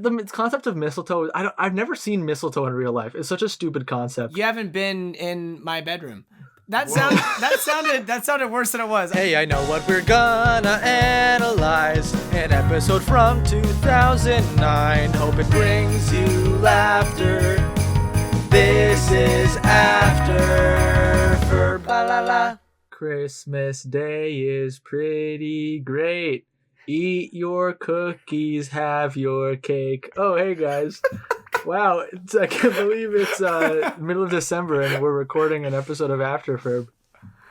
The concept of mistletoe, I've never seen mistletoe in real life. It's such a stupid concept. You haven't been in my bedroom. That sounded worse than it was. Hey, I know what we're gonna analyze. An episode from 2009. Hope it brings you laughter. This is Afterferb. La la la. Christmas Day is pretty great. Eat your cookies, have your cake. Oh, hey guys. Wow, I can't believe it's middle of December and we're recording an episode of Afterferb.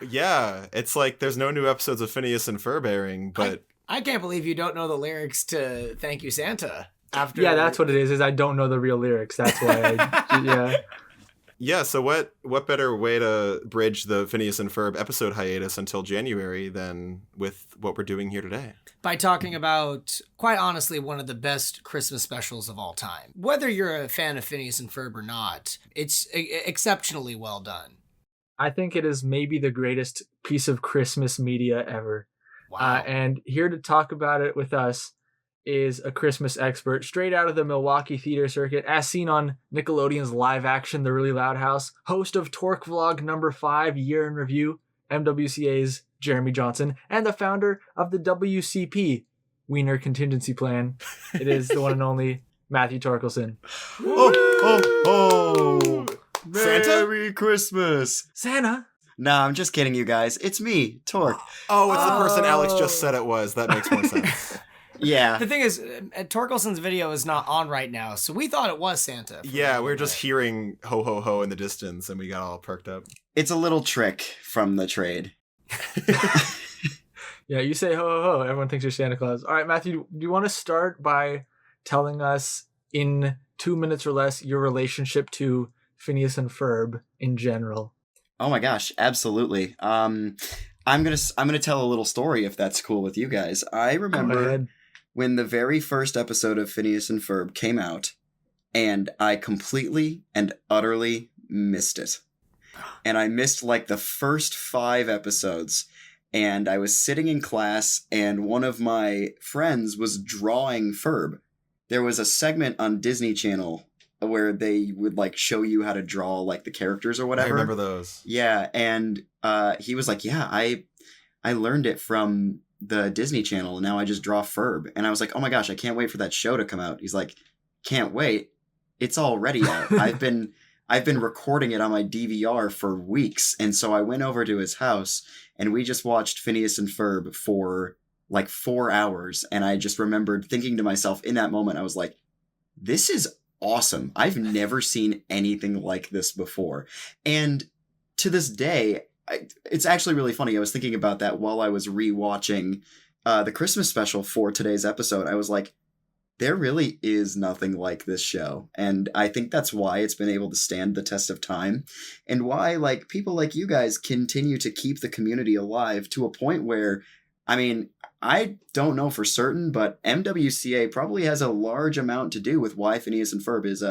Yeah, it's like there's no new episodes of Phineas and Ferb airing, but... I can't believe you don't know the lyrics to Thank You, Santa. Yeah, that's what it is I don't know the real lyrics. That's why yeah. Yeah, so what better way to bridge the Phineas and Ferb episode hiatus until January than with what we're doing here today? By talking about, quite honestly, one of the best Christmas specials of all time. Whether you're a fan of Phineas and Ferb or not, it's exceptionally well done. I think it is maybe the greatest piece of Christmas media ever. Wow. And here to talk about it with us is a Christmas expert straight out of the Milwaukee theater circuit, as seen on Nickelodeon's live action The Really Loud House, host of Torque Vlog number 5, Year in Review, MWCA's Jeremy Johnson, and the founder of the WCP, Wiener Contingency Plan. It is the one and only Matthew Torkilsen. Oh! Merry Christmas! Santa? Nah, I'm just kidding, you guys. It's me, Torque. Oh, it's the person Alex just said it was. That makes more sense. Yeah. The thing is, Torkelsen's video is not on right now, so we thought it was Santa. Yeah, we were just hearing ho ho ho in the distance and we got all perked up. It's a little trick from the trade. Yeah, you say ho ho ho, everyone thinks you're Santa Claus. All right, Matthew, do you want to start by telling us in 2 minutes or less your relationship to Phineas and Ferb in general? Oh my gosh, absolutely. I'm gonna tell a little story if that's cool with you guys. I remember when the very first episode of Phineas and Ferb came out, and I completely and utterly missed it. And I missed like the first 5 episodes, and I was sitting in class, and one of my friends was drawing Ferb. There was a segment on Disney Channel where they would like show you how to draw like the characters or whatever. I remember those. Yeah, and he was like, yeah, I learned it from the Disney Channel, and now I just draw Ferb. And I was like, oh my gosh, I can't wait for that show to come out. He's like, can't wait. It's already out. I've been recording it on my DVR for weeks. And so I went over to his house and we just watched Phineas and Ferb for like 4 hours. And I just remembered thinking to myself in that moment, I was like, this is awesome. I've never seen anything like this before. And to this day, it's actually really funny. I was thinking about that while I was rewatching the Christmas special for today's episode. I was like, there really is nothing like this show. And I think that's why it's been able to stand the test of time, and why like people like you guys continue to keep the community alive to a point where, I mean, I don't know for certain, but MWCA probably has a large amount to do with why Phineas and Ferb is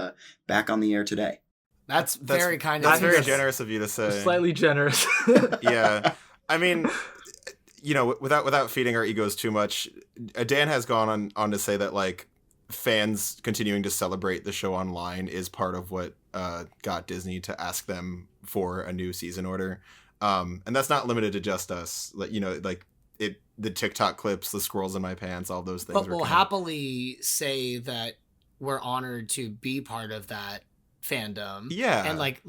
back on the air today. That's very kind of... That's very generous of you to say. Slightly generous. Yeah. I mean, you know, without feeding our egos too much, Dan has gone on to say that, like, fans continuing to celebrate the show online is part of what got Disney to ask them for a new season order. And that's not limited to just us. Like, you know, like, the TikTok clips, the squirrels in my pants, all those things. But we'll happily say that we're honored to be part of that fandom. Yeah. And like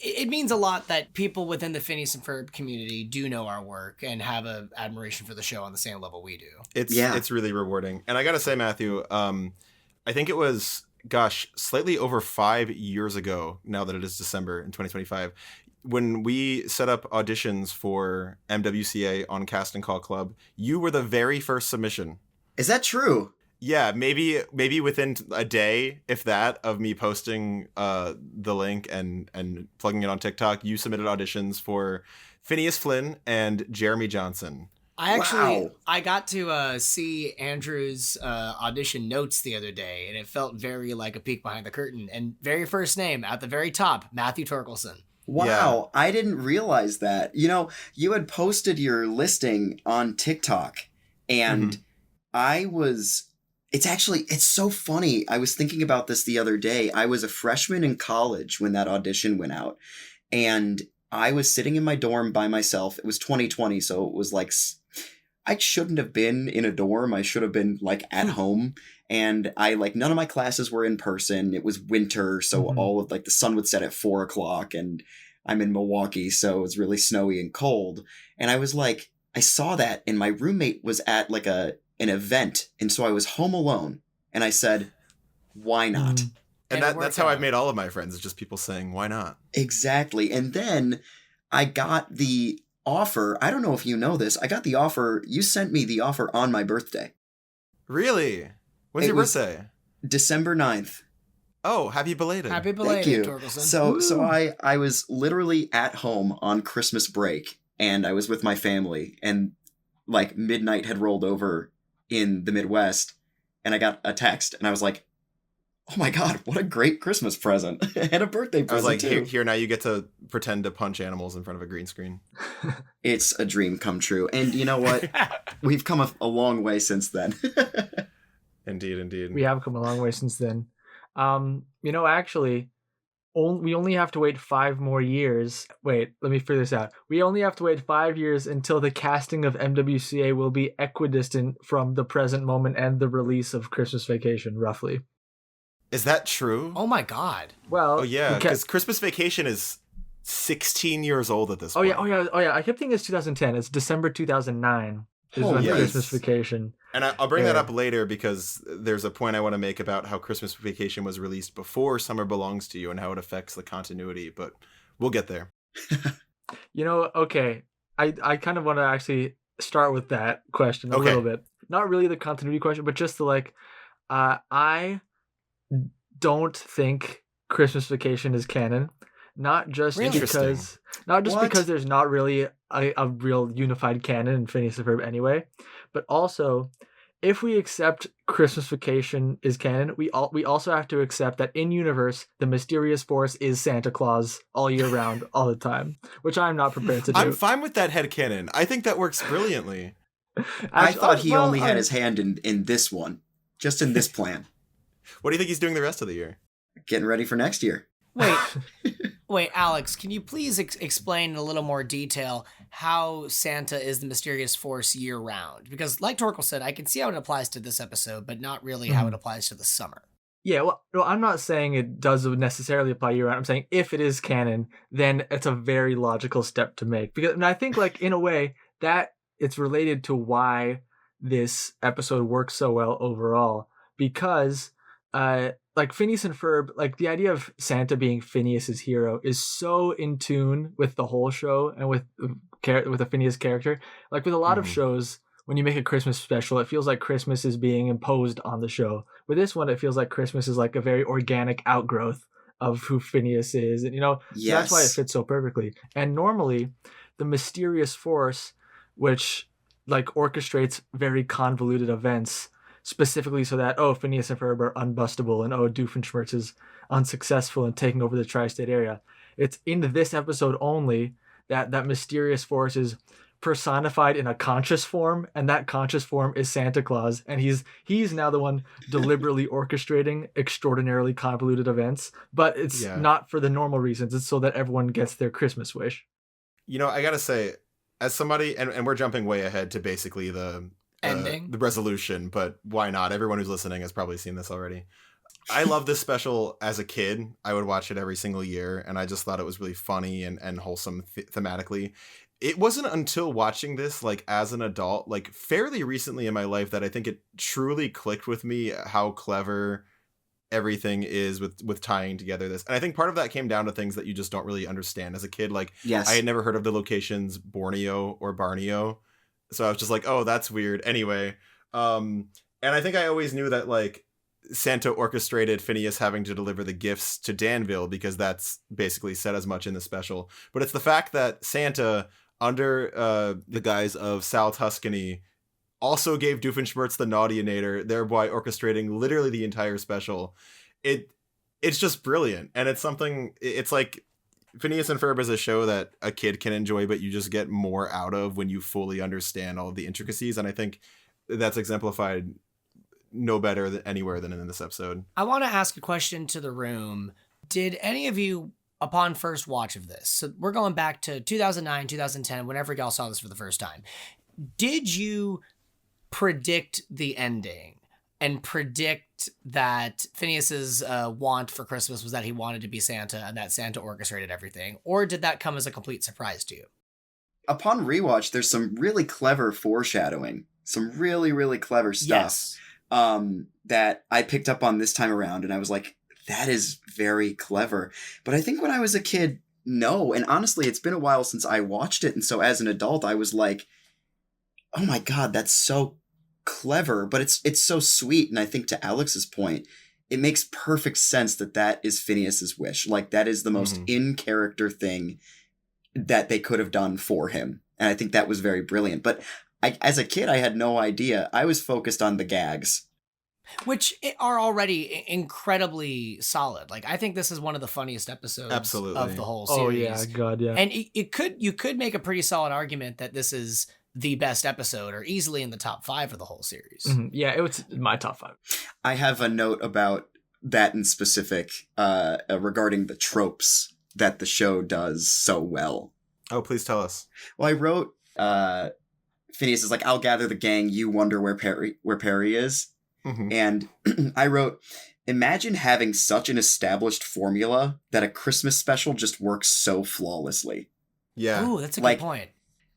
it means a lot that people within the Phineas and Ferb community do know our work and have a admiration for the show on the same level we do. It's really rewarding. And I gotta say, Matthew, I think it was, slightly over 5 years ago, now that it is December in 2025, when we set up auditions for MWCA on Casting Call Club, you were the very first submission. Is that true? Yeah, maybe within a day, if that, of me posting the link and plugging it on TikTok, you submitted auditions for Phineas Flynn and Jeremy Johnson. I got to see Andrew's audition notes the other day, and it felt very like a peek behind the curtain. And very first name at the very top, Matthew Torkilsen. Wow, yeah. I didn't realize that. You know, you had posted your listing on TikTok, and I was It's so funny. I was thinking about this the other day. I was a freshman in college when that audition went out, and I was sitting in my dorm by myself. It was 2020, so it was like I shouldn't have been in a dorm. I should have been like at home. And none of my classes were in person. It was winter, so all of the sun would set at 4:00, and I'm in Milwaukee, so it was really snowy and cold. And I was like, I saw that, and my roommate was at an event, and so I was home alone, and I said, why not? And that's how I've made all of my friends, is just people saying, why not? Exactly. And then I got the offer. I don't know if you know this. I got the offer. You sent me the offer on my birthday. Really? When's your birthday? December 9th. Oh, happy belated. Happy belated, Thank you. Torkilsen. So I was literally at home on Christmas break, and I was with my family, and midnight had rolled over in the Midwest, and I got a text, and I was like, oh my God, what a great Christmas present. And a birthday present, I was like, too. Here, now you get to pretend to punch animals in front of a green screen. It's a dream come true. And you know what? We've come a long way since then. Indeed. We have come a long way since then. Actually, we only have to wait 5 more years. Wait, let me figure this out. We only have to wait 5 years until the casting of MWCA will be equidistant from the present moment and the release of Christmas Vacation, roughly. Is that true? Oh my God. Well, oh yeah, because Christmas Vacation is 16 years old at this point. Oh yeah. I kept thinking it's 2010. It's December 2009 is when Christmas Vacation. And I'll bring that up later, because there's a point I want to make about how Christmas Vacation was released before Summer Belongs to You and how it affects the continuity, but we'll get there. Okay. I kind of want to actually start with that question a little bit. Not really the continuity question, but just the I don't think Christmas Vacation is canon. Not just because there's not really a real unified canon in Phineas and Ferb anyway, but also if we accept Christmas Vacation is canon, we also have to accept that in universe the mysterious force is Santa Claus all year round, all the time, which I'm not prepared to do. I'm fine with that headcanon. I think that works brilliantly. I thought he only had his hand in this one, just in this plan. What do you think he's doing the rest of the year? Getting ready for next year. Wait, Alex, can you please explain in a little more detail how Santa is the mysterious force year-round? Because like Torkel said, I can see how it applies to this episode, but not really how it applies to the summer. Yeah, well, I'm not saying it does necessarily apply year-round. I'm saying if it is canon, then it's a very logical step to make. And I think, in a way, that it's related to why this episode works so well overall. Because Phineas and Ferb, the idea of Santa being Phineas's hero is so in tune with the whole show and with the Phineas character. With a lot of shows, when you make a Christmas special, it feels like Christmas is being imposed on the show. With this one, it feels like Christmas is a very organic outgrowth of who Phineas is. And, so that's why it fits so perfectly. And normally, the mysterious force, which orchestrates very convoluted events, specifically so that, Phineas and Ferb are unbustable and, Doofenshmirtz is unsuccessful in taking over the tri-state area. It's in this episode only that mysterious force is personified in a conscious form, and that conscious form is Santa Claus, and he's now the one deliberately orchestrating extraordinarily convoluted events, but it's not for the normal reasons. It's so that everyone gets their Christmas wish. I gotta say, as somebody, and we're jumping way ahead to basically the ending, the resolution, but why not? Everyone who's listening has probably seen this already. I love this special as a kid. I would watch it every single year, and I just thought it was really funny and wholesome thematically. It wasn't until watching this, as an adult, fairly recently in my life, that I think it truly clicked with me how clever everything is with tying together this. And I think part of that came down to things that you just don't really understand as a kid. I had never heard of the locations Borneo or Borneo. So I was just oh, that's weird. Anyway, and I think I always knew that, Santa orchestrated Phineas having to deliver the gifts to Danville, because that's basically said as much in the special. But it's the fact that Santa, under the guise of Sal Tuscany, also gave Doofenshmirtz the Naughtyinator, thereby orchestrating literally the entire special. It's just brilliant. And it's something, it's Phineas and Ferb is a show that a kid can enjoy, but you just get more out of when you fully understand all of the intricacies. And I think that's exemplified no better than anywhere than in this episode. I want to ask a question to the room. Did any of you, upon first watch of this, so we're going back to 2009, 2010, whenever y'all saw this for the first time, did you predict the ending and predict that Phineas's want for Christmas was that he wanted to be Santa and that Santa orchestrated everything? Or did that come as a complete surprise to you? Upon rewatch, there's some really clever foreshadowing, some really, really clever stuff that I picked up on this time around. And I was like, that is very clever. But I think when I was a kid, no. And honestly, it's been a while since I watched it. And so as an adult, I was like, oh my God, that's so clever. But it's so sweet. And I think to Alex's point, it makes perfect sense that is Phineas's wish. Like, that is the most in-character thing that they could have done for him. And I think that was very brilliant. But as a kid, I had no idea. I was focused on the gags. Which are already incredibly solid. Like, I think this is one of the funniest episodes of the whole series. Oh yeah, God, yeah. And you could make a pretty solid argument that this is the best episode, or easily in the top 5 of the whole series. Mm-hmm. Yeah, it was my top 5. I have a note about that in specific regarding the tropes that the show does so well. Oh, please tell us. Well, I wrote, Phineas is like, I'll gather the gang, you wonder where Perry is. Mm-hmm. And I wrote, imagine having such an established formula that a Christmas special just works so flawlessly. Yeah. Ooh, that's a good point.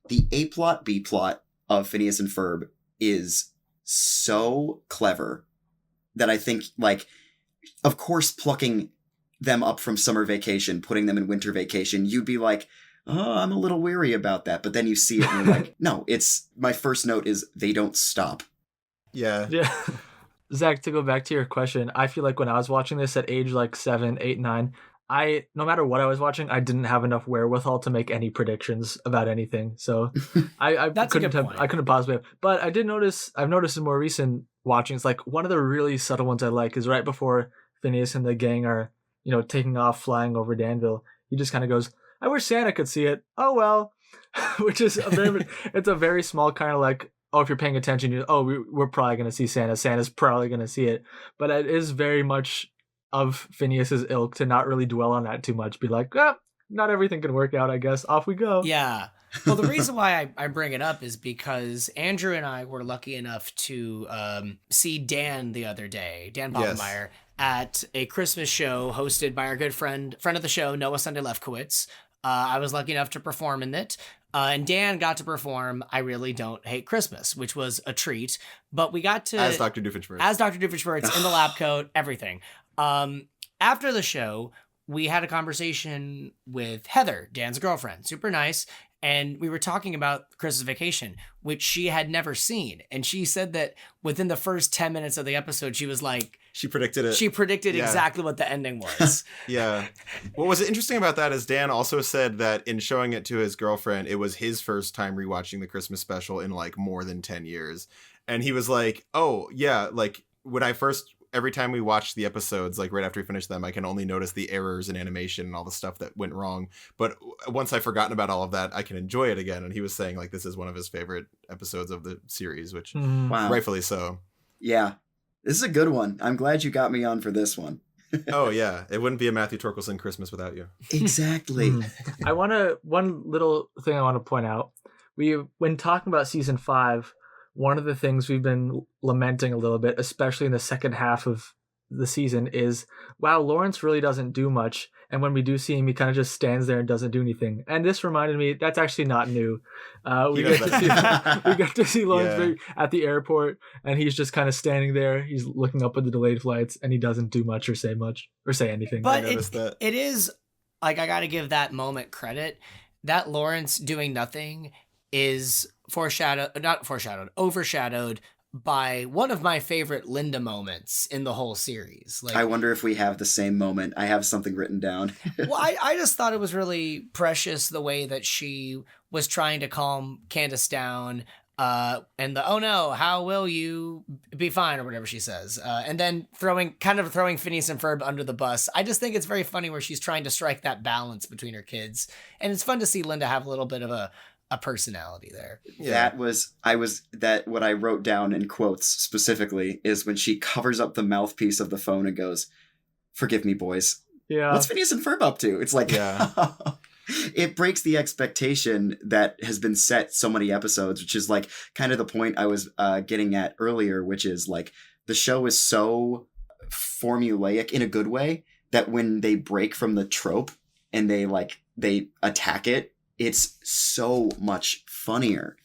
The A-plot, B-plot of Phineas and Ferb is so clever that I think, like, of course, plucking them up from summer vacation, putting them in winter vacation, you'd be like, oh, I'm a little weary about that. But then you see it and you're like, no, my first note is they don't stop. Yeah. Yeah. Zach, to go back to your question, I feel like when I was watching this at age like 7, 8, 9, no matter what I was watching, I didn't have enough wherewithal to make any predictions about anything. So I couldn't possibly have. But I've noticed in more recent watchings, like one of the really subtle ones I like is right before Phineas and the gang are, taking off flying over Danville. He just kind of goes, I wish Santa could see it. Oh, well, which is it's a very small kind of like, oh, if you're paying attention, we're probably going to see Santa. Santa's probably going to see it. But it is very much of Phineas's ilk to not really dwell on that too much. Be like, not everything can work out, I guess. Off we go. Yeah. Well, the reason why I bring it up is because Andrew and I were lucky enough to see Dan the other day, Dan Poppenmeyer, at a Christmas show hosted by our good friend of the show, Noah Sunday-Lefkowitz. I was lucky enough to perform in it. And Dan got to perform I Really Don't Hate Christmas, which was a treat. But we got to... As Dr. Doofenshmirtz. As Dr. Doofenshmirtz, in the lab coat, everything. After the show, we had a conversation with Heather, Dan's girlfriend. Super nice. And we were talking about Christmas Vacation, which she had never seen. And she said that within the first 10 minutes of the episode, she was like... She predicted it. She predicted exactly what the ending was. Yeah. What was interesting about that is Dan also said that in showing it to his girlfriend, it was his first time rewatching the Christmas special in like more than 10 years. And he was like, oh, yeah, like when every time we watch the episodes, like right after we finish them, I can only notice the errors in animation and all the stuff that went wrong. But once I've forgotten about all of that, I can enjoy it again. And he was saying like this is one of his favorite episodes of the series, which rightfully so. Yeah. This is a good one. I'm glad you got me on for this one. Oh, yeah. It wouldn't be a Matthew Torkilsen Christmas without you. Exactly. One little thing I want to point out. When talking about season 5, one of the things we've been lamenting a little bit, especially in the second half of the season, is, wow, Lawrence really doesn't do much. And when we do see him, he kind of just stands there and doesn't do anything. And this reminded me, that's actually not new. We got to see Lawrence at the airport, and he's just kind of standing there. He's looking up at the delayed flights, and he doesn't do much or say anything. But it is, like, I got to give that moment credit. That Lawrence doing nothing is overshadowed by one of my favorite Linda moments in the whole series. Like, I wonder if we have the same moment. I have something written down. Well, I just thought it was really precious the way that she was trying to calm Candace down, and oh no, how will you be fine, or whatever she says, and then throwing Phineas and Ferb under the bus. I just think it's very funny where she's trying to strike that balance between her kids, and it's fun to see Linda have a little bit of a a personality there. What I wrote down in quotes specifically is when she covers up the mouthpiece of the phone and goes, "Forgive me, boys." Yeah. What's Phineas and Ferb up to? It's like, Yeah. it breaks the expectation that has been set so many episodes, which is like kind of the point I was getting at earlier, which is like the show is so formulaic in a good way that when they break from the trope and they attack it, it's so much funnier.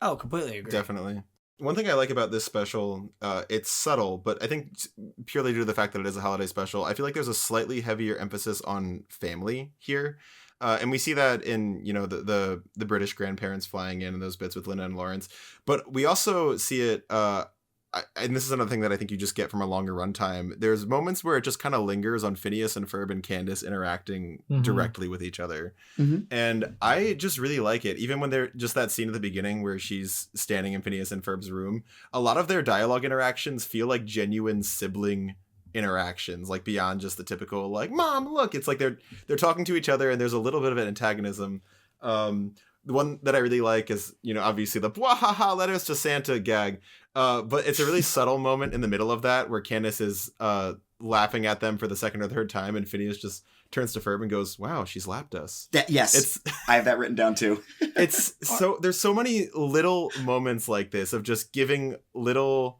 Oh, completely agree. Definitely. One thing I like about this special, it's subtle, but I think purely due to the fact that it is a holiday special, I feel like there's a slightly heavier emphasis on family here. And we see that in, the British grandparents flying in and those bits with Linda and Lawrence. But we also see it, and this is another thing that I think you just get from a longer runtime. There's moments where it just kind of lingers on Phineas and Ferb and Candace interacting directly with each other. Mm-hmm. And I just really like it. Even when they're just that scene at the beginning where she's standing in Phineas and Ferb's room, a lot of their dialogue interactions feel like genuine sibling interactions, like beyond just the typical like, "Mom, look." It's like they're talking to each other and there's a little bit of an antagonism. The one that I really like is, obviously the "Bwahaha, letters to Santa" gag. But it's a really subtle moment in the middle of that where Candace is laughing at them for the second or third time, and Phineas just turns to Ferb and goes, "Wow, she's lapped us." Yes, I have that written down too. There's so many little moments like this of just giving little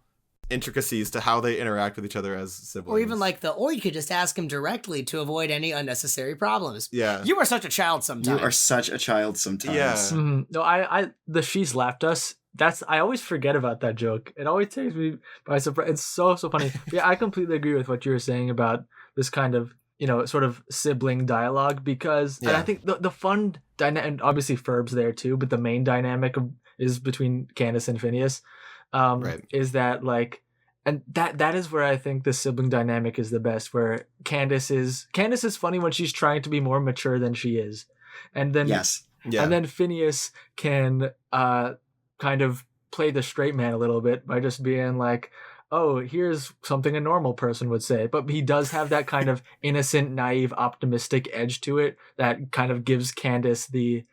intricacies to how they interact with each other as siblings. Or even like or you could just ask him directly to avoid any unnecessary problems. Yeah. You are such a child sometimes. You are such a child sometimes. Yeah. Mm-hmm. No, the "she's lapped us." I always forget about that joke. It always takes me by surprise. It's so funny. Yeah, I completely agree with what you were saying about this kind of, sort of sibling dialogue, because and I think the fun dynamic, and obviously Ferb's there too, but the main dynamic is between Candace and Phineas. Right. Is that like, and that is where I think the sibling dynamic is the best, where Candace is funny when she's trying to be more mature than she is. And then Yes. Yeah. And then Phineas can kind of play the straight man a little bit by just being like, "Oh, here's something a normal person would say." But he does have that kind of innocent, naive, optimistic edge to it that kind of gives Candace the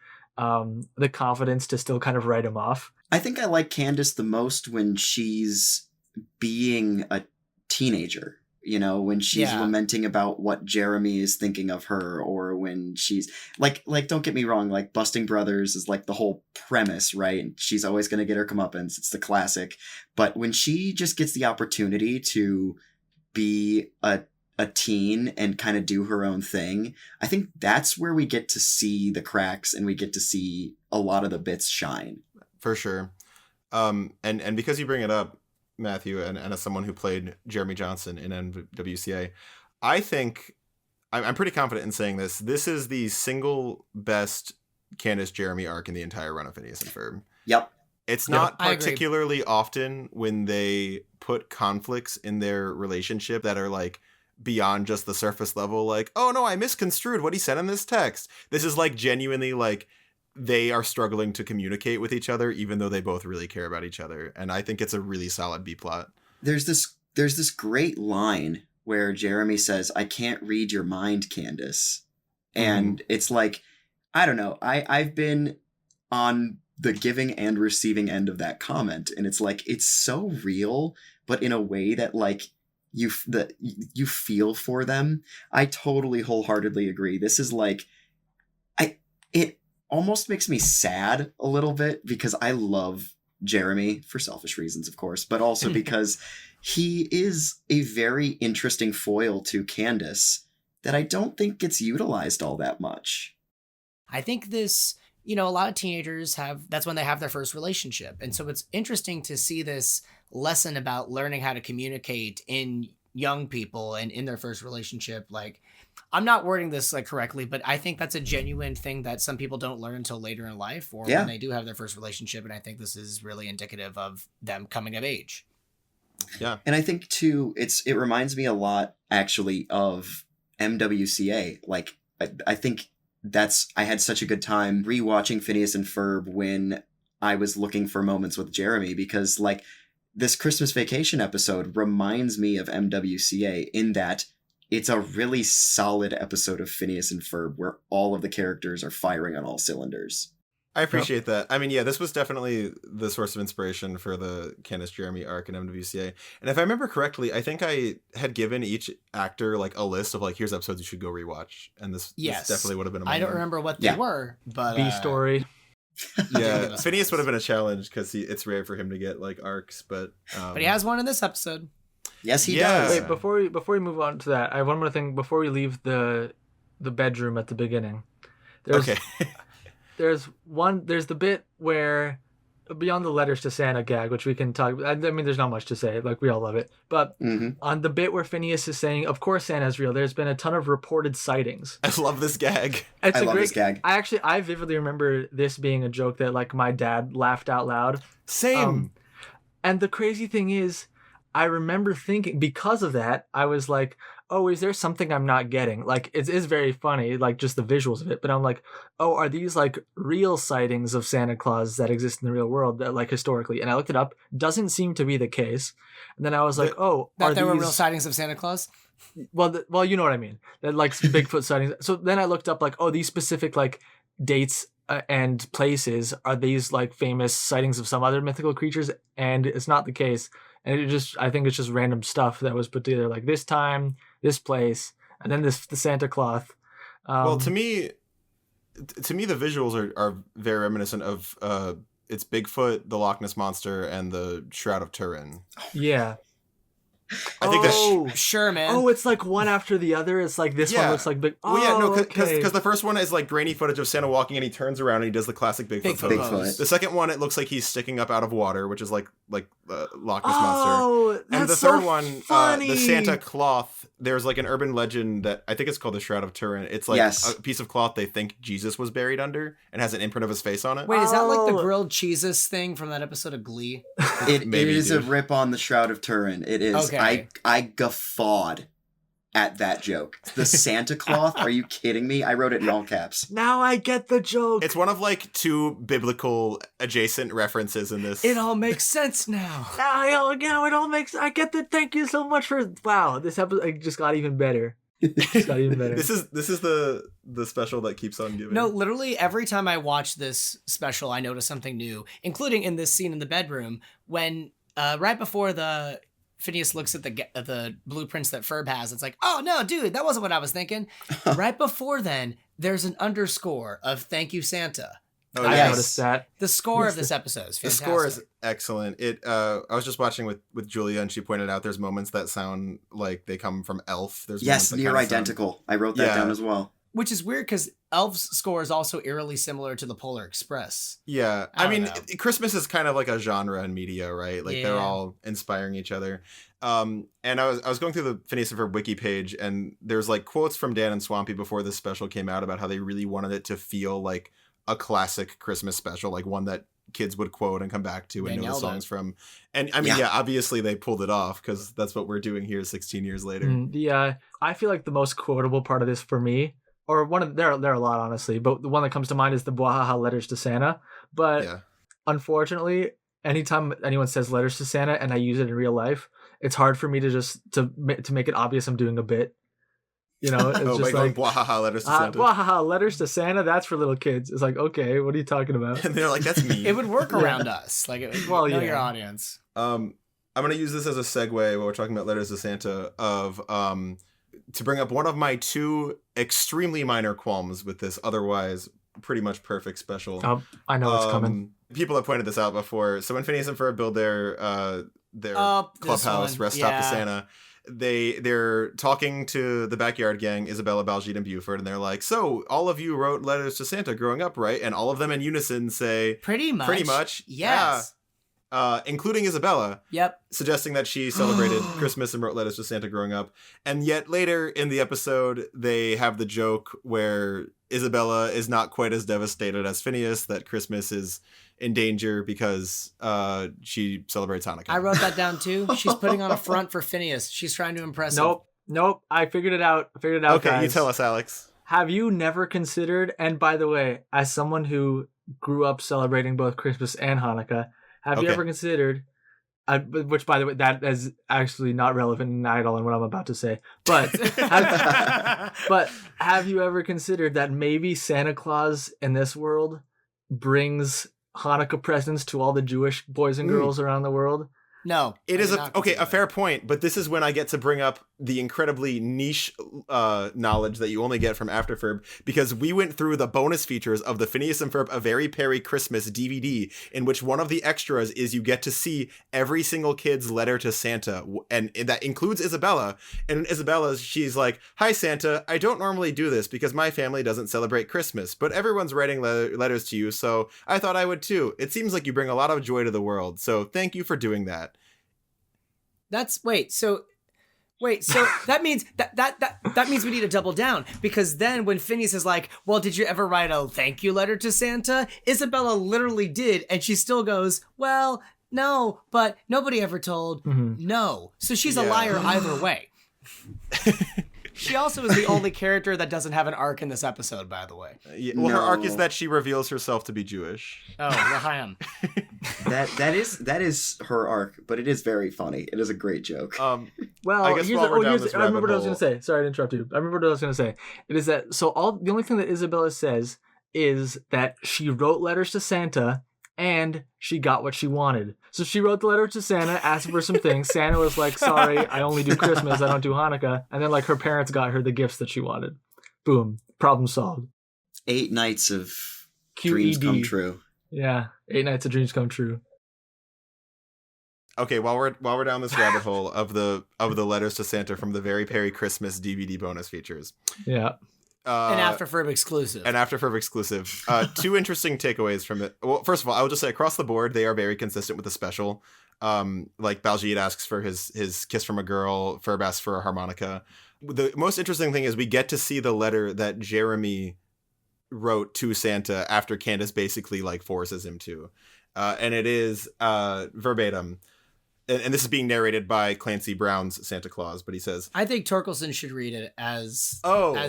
confidence to still kind of write him off. I think I like Candace the most when she's being a teenager. When she's lamenting about what Jeremy is thinking of her, or when she's like, don't get me wrong, like Busting Brothers is like the whole premise, right? And she's always going to get her comeuppance. It's the classic. But when she just gets the opportunity to be a teen and kind of do her own thing, I think that's where we get to see the cracks and we get to see a lot of the bits shine. For sure. And because you bring it up, Matthew, and as someone who played Jeremy Johnson in NWCA, I think I'm pretty confident in saying this. This is the single best Candace Jeremy arc in the entire run of Phineas and Ferb. Yep. It's not particularly often when they put conflicts in their relationship that are like beyond just the surface level, like, "Oh no, I misconstrued what he said in this text." This is like genuinely like they are struggling to communicate with each other, even though they both really care about each other. And I think it's a really solid B plot. There's this great line where Jeremy says, "I can't read your mind, Candace." And it's like, I don't know. I've been on the giving and receiving end of that comment. And it's like, it's so real, but in a way that like you feel for them. I totally wholeheartedly agree. This is like, it almost makes me sad a little bit because I love Jeremy for selfish reasons, of course, but also because he is a very interesting foil to Candace that I don't think gets utilized all that much. I think this, a lot of teenagers that's when they have their first relationship. And so it's interesting to see this lesson about learning how to communicate in young people and in their first relationship. Like, I'm not wording this like correctly, but I think that's a genuine thing that some people don't learn until later in life or when they do have their first relationship. And I think this is really indicative of them coming of age. Yeah. And I think too, it reminds me a lot actually of MWCA. Like, I think I had such a good time rewatching Phineas and Ferb when I was looking for moments with Jeremy, because like this Christmas Vacation episode reminds me of MWCA in that it's a really solid episode of Phineas and Ferb where all of the characters are firing on all cylinders. I appreciate that. I mean, yeah, this was definitely the source of inspiration for the Candace Jeremy arc in MWCA. And if I remember correctly, I think I had given each actor like a list of like, here's episodes you should go rewatch. And this definitely would have been among I don't them. remember what they were, but B-story. Yeah, Phineas would have been a challenge because it's rare for him to get like arcs, but he has one in this episode. Yes, he does. Wait, before we move on to that, I have one more thing before we leave the bedroom at the beginning. Okay. There's the bit where beyond the letters to Santa gag, which we can talk about. I mean, there's not much to say. Like, we all love it. But on the bit where Phineas is saying, of course Santa's real, there's been a ton of reported sightings. I love this gag. I love this gag. I vividly remember this being a joke that, like, my dad laughed out loud. Same. And the crazy thing is, I remember thinking, because of that, I was like, oh, is there something I'm not getting? Like, it is very funny, like, just the visuals of it. But I'm like, oh, are these, like, real sightings of Santa Claus that exist in the real world, that, like, historically? And I looked it up. Doesn't seem to be the case. And then I was like, oh, that there were real sightings of Santa Claus? Well, you know what I mean. That, like, Bigfoot sightings. So then I looked up, like, oh, these specific, like, dates and places, are these, like, famous sightings of some other mythical creatures? And it's not the case. And I think it's just random stuff that was put together, like this time, this place, and then the Santa cloth. Well, to me, the visuals are very reminiscent of it's Bigfoot, the Loch Ness Monster, and the Shroud of Turin. Yeah. I think sure, man. Oh, it's like one after the other. It's like this one looks like big. Well, yeah, no, because okay. the first one is like grainy footage of Santa walking, and he turns around and he does the classic Bigfoot pose. The second one, it looks like he's sticking up out of water, which is like Loch Ness Monster. And the third one, the Santa cloth. There's like an urban legend that I think it's called the Shroud of Turin. It's like a piece of cloth they think Jesus was buried under, and has an imprint of his face on it. Wait, is that like the grilled cheeses thing from that episode of Glee? It is a rip on the Shroud of Turin. It is. Okay. I guffawed at that joke. The Santa cloth? Are you kidding me? I wrote it in all caps. Now I get the joke. It's one of like two biblical adjacent references in this. It all makes sense now. Now it all makes. I get the. Thank you so much for. Wow, this episode just got even better. This is the special that keeps on giving. No, literally every time I watch this special, I notice something new, including in this scene in the bedroom when right before the Phineas looks at the blueprints that Ferb has. It's like, oh no, dude, that wasn't what I was thinking. Right before then, there's an underscore of "Thank you, Santa." Oh, I noticed that. The score of this episode is fantastic. The score is excellent. I was just watching with Julia, and she pointed out there's moments that sound like they come from Elf. There's near identical. I wrote that down as well. Which is weird because Elf's score is also eerily similar to the Polar Express. Yeah. I mean, Christmas is kind of like a genre in media, right? Like they're all inspiring each other. And I was going through the Phineas and Ferb wiki page, and there's like quotes from Dan and Swampy before this special came out about how they really wanted it to feel like a classic Christmas special, like one that kids would quote and come back to and know the songs from. And I mean, obviously they pulled it off because that's what we're doing here 16 years later. I feel like the most quotable part of this for me, or there are a lot honestly, but the one that comes to mind is the Bwahaha letters to Santa. But unfortunately, anytime anyone says letters to Santa and I use it in real life, it's hard for me to make it obvious I'm doing a bit. You know, it's just like Bwahaha letters to Santa. Bwahaha letters to Santa. That's for little kids. It's like, okay, what are you talking about? And they're like, that's me. It would work around us. Like, it would know your audience. I'm gonna use this as a segue while we're talking about letters to Santa to bring up one of my two extrememely minor qualms with this otherwise pretty much perfect special. I know it's coming. People have pointed this out before. So when Phineas and Ferb build their clubhouse, Rest Stop to Santa, they're talking to the backyard gang, Isabella, Baljeet, and Buford, and they're like, so all of you wrote letters to Santa growing up, right? And all of them in unison say, Pretty much. Yes. Yeah. Including Isabella. Yep. Suggesting that she celebrated Christmas and wrote letters to Santa growing up. And yet later in the episode, they have the joke where Isabella is not quite as devastated as Phineas that Christmas is in danger because she celebrates Hanukkah. I wrote that down too. She's putting on a front for Phineas. She's trying to impress him. Nope. I figured it out. Okay, guys. You tell us, Alex. Have you never considered, and by the way, as someone who grew up celebrating both Christmas and Hanukkah, have you ever considered, which by the way, that is actually not relevant at all in what I'm about to say, but have you ever considered that maybe Santa Claus in this world brings Hanukkah presents to all the Jewish boys and girls around the world? No. It I is did not a consider fair that. point, but this is when I get to bring up the incredibly niche knowledge that you only get from Afterferb, because we went through the bonus features of the Phineas and Ferb A Very Perry Christmas DVD, in which one of the extras is you get to see every single kid's letter to Santa, and that includes Isabella. And Isabella, she's like, "Hi Santa, I don't normally do this because my family doesn't celebrate Christmas, but everyone's writing letters to you, so I thought I would too. It seems like you bring a lot of joy to the world, so thank you for doing that." So that means that means we need to double down, because then when Phineas is like, "Well, did you ever write a thank you letter to Santa?" Isabella literally did, and she still goes, "Well, no, but nobody ever told no." So she's a liar either way. She also is the only character that doesn't have an arc in this episode, by the way. Yeah, well, her arc is that she reveals herself to be Jewish. Oh, L'chaim. That is her arc, but it is very funny. It is a great joke. Well, I guess while we're down this I remember what I was rabbit going to say. Sorry to interrupt you. I remember what I was going to say. It is that, the only thing that Isabella says is that she wrote letters to Santa and she got what she wanted. So she wrote the letter to Santa, asked for some things. Santa was like, "Sorry, I only do Christmas. I don't do Hanukkah." And then like her parents got her the gifts that she wanted. Boom. Problem solved. 8 nights of QED. dreams come true. Yeah. 8 nights of dreams come true. Okay, while we're down this rabbit hole of the letters to Santa from the Very Perry Christmas DVD bonus features. Yeah. An Afterferb exclusive. An Afterferb exclusive. 2 interesting takeaways from it. Well, first of all, I will just say across the board, they are very consistent with the special. Like Baljeet asks for his kiss from a girl, Ferb asks for a harmonica. The most interesting thing is we get to see the letter that Jeremy wrote to Santa after Candace basically like forces him to. And it is verbatim. And this is being narrated by Clancy Brown's Santa Claus, but he says, I think Torkilsen should read it as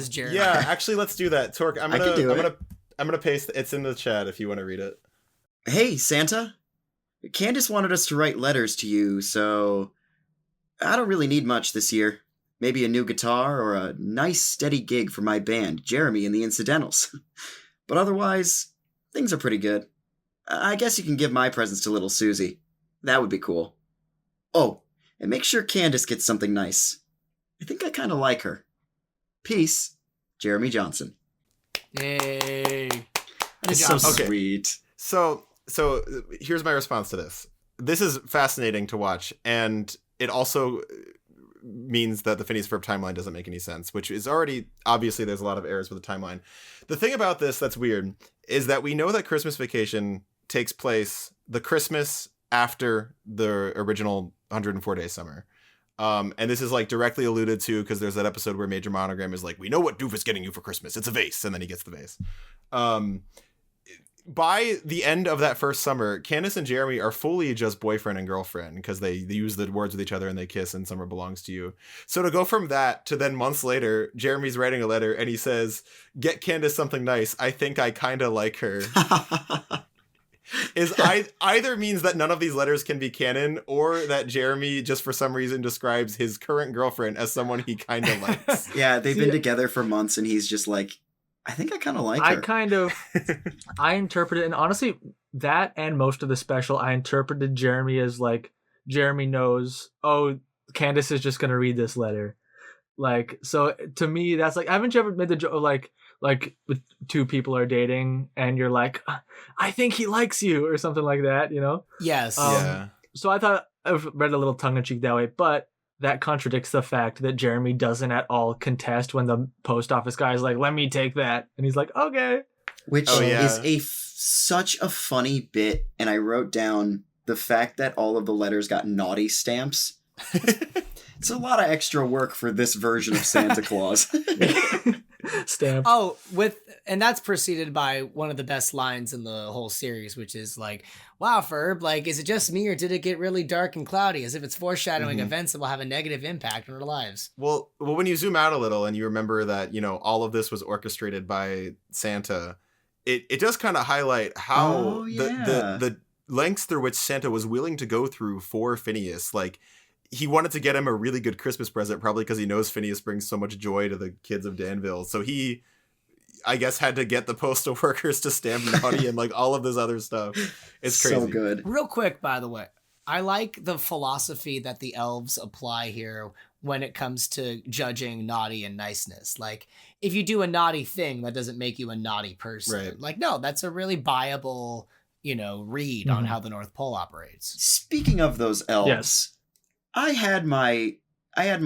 Jeremy. Yeah, actually, let's do that. Tork, I'm gonna paste. It's in the chat if you want to read it. Hey, Santa. Candace wanted us to write letters to you, so I don't really need much this year. Maybe a new guitar or a nice steady gig for my band, Jeremy and the Incidentals. But otherwise, things are pretty good. I guess you can give my presents to little Susie. That would be cool. Oh, and make sure Candace gets something nice. I think I kind of like her. Peace, Jeremy Johnson. Yay. It's so Okay. sweet. So here's my response to this. This is fascinating to watch, and it also means that the Phineas and Ferb timeline doesn't make any sense, which is already, obviously there's a lot of errors with the timeline. The thing about this that's weird is that we know that Christmas Vacation takes place the Christmas after the original 104 Day Summer. And this is like directly alluded to because there's that episode where Major Monogram is like, "We know what Doof is getting you for Christmas. It's a vase." And then he gets the vase. By the end of that first summer, Candace and Jeremy are fully just boyfriend and girlfriend because they use the words with each other and they kiss and Summer Belongs to You. So to go from that to then months later, Jeremy's writing a letter and he says, "Get Candace something nice. I think I kind of like her." Either means that none of these letters can be canon, or that Jeremy just for some reason describes his current girlfriend as someone he kind of likes. Yeah, they've been together for months and he's just like, I think I kind of like her. I interpreted, and honestly, that and most of the special, I interpreted Jeremy as like, Jeremy knows, oh, Candace is just going to read this letter. Like, so to me, that's like, haven't you ever made the joke of like with 2 people are dating and you're like, "I think he likes you," or something like that, you know? Yes. Yeah. So I thought I read a little tongue-in-cheek that way, but that contradicts the fact that Jeremy doesn't at all contest when the post office guy is like, "Let me take that." And he's like, "Okay." Which Oh, yeah. is such a funny bit, and I wrote down the fact that all of the letters got naughty stamps. It's a lot of extra work for this version of Santa Claus. Stamp. Oh, and that's preceded by one of the best lines in the whole series, which is like, "Wow, Ferb, like, is it just me or did it get really dark and cloudy? As if it's foreshadowing events that will have a negative impact on our lives." Well, when you zoom out a little and you remember that, you know, all of this was orchestrated by Santa, it does kind of highlight how the lengths through which Santa was willing to go through for Phineas. Like, he wanted to get him a really good Christmas present, probably because he knows Phineas brings so much joy to the kids of Danville. So I guess, had to get the postal workers to stamp naughty and like all of this other stuff. It's crazy. So good. Real quick, by the way, I like the philosophy that the elves apply here when it comes to judging naughty and niceness. Like, if you do a naughty thing, that doesn't make you a naughty person. Right. Like, no, that's a really viable, read on how the North Pole operates. Speaking of those elves, Yes. I had my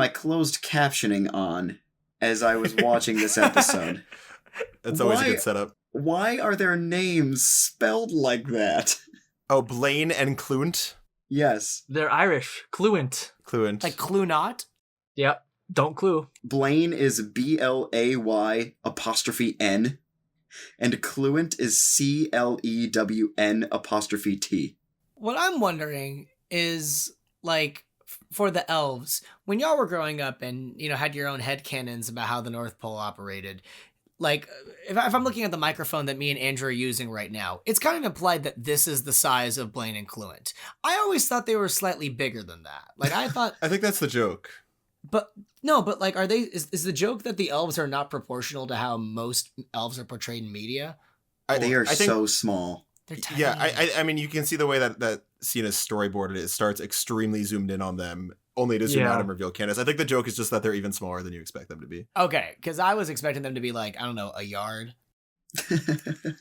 closed captioning on as I was watching this episode. That's always a Why- good setup. Why are their names spelled like that? Oh, Blaine and Cluent. Yes. They're Irish. Cluent. Cluent. Like, clue not? Yep. Don't clue. Blaine is BLAY''N, and Cluent is CLEWN''T. What I'm wondering is, like, for the elves, when y'all were growing up and, had your own headcanons about how the North Pole operated, like, if I'm looking at the microphone that me and Andrew are using right now, it's kind of implied that this is the size of Blaine and Cluent. I always thought they were slightly bigger than that. Like, I thought... I think that's the joke. But, no, but, like, are they... Is the joke that the elves are not proportional to how most elves are portrayed in media? They are I think- so small. They're tiny. Yeah, I mean, you can see the way that scene is storyboarded. It starts extremely zoomed in on them, only to zoom Yeah. out and reveal Candace. I think the joke is just that they're even smaller than you expect them to be. Okay, because I was expecting them to be, like, I don't know, a yard.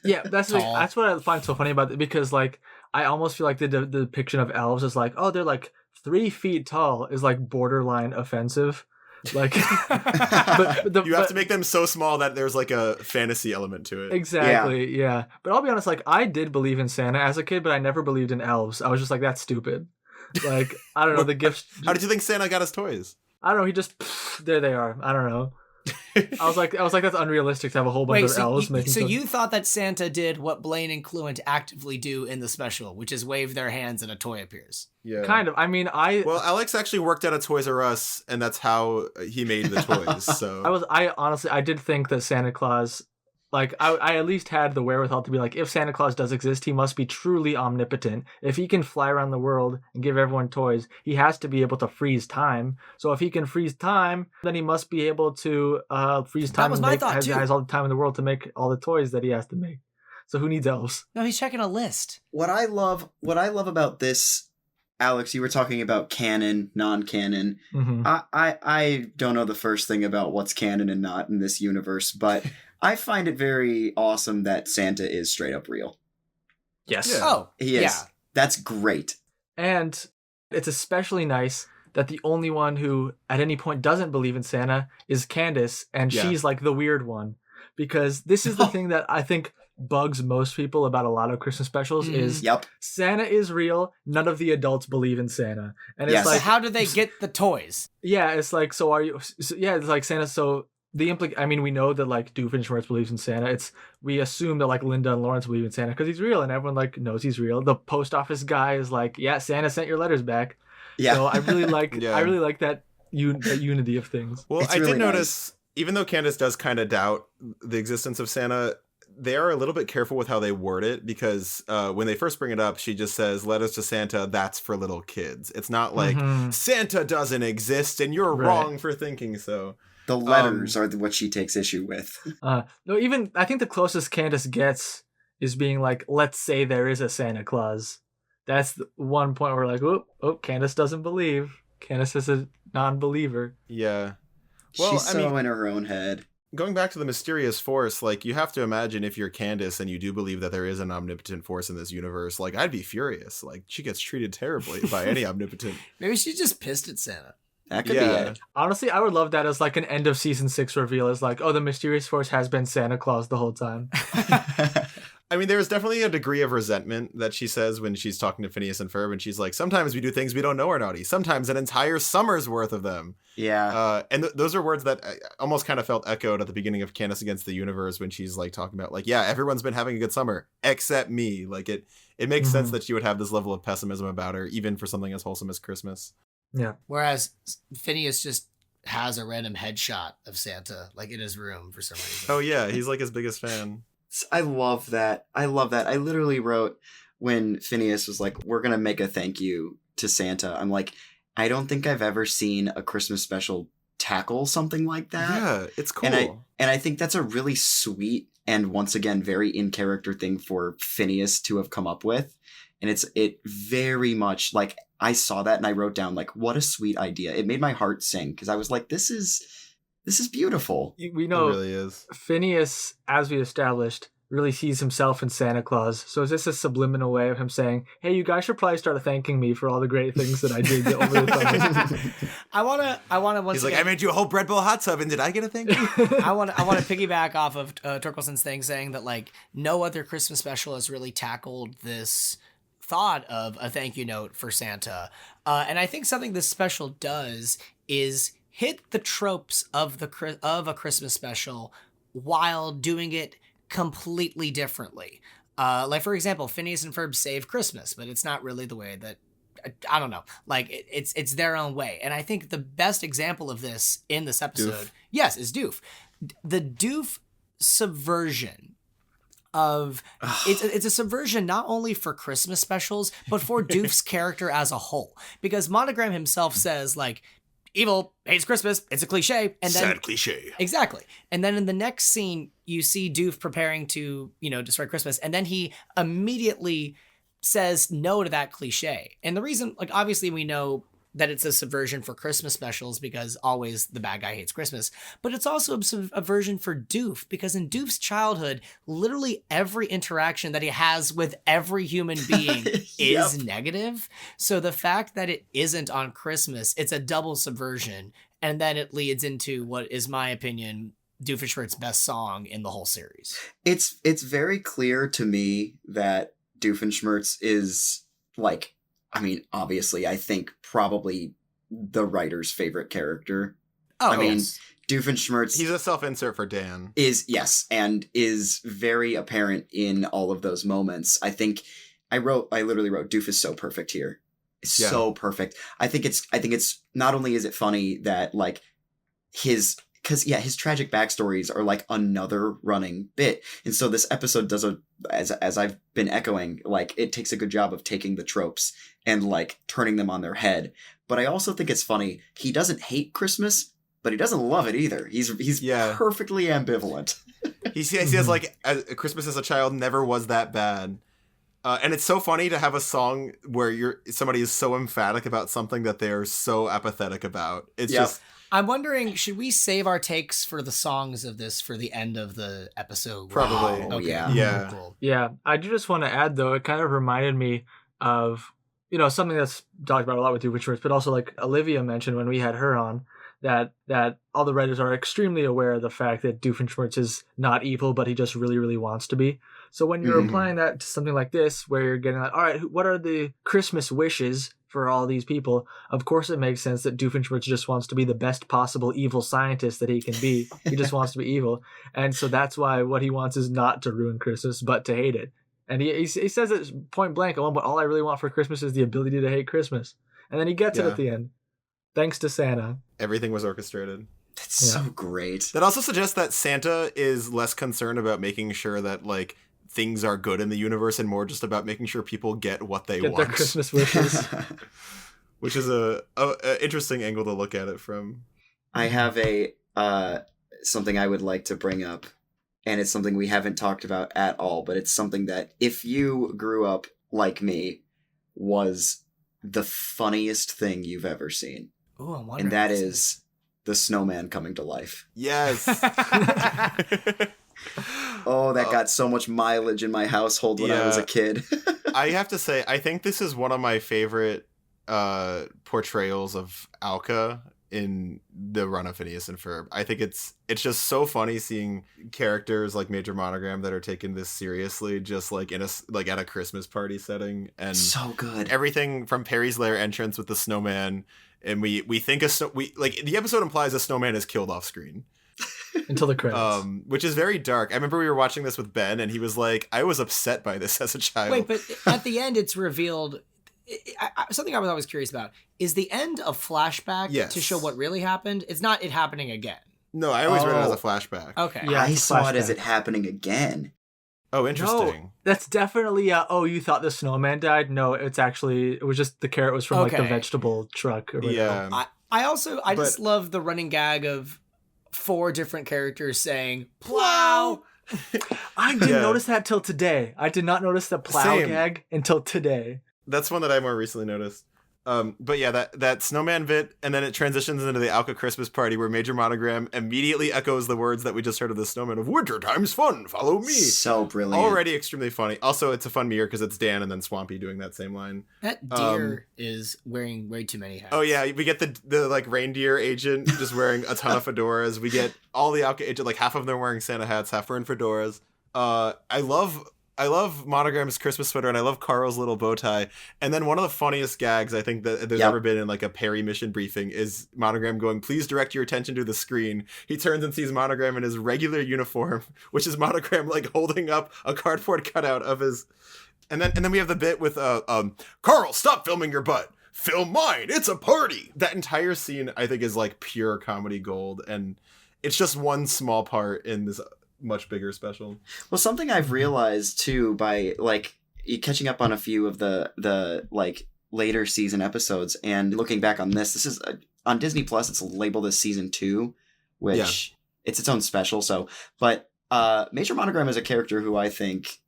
Yeah, that's Tall. that's what I find so funny about it, because like I almost feel like the depiction of elves is like, oh, they're like 3 feet tall is like borderline offensive. Like, You have to make them so small that there's like a fantasy element to it. Exactly, yeah. But I'll be honest, like I did believe in Santa as a kid, but I never believed in elves. I was just like, that's stupid. Like, I don't know, the gifts. How did you think Santa got his toys? I don't know. He just there they are. I don't know. I was like, that's unrealistic to have a whole bunch Wait, of elves making. so you thought that Santa did what Blaine and Cluent actively do in the special, which is wave their hands and a toy appears. Yeah. kind of. I mean, Well, Alex actually worked at a Toys R Us, and that's how he made the toys. So I honestly, I did think that Santa Claus, like, I at least had the wherewithal to be like, if Santa Claus does exist, he must be truly omnipotent. If he can fly around the world and give everyone toys, he has to be able to freeze time. So if he can freeze time, then he must be able to freeze time. That was and my make, thought, has, too. has all the time in the world to make all the toys that he has to make. So who needs elves? No, he's checking a list. What I love about this, Alex, you were talking about canon, non-canon. Mm-hmm. I don't know the first thing about what's canon and not in this universe, but I find it very awesome that Santa is straight up real. Yes. Yeah. Oh, He is. yeah. That's great. And it's especially nice that the only one who at any point doesn't believe in Santa is Candace, and Yeah. she's like the weird one. Because this is the thing that I think bugs most people about a lot of Christmas specials is Yep. Santa is real, none of the adults believe in Santa. And Yes. it's So like, how do they get the toys? yeah, it's like, so are you, so, yeah, it's like Santa, so I mean, we know that like Doofenshmirtz believes in Santa. We assume that like Linda and Lawrence believe in Santa because he's real and everyone like knows he's real. The post office guy is like, yeah, Santa sent your letters back. Yeah. So I really like Yeah. that unity of things. Well, It's I really did nice. notice, even though Candace does kind of doubt the existence of Santa, they are a little bit careful with how they word it, because when they first bring it up, she just says, letters to Santa, that's for little kids. It's not like, Mhm. Santa doesn't exist and you're Right. wrong for thinking so. The letters are what she takes issue with. No, even I think the closest Candace gets is being like, let's say there is a Santa Claus. That's the one point where we're like, oh, Candace doesn't believe. Candace is a non-believer. Yeah. Well, She's I so mean, in her own head. going back to the mysterious force, like, you have to imagine if you're Candace and you do believe that there is an omnipotent force in this universe, like, I'd be furious. Like, she gets treated terribly by any omnipotent. Maybe she's just pissed at Santa. That could Yeah. be it. Honestly, I would love that as like an end of season 6 reveal. Is like, oh, the mysterious force has been Santa Claus the whole time. I mean, there's definitely a degree of resentment that she says when she's talking to Phineas and Ferb, and she's like, sometimes we do things we don't know are naughty. Sometimes an entire summer's worth of them. Yeah. And those are words that I almost kind of felt echoed at the beginning of Candace Against the Universe, when she's like talking about like, yeah, everyone's been having a good summer except me. Like it makes sense that she would have this level of pessimism about her, even for something as wholesome as Christmas. Yeah. Whereas Phineas just has a random headshot of Santa, like in his room for some reason. Oh yeah, he's like his biggest fan. I love that. I literally wrote when Phineas was like, we're going to make a thank you to Santa. I'm like, I don't think I've ever seen a Christmas special tackle something like that. Yeah, it's cool. And I think that's a really sweet and once again very in character thing for Phineas to have come up with. And it very much like I saw that and I wrote down like, what a sweet idea. It made my heart sing because I was like, this is beautiful. We know it really is. Phineas, as we established, really sees himself in Santa Claus. So is this a subliminal way of him saying, hey, you guys should probably start thanking me for all the great things that I did over the summer? I wanna once He's again, like, I made you a whole Bread Bowl hot tub, and did I get a thank you? I want to piggyback off of Torkelsen's thing, saying that like no other Christmas special has really tackled this thought of a thank you note for Santa, and I think something this special does is hit the tropes of a Christmas special while doing it completely differently. Like for example, Phineas and Ferb save Christmas, but it's not really the way that I don't know. Like it's their own way, and I think the best example of this in this episode, yes, is Doof. The Doof subversion of it's a subversion not only for Christmas specials but for Doof's character as a whole, because Monogram himself says like, evil hates Christmas. It's a cliche. And then, sad cliche. Exactly. And then in the next scene, you see Doof preparing to, destroy Christmas. And then he immediately says no to that cliche. And the reason, like, obviously we know that it's a subversion for Christmas specials because always the bad guy hates Christmas. But it's also a subversion for Doof because in Doof's childhood, literally every interaction that he has with every human being is negative. So the fact that it isn't on Christmas, it's a double subversion. And then it leads into what is my opinion, Doofenshmirtz's best song in the whole series. It's very clear to me that Doofenshmirtz is like, I mean, obviously, I think probably the writer's favorite character. Oh, I mean, yes. Doofenshmirtz... He's a self-insert for Dan. And is very apparent in all of those moments. I think I literally wrote, Doof is so perfect here. So perfect. I think it's not only is it funny that like his tragic backstories are like another running bit. And so this episode does as I've been echoing, like it takes a good job of taking the tropes and like turning them on their head. But I also think it's funny. He doesn't hate Christmas, but he doesn't love it either. He's perfectly ambivalent. He says like Christmas as a child never was that bad. And it's so funny to have a song where somebody is so emphatic about something that they're so apathetic about. It's just... I'm wondering, should we save our takes for the songs of this for the end of the episode? Probably. Oh, Okay. yeah. Cool. Yeah, I do just want to add, though, it kind of reminded me of, something that's talked about a lot with Doofenshmirtz, but also like Olivia mentioned when we had her on, that all the writers are extremely aware of the fact that Doofenshmirtz is not evil, but he just really, really wants to be. So when you're applying that to something like this, where you're getting like, all right, what are the Christmas wishes for all these people? Of course it makes sense that Doofenshmirtz just wants to be the best possible evil scientist that he can be. He just wants to be evil. And so that's why what he wants is not to ruin Christmas, but to hate it. And he says it point blank, but all I really want for Christmas is the ability to hate Christmas. And then he gets it at the end. Thanks to Santa. Everything was orchestrated. That's so great. That also suggests that Santa is less concerned about making sure that like things are good in the universe and more just about making sure people get what they want. Their Christmas wishes. Which is a interesting angle to look at it from. I have something I would like to bring up, and it's something we haven't talked about at all, but it's something that if you grew up like me was the funniest thing you've ever seen. Ooh, I'm wondering. And that is the snowman coming to life. Yes. Oh, that got so much mileage in my household when I was a kid. I have to say, I think this is one of my favorite portrayals of Alka in the run of Phineas and Ferb. I think it's just so funny seeing characters like Major Monogram that are taking this seriously, just like at a Christmas party setting, and so good. Everything from Perry's Lair entrance with the snowman, and we think the episode implies a snowman is killed off screen. Until the credits. Which is very dark. I remember we were watching this with Ben, and he was like, I was upset by this as a child. Wait, but at the end it's revealed... something I was always curious about. Is the end a flashback to show what really happened? It's not it happening again. No, I always read it as a flashback. Okay. Yeah, I saw it as it happening again. Oh, interesting. No, that's definitely you thought the snowman died? No, it was just the carrot was from like the vegetable truck or whatever. Yeah. I just love the running gag of 4 different characters saying plow. I didn't notice that till today. I did not notice the plow gag until today. That's one that I more recently noticed. But yeah, that snowman bit, and then it transitions into the Alka Christmas party where Major Monogram immediately echoes the words that we just heard of the snowman of "Wintertime's fun, follow me." So brilliant. Already extremely funny. Also, it's a fun mirror because it's Dan and then Swampy doing that same line. That deer is wearing way too many hats. Oh yeah, we get the like reindeer agent just wearing a ton of fedoras. We get all the Alka agent, like half of them wearing Santa hats, half wearing fedoras. I love Monogram's Christmas sweater, and I love Carl's little bow tie. And then one of the funniest gags I think that there's ever been in like a Perry mission briefing is Monogram going, "Please direct your attention to the screen." He turns and sees Monogram in his regular uniform, which is Monogram like holding up a cardboard cutout of his. And then we have the bit with "Carl, stop filming your butt. Film mine. It's a party." That entire scene I think is like pure comedy gold, and it's just one small part in this much bigger special. Well, something I've realized too by like catching up on a few of the like later season episodes and looking back on this is on Disney Plus. It's labeled as season 2, which it's its own special. So, but Major Monogram is a character who I think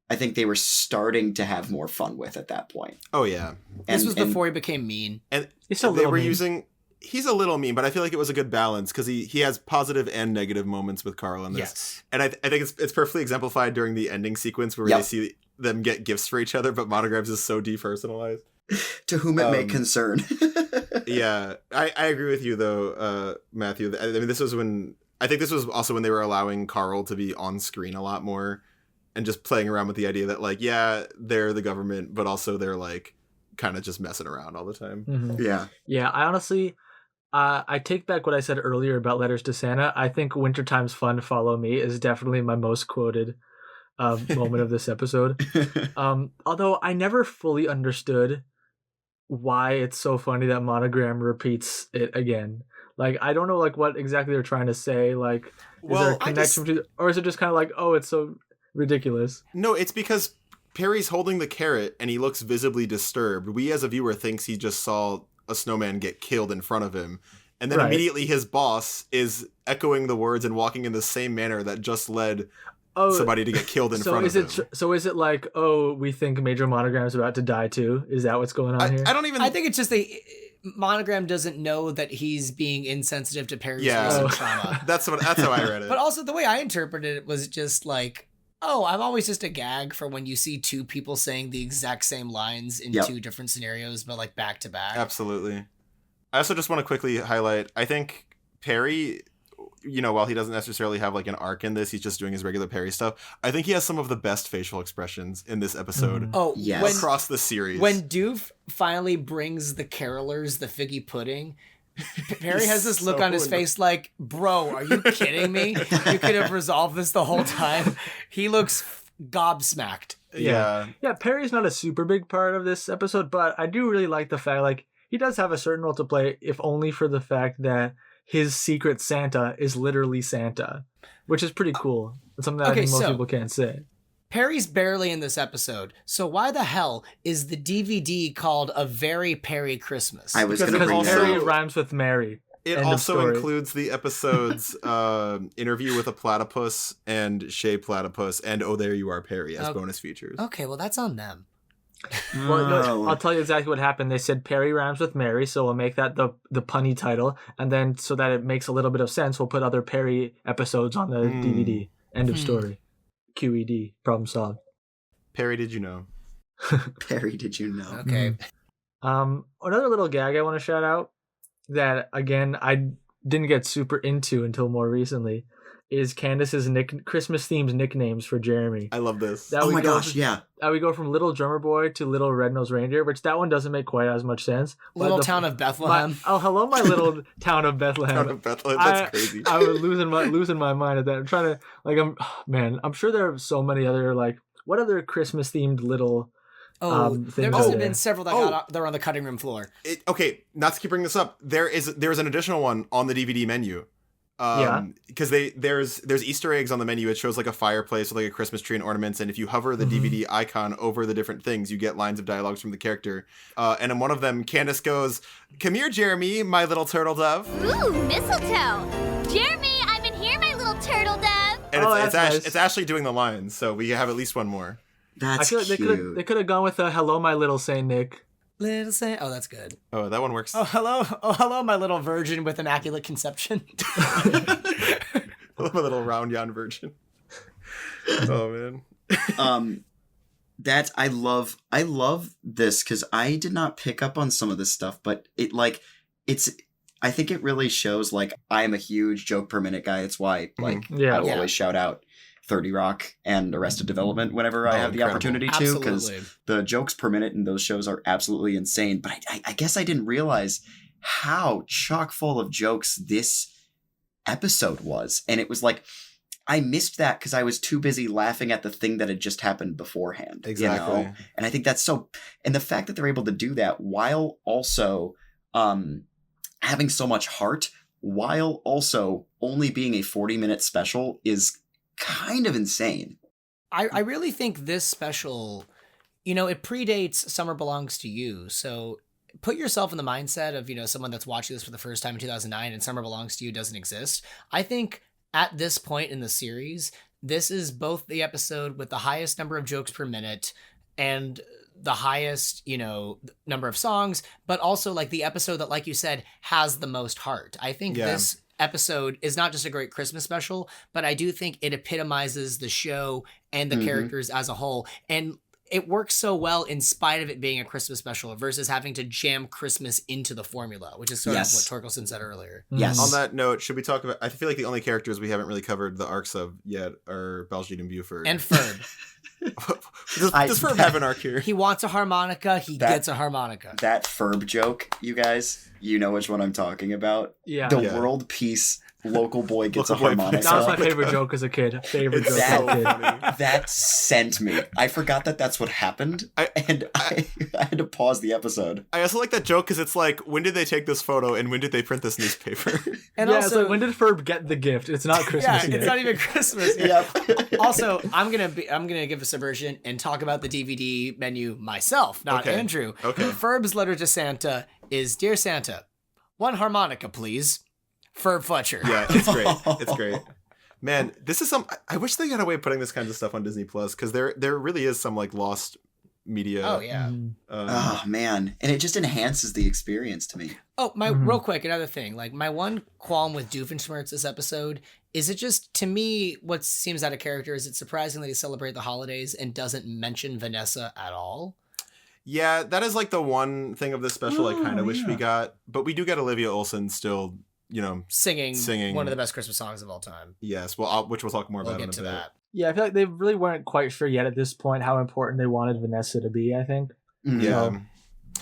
they were starting to have more fun with at that point. Oh yeah, this was before he became mean, and they were using. He's a little mean, but I feel like it was a good balance because he has positive and negative moments with Carl in this. Yes. And I think it's perfectly exemplified during the ending sequence where they see them get gifts for each other, but Monograms is so depersonalized. To whom it may concern. Yeah, I agree with you though, Matthew. I mean, this was also when they were allowing Carl to be on screen a lot more and just playing around with the idea that like, yeah, they're the government, but also they're like kind of just messing around all the time. Mm-hmm. Yeah. I honestly, I take back what I said earlier about Letters to Santa. I think "Wintertime's Fun, Follow Me" is definitely my most quoted moment of this episode. Although I never fully understood why it's so funny that Monogram repeats it again. Like, I don't know like what exactly they're trying to say. Like, is there a connection or is it just kind of like, oh, it's so ridiculous? No, it's because Perry's holding the carrot and he looks visibly disturbed. We as a viewer thinks he just saw a snowman get killed in front of him, and then immediately his boss is echoing the words and walking in the same manner that just led somebody to get killed in front of him. So is it like, oh, we think Major Monogram is about to die too? Is that what's going on here? I think it's just Monogram doesn't know that he's being insensitive to Perry's recent trauma. That's how I read it. But also the way I interpreted it was just like, oh, I'm always just a gag for when you see 2 people saying the exact same lines in 2 different scenarios, but like back to back. Absolutely. I also just want to quickly highlight, I think Perry, while he doesn't necessarily have like an arc in this, he's just doing his regular Perry stuff. I think he has some of the best facial expressions in this episode. Oh, yes. Across the series. When Doof finally brings the carolers the figgy pudding, Perry has this look on his face like, bro, are you kidding me? You could have resolved this the whole time. He looks gobsmacked. Yeah, Perry's not a super big part of this episode, but I do really like the fact, like, he does have a certain role to play, if only for the fact that his secret Santa is literally Santa, which is pretty cool. It's something that I think most people can't say. Perry's barely in this episode, so why the hell is the DVD called A Very Perry Christmas? I was going to bring Perry that up. rhymes with Mary. It also includes the episode's interview with a platypus and Shea Platypus and Oh There You Are Perry as bonus features. Okay, well that's on them. Well, no, I'll tell you exactly what happened. They said Perry rhymes with Mary, so we'll make that the punny title, and then so that it makes a little bit of sense, we'll put other Perry episodes on the DVD. End of story. QED. Problem solved. Perry, did you know? Perry, did you know? Okay. Another little gag I want to shout out that, again, I didn't get super into until more recently is Candace's Christmas-themed nicknames for Jeremy. I love this. Oh my gosh, yeah. We go from Little Drummer Boy to Little Red-Nosed Reindeer, which that one doesn't make quite as much sense. Little Town of Bethlehem. Hello, my little town of Bethlehem. Town of Bethlehem, that's crazy. I was losing my mind at that. I'm trying to, I'm sure there are so many other, what other Christmas-themed little there must have been several that they're on the cutting room floor. Okay, not to keep bringing this up, there's an additional one on the DVD menu. Because there's Easter eggs on the menu. It shows like a fireplace with like a Christmas tree and ornaments, and if you hover the DVD icon over the different things, you get lines of dialogues from the character. And in one of them, Candace goes, "Come here, Jeremy, my little turtle dove." Ooh, mistletoe. Jeremy, I'm in here, my little turtle dove. And that's nice. it's Ashley doing the lines, so we have at least one more. That's I feel like cute. they could have gone with "Hello, my little Saint Nick." Little Saint. Oh, that's good. Oh, that one works. Oh, hello. Oh, hello, my little virgin with immaculate conception. My little round yon virgin. Oh man. That I love this because I did not pick up on some of this stuff, but I think it really shows like I'm a huge joke per minute guy. It's why like I will always shout out 30 Rock and Arrested Development whenever I have the opportunity to, because the jokes per minute in those shows are absolutely insane. But I guess I didn't realize how chock full of jokes this episode was. And it was like, I missed that because I was too busy laughing at the thing that had just happened beforehand. Exactly. You know? And I think that's so, and the fact that they're able to do that while also having so much heart, while also only being a 40-minute special is kind of insane. I really think this special, it predates Summer Belongs to You. So put yourself in the mindset of, someone that's watching this for the first time in 2009 and Summer Belongs to You doesn't exist. I think at this point in the series, this is both the episode with the highest number of jokes per minute and the highest, number of songs, but also like the episode that, like you said, has the most heart. I think this episode is not just a great Christmas special, but I do think it epitomizes the show and the characters as a whole. And it works so well in spite of it being a Christmas special versus having to jam Christmas into the formula, which is sort of what Torkilsen said earlier. Yes. On that note, should we talk about, I feel like the only characters we haven't really covered the arcs of yet are Baljeet and Buford. And Ferb. Does Ferb have an arc here? He wants a harmonica, he gets a harmonica. That Ferb joke, you guys, you know which one I'm talking about. Yeah. The world peace local boy gets a harmonica. That was my favorite joke as a kid. Favorite joke as a kid. That sent me. I forgot that that's what happened, and I had to pause the episode. I also like that joke because it's like, when did they take this photo and when did they print this newspaper? And yeah, also, it's like, when did Ferb get the gift? It's not Christmas yet. It's not even Christmas yet. Also, I'm gonna give a subversion and talk about the DVD menu myself, not Andrew. Okay. Ferb's letter to Santa is, "Dear Santa, one harmonica, please. Ferb Fletcher." Yeah, it's great. It's great. Man, this is I wish they got a way of putting this kind of stuff on Disney Plus, because there really is some like lost media. Oh yeah. Oh man, and it just enhances the experience to me. Oh, real quick, another thing. Like, my one qualm with Doofenshmirtz this episode is, it just, to me, what seems out of character is it's surprising that he celebrates the holidays and doesn't mention Vanessa at all. Yeah, that is like the one thing of this special I kind of wish we got, but we do get Olivia Olson still, singing one of the best Christmas songs of all time. Yes, well, which we'll talk more about in a bit. That. Yeah, I feel like they really weren't quite sure yet at this point how important they wanted Vanessa to be, I think. Yeah.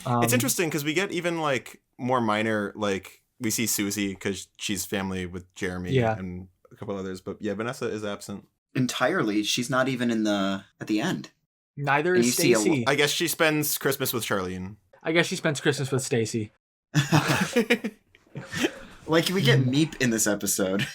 So, it's interesting because we get even like more minor, like we see Susie because she's family with Jeremy and a couple others, but yeah, Vanessa is absent entirely. She's not even at the end. Neither is Stacy. I guess she spends Christmas with Charlene. I guess she spends Christmas with Stacy. Like, we get Meep in this episode.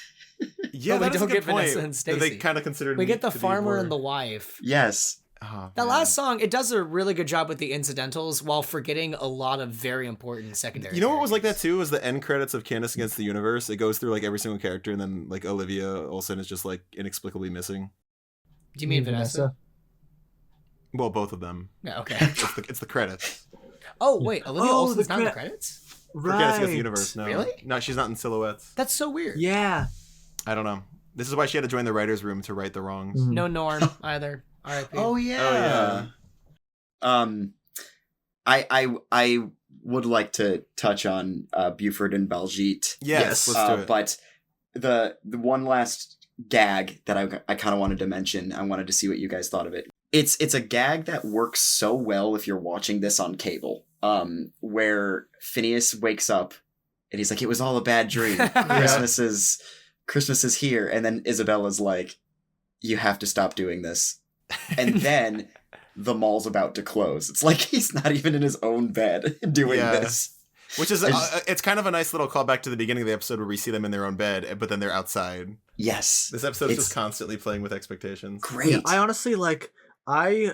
Yeah, but we don't get point. Vanessa and Stacy. They kind of considered. We get the to be farmer more... and the wife. Yes. Oh, that last song, it does a really good job with the incidentals while forgetting a lot of very important secondary. You know what was like that too was the end credits of Candace Against the Universe. It goes through like every single character, and then like Olivia Olson is just like inexplicably missing. Do you mean Vanessa? Well, both of them. Yeah, okay. It's the credits. Oh wait, Olivia Olson's not in the credits? For Candace Against the Universe, no. Really? No, she's not in Silhouettes. That's so weird. Yeah. I don't know. This is why she had to join the writer's room to right the wrongs. No Norm either. R.I.P. Oh yeah. I would like to touch on Buford and Baljeet. Yes, let's do it. But the one last gag that I kind of wanted to mention, I wanted to see what you guys thought of it. It's a gag that works so well if you're watching this on cable. Where Phineas wakes up and he's like, "It was all a bad dream. Christmas is here," and then Isabella's like, "You have to stop doing this." And then the mall's about to close. It's like he's not even in his own bed doing this. Which is, it's kind of a nice little callback to the beginning of the episode where we see them in their own bed, but then they're outside. Yes. This episode is just constantly playing with expectations. Great. Yeah, I honestly, I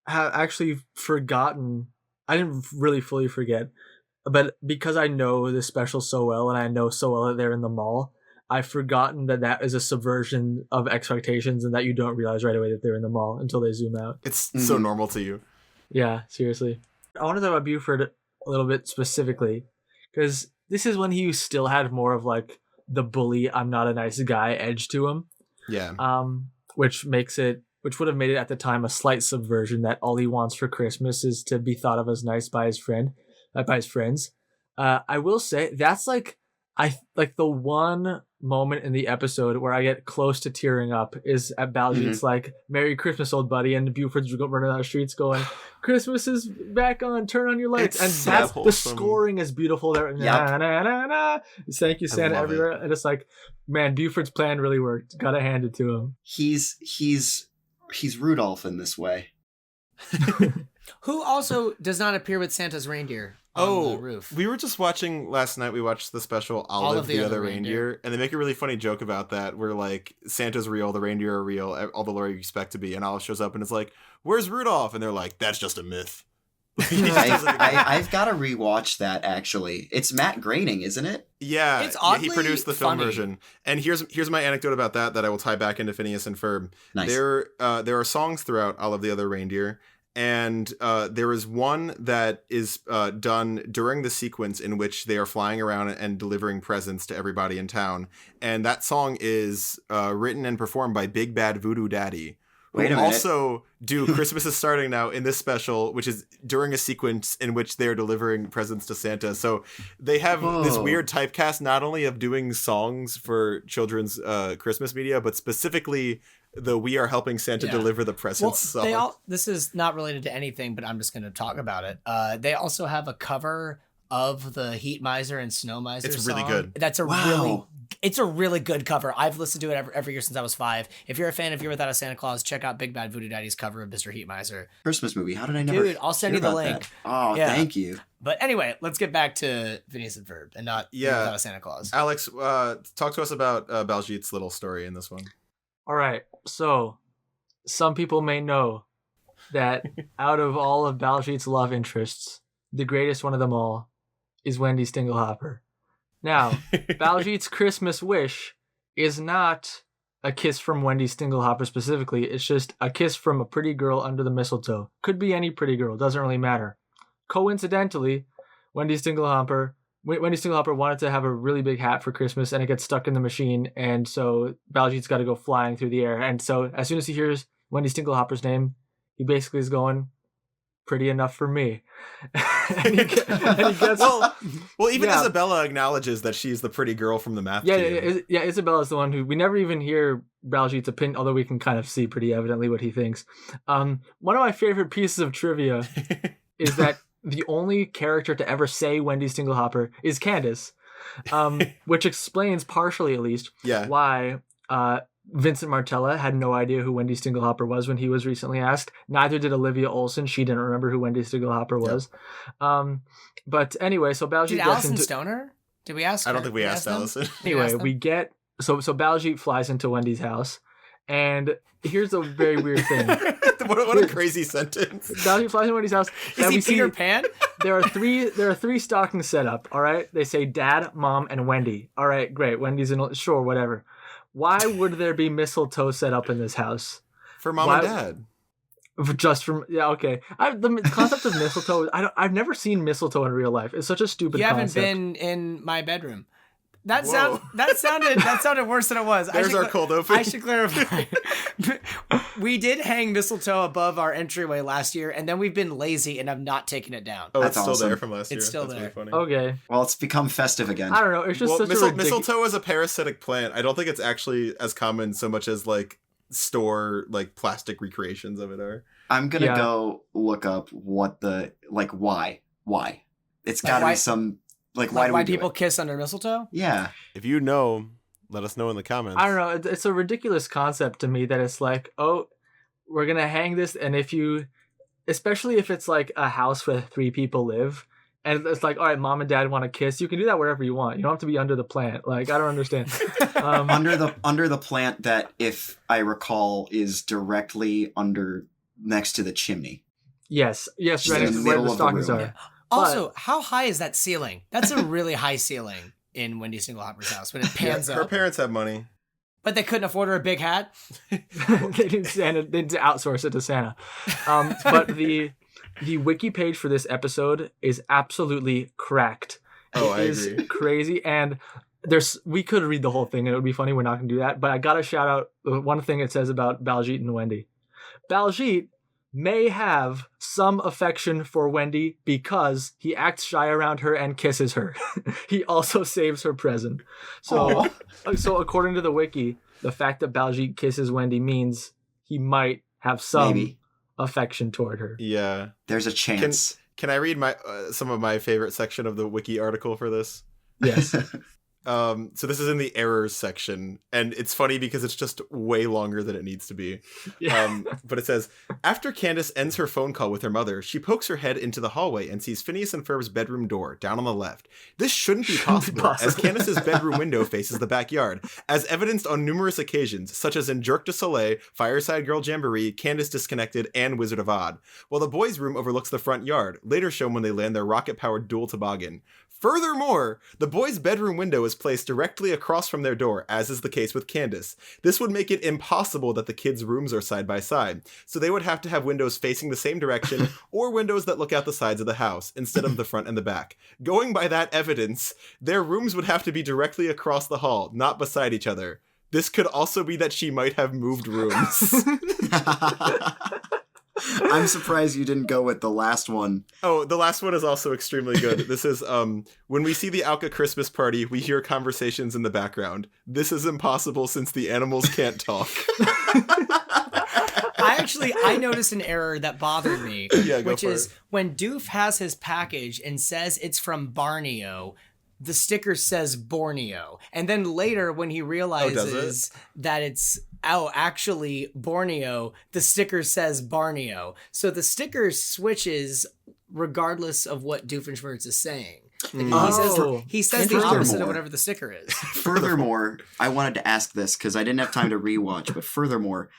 have actually forgotten, I didn't really fully forget, but because I know this special so well, and I know so well that they're in the mall, I've forgotten that is a subversion of expectations and that you don't realize right away that they're in the mall until they zoom out. It's so normal to you. Yeah, seriously. I want to talk about Buford a little bit specifically, because this is when he still had more of the bully, I'm not a nice guy edge to him. Yeah. Which would have made it at the time a slight subversion that all he wants for Christmas is to be thought of as nice by his friends. I will say that's the one moment in the episode where I get close to tearing up is at Baljeet's Merry Christmas, old buddy, and Buford's running down the streets going, Christmas is back on, turn on your lights. It's and so the scoring is beautiful there. Na, na, na, na. Thank you, Santa, everywhere. And it's man, Buford's plan really worked. Gotta hand it to him. He's Rudolph in this way. Who also does not appear with Santa's reindeer on the roof. We were just watching last night. We watched the special Olive the Other Reindeer, and they make a really funny joke about that, where Santa's real, the reindeer are real, all the lore you expect to be, and Olive shows up and it's where's Rudolph? And they're like, that's just a myth. I've got to rewatch that, actually. It's Matt Groening, isn't it? Yeah, it's oddly he produced the film funny. version. And here's my anecdote about that I will tie back into Phineas and Ferb. Nice. There are songs throughout Olive the Other Reindeer, and there is one that is done during the sequence in which they are flying around and delivering presents to everybody in town. And that song is written and performed by Big Bad Voodoo Daddy, who Wait a minute. also do Christmas is Starting Now in this special, which is during a sequence in which they're delivering presents to Santa. So they have this weird typecast, not only of doing songs for children's Christmas media, but specifically the We Are Helping Santa Deliver the Presents song. This is not related to anything, but I'm just going to talk about it. They also have a cover of the Heat Miser and Snow Miser It's song. really good. That's it's a really good cover. I've listened to it every year since I was 5. If you're a fan of Year Without a Santa Claus, check out Big Bad Voodoo Daddy's cover of Mr. Heat Miser. Christmas movie. How did I never Dude, I'll send hear you the about link. that? Oh, Yeah. thank you. But anyway, let's get back to Phineas and Ferb and not Year Without a Santa Claus. Alex, talk to us about Baljeet's little story in this one. All right, so some people may know that out of all of Baljeet's love interests, the greatest one of them all is Wendy Stinglehopper. Now, Baljeet's Christmas wish is not a kiss from Wendy Stinglehopper specifically. It's just a kiss from a pretty girl under the mistletoe. Could be any pretty girl. Doesn't really matter. Coincidentally, Wendy Stinglehopper wanted to have a really big hat for Christmas, and it gets stuck in the machine, and so Baljeet's got to go flying through the air. And so as soon as he hears Wendy Stinglehopper's name, he basically is going, pretty enough for me. and he gets well, even Isabella acknowledges that she's the pretty girl from the math team. Yeah, Isabella's the one who we never even hear Baljeet's opinion, although we can kind of see pretty evidently what he thinks. One of my favorite pieces of trivia is that the only character to ever say Wendy Stinglehopper is Candace, which explains partially, at least, why Vincent Martella had no idea who Wendy Stinglehopper was when he was recently asked. Neither did Olivia Olson. She didn't remember who Wendy Stinglehopper was. But anyway, so Baljeet Did gets Allison into... Stoner? Did we ask her? I don't think we asked Allison. Anyway, we get... So Baljeet flies into Wendy's house, and here's a very weird thing. What a crazy sentence. Baljeet flies into Wendy's house. Is he Peter Pan? There are three stockings set up, all right? They say Dad, Mom, and Wendy. All right, great. Wendy's in... Sure, whatever. Why would there be mistletoe set up in this house? For Mom and Dad. Just from... Yeah, okay. The concept of mistletoe... I've never seen mistletoe in real life. It's such a stupid concept. You haven't been in my bedroom. That sounded worse than it was. There's our cold open. I should clarify. We did hang mistletoe above our entryway last year, and then we've been lazy and have not taken it down. Oh, That's it's still awesome. there from last year. It's still That's there. Really funny. Okay. Well, it's become festive again. I don't know. It's just such a ridiculous... Mistletoe is a parasitic plant. I don't think it's actually as common so much as store plastic recreations of it are. I'm gonna go look up what the why. It's gotta be some why people kiss under mistletoe? Yeah. If you know, let us know in the comments. I don't know. It's a ridiculous concept to me that it's oh, we're gonna hang this, and especially if it's a house where 3 people live, And it's like, all right, mom and dad want to kiss. You can do that wherever you want. You don't have to be under the plant. Like, I don't understand. Under the plant that, if I recall, is directly next to the chimney. Yes, Just right. in It's the where middle the of the stockings room. are. Yeah. Also, how high is that ceiling? That's a really high ceiling in Wendy Stinglehopper's house when it pans Her up. parents have money. But they couldn't afford her a big hat. They didn't outsource it to Santa. But the wiki page for this episode is absolutely cracked. Oh, I It is agree. crazy, and we could read the whole thing and it would be funny. We're not gonna do that, but I gotta shout out one thing it says about Baljeet and Wendy. Baljeet may have some affection for Wendy because he acts shy around her and kisses her. He also saves her present. So according to the wiki, the fact that Baljeet kisses Wendy means he might have some Maybe. affection toward her. Yeah. There's a chance. Can I read my some of my favorite section of the wiki article for this? Yes. So this is in the errors section, and it's funny because it's just way longer than it needs to be. Yeah. But it says, after Candace ends her phone call with her mother, she pokes her head into the hallway and sees Phineas and Ferb's bedroom door down on the left. This shouldn't be possible, as Candace's bedroom window faces the backyard, as evidenced on numerous occasions, such as in Jerk du Soleil, Fireside Girl Jamboree, Candace Disconnected, and Wizard of Odd, while the boys' room overlooks the front yard, later shown when they land their rocket-powered dual toboggan. Furthermore, the boys' bedroom window is placed directly across from their door, as is the case with Candace. This would make it impossible that the kids' rooms are side by side, so they would have to have windows facing the same direction, or windows that look out the sides of the house, instead of the front and the back. Going by that evidence, their rooms would have to be directly across the hall, not beside each other. This could also be that she might have moved rooms. I'm surprised you didn't go with the last one. Oh, the last one is also extremely good. This is, when we see the Alka Christmas party, we hear conversations in the background. This is impossible since the animals can't talk. I noticed an error that bothered me, Yeah, go which for is it. when Doof has his package and says it's from Borneo, the sticker says Borneo. And then later when he realizes that it's actually Borneo, the sticker says Barneo. So the sticker switches regardless of what Doofenshmirtz is saying. Oh. He says the Furthermore- opposite of whatever the sticker is. Furthermore, I wanted to ask this because I didn't have time to rewatch, but furthermore,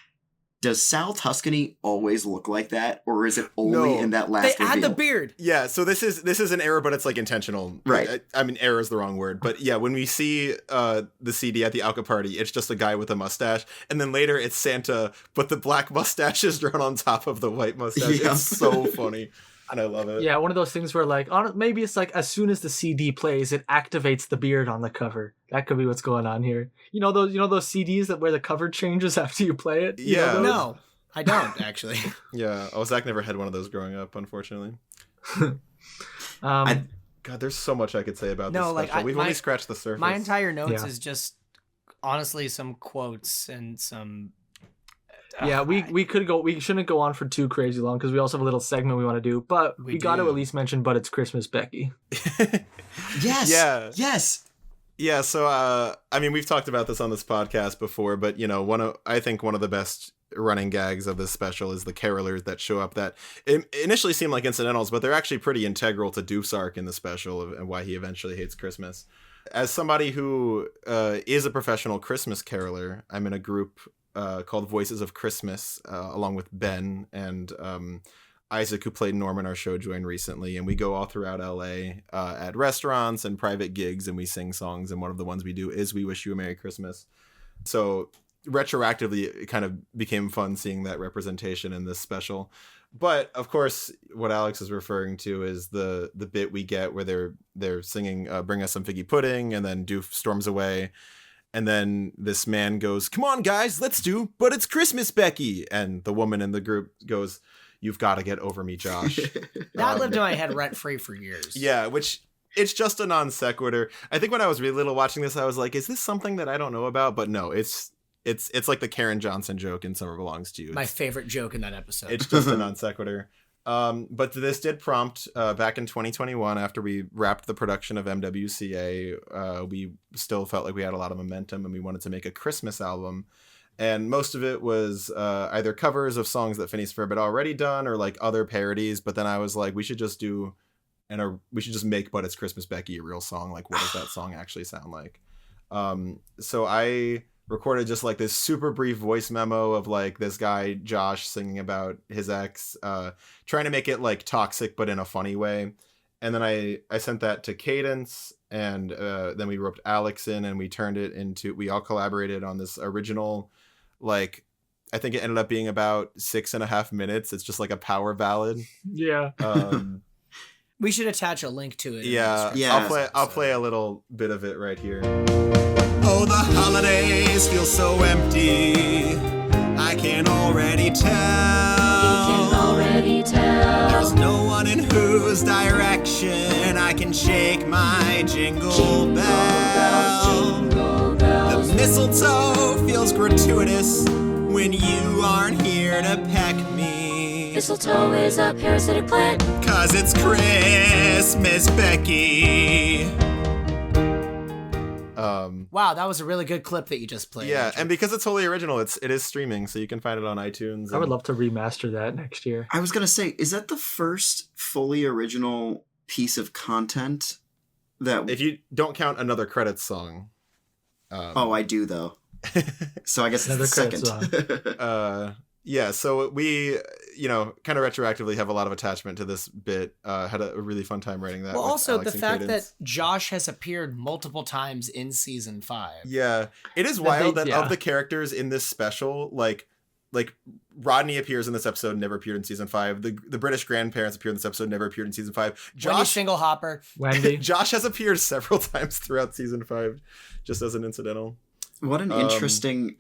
does Sal Tuscany always look like that, or is it only No. in that They last add reveal? the beard. Yeah, so this is an error, but it's like intentional. Right. I mean, error is the wrong word. But yeah, when we see the CD at the Alka party, it's just a guy with a mustache. And then later it's Santa, but the black mustache is drawn on top of the white mustache. Yeah. It's so funny. And I love it. Yeah, one of those things where like maybe it's like as soon as the CD plays, it activates the beard on the cover. That could be what's going on here. You know those CDs that where the cover changes after you play it? You know Yeah. those? No, I don't actually. Yeah. Oh, Zach never had one of those growing up, unfortunately. I- God, there's so much I could say about No, this like, special. We've my- only scratched the surface. My entire notes Yeah. is just honestly some quotes and some. Yeah, we shouldn't go on for too crazy long because we also have a little segment we want to do, but We we got to do. at least mention But It's Christmas, Becky. Yes. Yeah. Yes. Yeah, so I mean, we've talked about this on this podcast before, but you know, I think one of the best running gags of this special is the carolers that show up that initially seem like incidentals, but they're actually pretty integral to Doof's arc in the special and why he eventually hates Christmas. As somebody who is a professional Christmas caroler, I'm in a group called Voices of Christmas, along with Ben and Isaac, who played Norman, our show, joined recently, and we go all throughout LA at restaurants and private gigs, and we sing songs, and one of the ones we do is We Wish You a Merry Christmas. So retroactively, it kind of became fun seeing that representation in this special. But of course, what Alex is referring to is the bit we get where they're singing Bring Us Some Figgy Pudding, and then Doof storms away. And then this man goes, "Come on, guys, let's do But It's Christmas, Becky." And the woman in the group goes, "You've got to get over me, Josh." That lived in my head rent free for years. Yeah, which it's just a non sequitur. I think when I was really little watching this, I was like, is this something that I don't know about? But no, it's like the Karen Johnson joke in Summer Belongs to You. My favorite joke in that episode. It's just a non sequitur. But this did prompt back in 2021, after we wrapped the production of MWCA, we still felt like we had a lot of momentum and we wanted to make a Christmas album. And most of it was either covers of songs that Phineas and Ferb had already done or like other parodies. But then I was like, we should just do we should just make But It's Christmas Becky a real song. Like, what does that song actually sound like? So I recorded just like this super brief voice memo of like this guy Josh singing about his ex, trying to make it like toxic but in a funny way. And then I sent that to Cadence, and then we roped Alex in, and we all collaborated on this original, like, I think it ended up being about 6.5 minutes. It's just like a power ballad. Yeah. We should attach a link to it. Yeah. I'll play a little bit of it right here. Oh, the holidays feel so empty. I can already tell. There's no one in whose direction I can shake my jingle bells. The mistletoe feels gratuitous when you aren't here to peck me. Mistletoe is a parasitic plant. 'Cause it's Christmas, Becky. Wow, that was a really good clip that you just played. Yeah, Andrew. and because it's totally original, it is streaming, so you can find it on iTunes. I would love to remaster that next year. I was going to say, is that the first fully original piece of content that... If you don't count Another Credits song. Oh, I do, though. So I guess it's the second. Yeah, so we, kind of retroactively have a lot of attachment to this bit. Had a really fun time writing that. Well, with also Alex the and fact Cadence. that Josh has appeared multiple times in season 5. Yeah, it is wild that of the characters in this special, like Rodney appears in this episode, never appeared in season 5. The British grandparents appear in this episode, never appeared in season 5. Wendy Stinglehopper. Wendy. Josh has appeared several times throughout season 5, just as an incidental. What an interesting...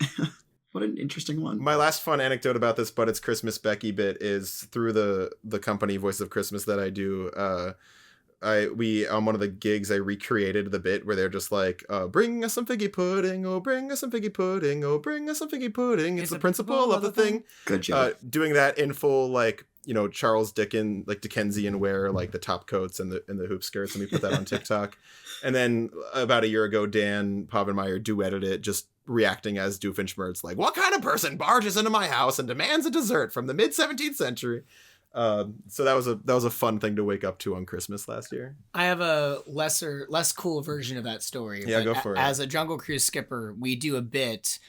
What an interesting one. My last fun anecdote about this But It's Christmas Becky bit is through the company Voice of Christmas that I do. On one of the gigs, I recreated the bit where they're just like, bring us some figgy pudding, oh, bring us some figgy pudding, oh, bring us some figgy pudding. It's the principle of the thing. Good job. Doing that in full, like, Charles Dickensian wear, like the top coats and the hoop skirts, and we put that on TikTok. And then about a year ago, Dan Povenmire duetted it, just reacting as Doofenshmirtz, like, what kind of person barges into my house and demands a dessert from the mid-17th century? So that was a fun thing to wake up to on Christmas last year. I have a less cool version of that story. Yeah, go for it. As a Jungle Cruise skipper, we do a bit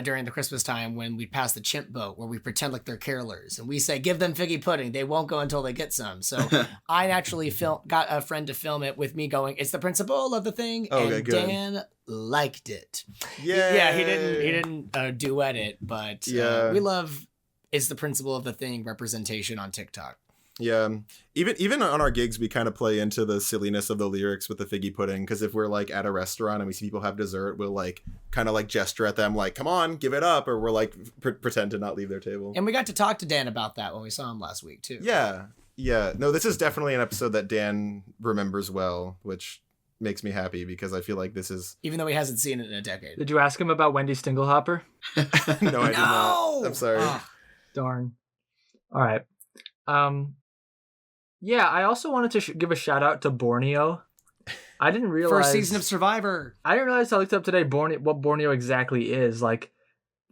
during the Christmas time when we pass the chimp boat where we pretend like they're carolers and we say, give them figgy pudding. They won't go until they get some. So I naturally got a friend to film it with me going, it's the principle of the thing. Okay, and good. Dan liked it. Yeah. Yeah, he didn't duet it, but we love is the principle of the thing representation on TikTok. Yeah, even on our gigs, we kind of play into the silliness of the lyrics with the figgy pudding, because if we're like at a restaurant and we see people have dessert, we'll like kind of like gesture at them like, come on, give it up, or we're like pretend to not leave their table. And we got to talk to Dan about that when we saw him last week too. Yeah. No, this is definitely an episode that Dan remembers well, which makes me happy because I feel like this is... Even though he hasn't seen it in a decade. Did you ask him about Wendy Stinglehopper? No, I did not. I'm sorry. Oh. Darn. All right. Yeah, I also wanted to give a shout out to Borneo. I didn't realize... First season of Survivor. I didn't realize I looked up today what Borneo exactly is. Like,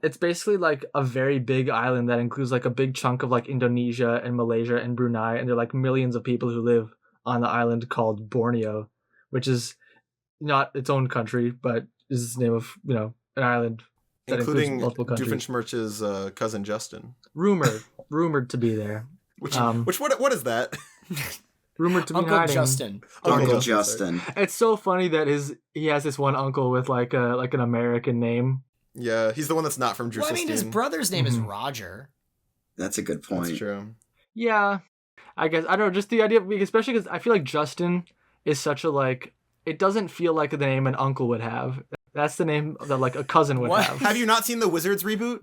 it's basically like a very big island that includes like a big chunk of like Indonesia and Malaysia and Brunei, and there are like millions of people who live on the island called Borneo, which is not its own country, but is the name of, an island that including includes multiple countries. Doofenshmirtz's cousin Justin. Rumored to be there. What is that? Rumored to be Uncle hiding. Justin. Uncle Justin. It's so funny that he has this one uncle with like an American name. Yeah, he's the one that's not from Jerusalem. Well, I mean, his brother's name is Roger. That's a good point. That's true. Yeah, I guess I don't know. Just the idea, especially because I feel like Justin is such a like. It doesn't feel like the name an uncle would have. That's the name that like a cousin would have. Have you not seen the Wizards reboot?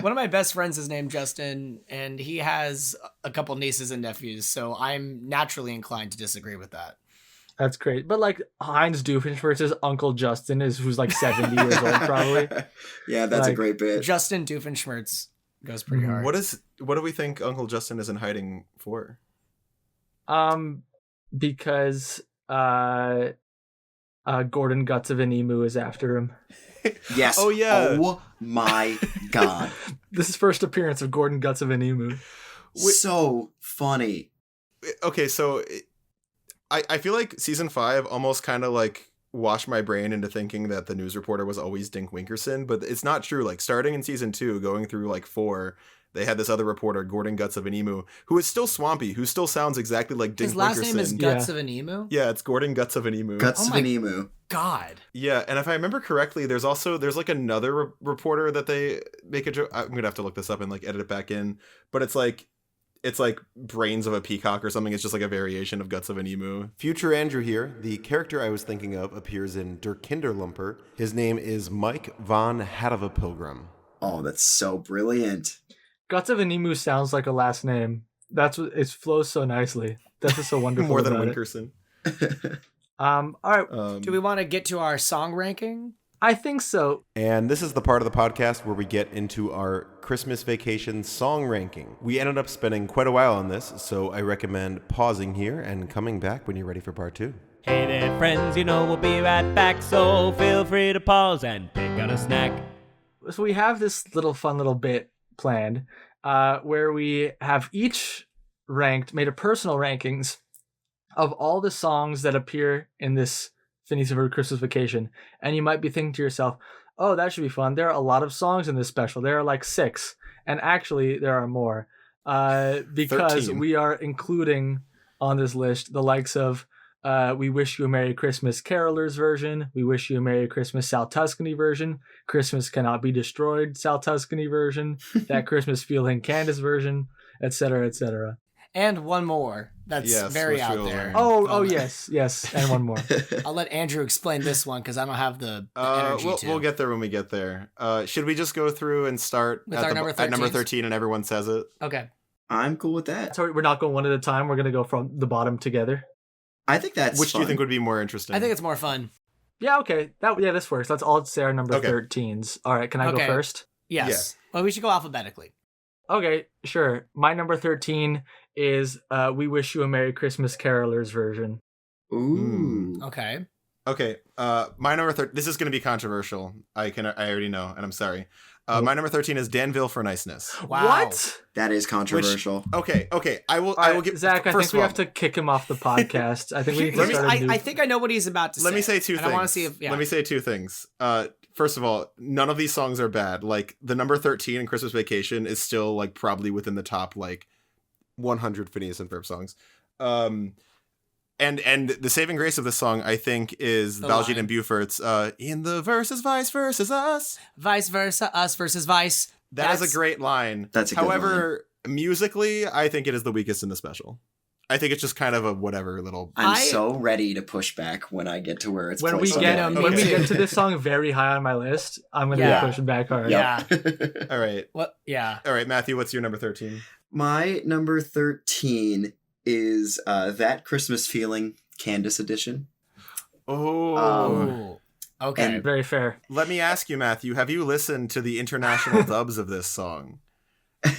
One of my best friends is named Justin, and he has a couple nieces and nephews, so I'm naturally inclined to disagree with that. That's great. But like Heinz Doofenshmirtz's Uncle Justin who's like 70 years old probably. Yeah, that's a great bit. Justin Doofenshmirtz goes pretty hard. What do we think Uncle Justin is in hiding for? Because Gordon Guts of an Emu is after him. Yes. Oh yeah. Oh my god. This is first appearance of Gordon Guts of an Emu. So funny. okay, so I feel like season 5 almost kind of like washed my brain into thinking that the news reporter was always Dink Winkerson, but it's not true. Like starting in season 2, going through like 4, they had this other reporter, Gordon Guts of an Emu, who is still swampy, who still sounds exactly like Dink Winkerson. His last name is Guts of an Emu? Yeah, it's Gordon Guts of an Emu. Guts of an Emu. God. Yeah, and if I remember correctly, there's like another reporter that they make a joke. I'm gonna have to look this up and like edit it back in, but it's like brains of a peacock or something. It's just like a variation of Guts of an Emu. Future Andrew here. The character I was thinking of appears in Der Kinderlumper. His name is Mike von Hattava-Pilgrim. Oh, that's so brilliant. Guts of an Emu sounds like a last name. That's what it flows so nicely. That's what's so wonderful. More than about Winkerson. All right. Do we want to get to our song ranking? I think so. And this is the part of the podcast where we get into our Christmas vacation song ranking. We ended up spending quite a while on this, so I recommend pausing here and coming back when you're ready for part 2. Hey there, friends, we'll be right back, so feel free to pause and pick out a snack. So we have this fun little bit planned where we have each made a personal rankings of all the songs that appear in this Phineas and Ferb Christmas Vacation. And you might be thinking to yourself, oh, that should be fun. There are a lot of songs in this special. There are like 6. And actually, there are more. Because 13. we are including on this list the likes of We Wish You a Merry Christmas Carolers version, We Wish You a Merry Christmas South Tuscany version, Christmas Cannot Be Destroyed South Tuscany version, That Christmas Feeling Candace version, etc., etc. And one more that's very out there. Oh, yes, and one more. I'll let Andrew explain this one because I don't have the energy to. We'll get there when we get there. Should we just go through and start With at, our number at number 13s? 13 and everyone says it? Okay. I'm cool with that. So we're not going one at a time. We're going to go from the bottom together. I think that's Which do fun. you think would be more interesting? I think it's more fun. Yeah, okay. This works. Let's all say our number 13s. All right, can I go first? Yes. Well, we should go alphabetically. Okay, sure. My number 13 is We Wish You a Merry Christmas Carolers version. Ooh. Okay. Okay. My number 13. This is going to be controversial. I already know, and I'm sorry. My number 13 is Danville for Niceness. Wow. What? That is controversial. Okay. I will give Zach, I first think we of all, have to kick him off the podcast. I think we need to start a new... I think I know what he's about to say. Let me say two things. I want to see if Let me say 2 things. First of all, none of these songs are bad. Like the number 13 in Christmas Vacation is still like probably within the top like 100 Phineas and Ferb songs. And the saving grace of this song, I think, is Baljeet and Beaufort's in the verses, vice versus us. Vice versa, us versus vice. That's a great line. That's a good However, musically, I think it is the weakest in the special. I think it's just kind of a whatever little... I'm so ready to push back when I get to where it's when we placed. get to this song very high on my list, I'm going to be pushing back hard. Yeah. All right. What? Yeah. All right, Matthew, what's your number 13? My number 13 is That Christmas Feeling, Candace edition. Oh. Okay. And very fair. Let me ask you, Matthew, have you listened to the international dubs of this song?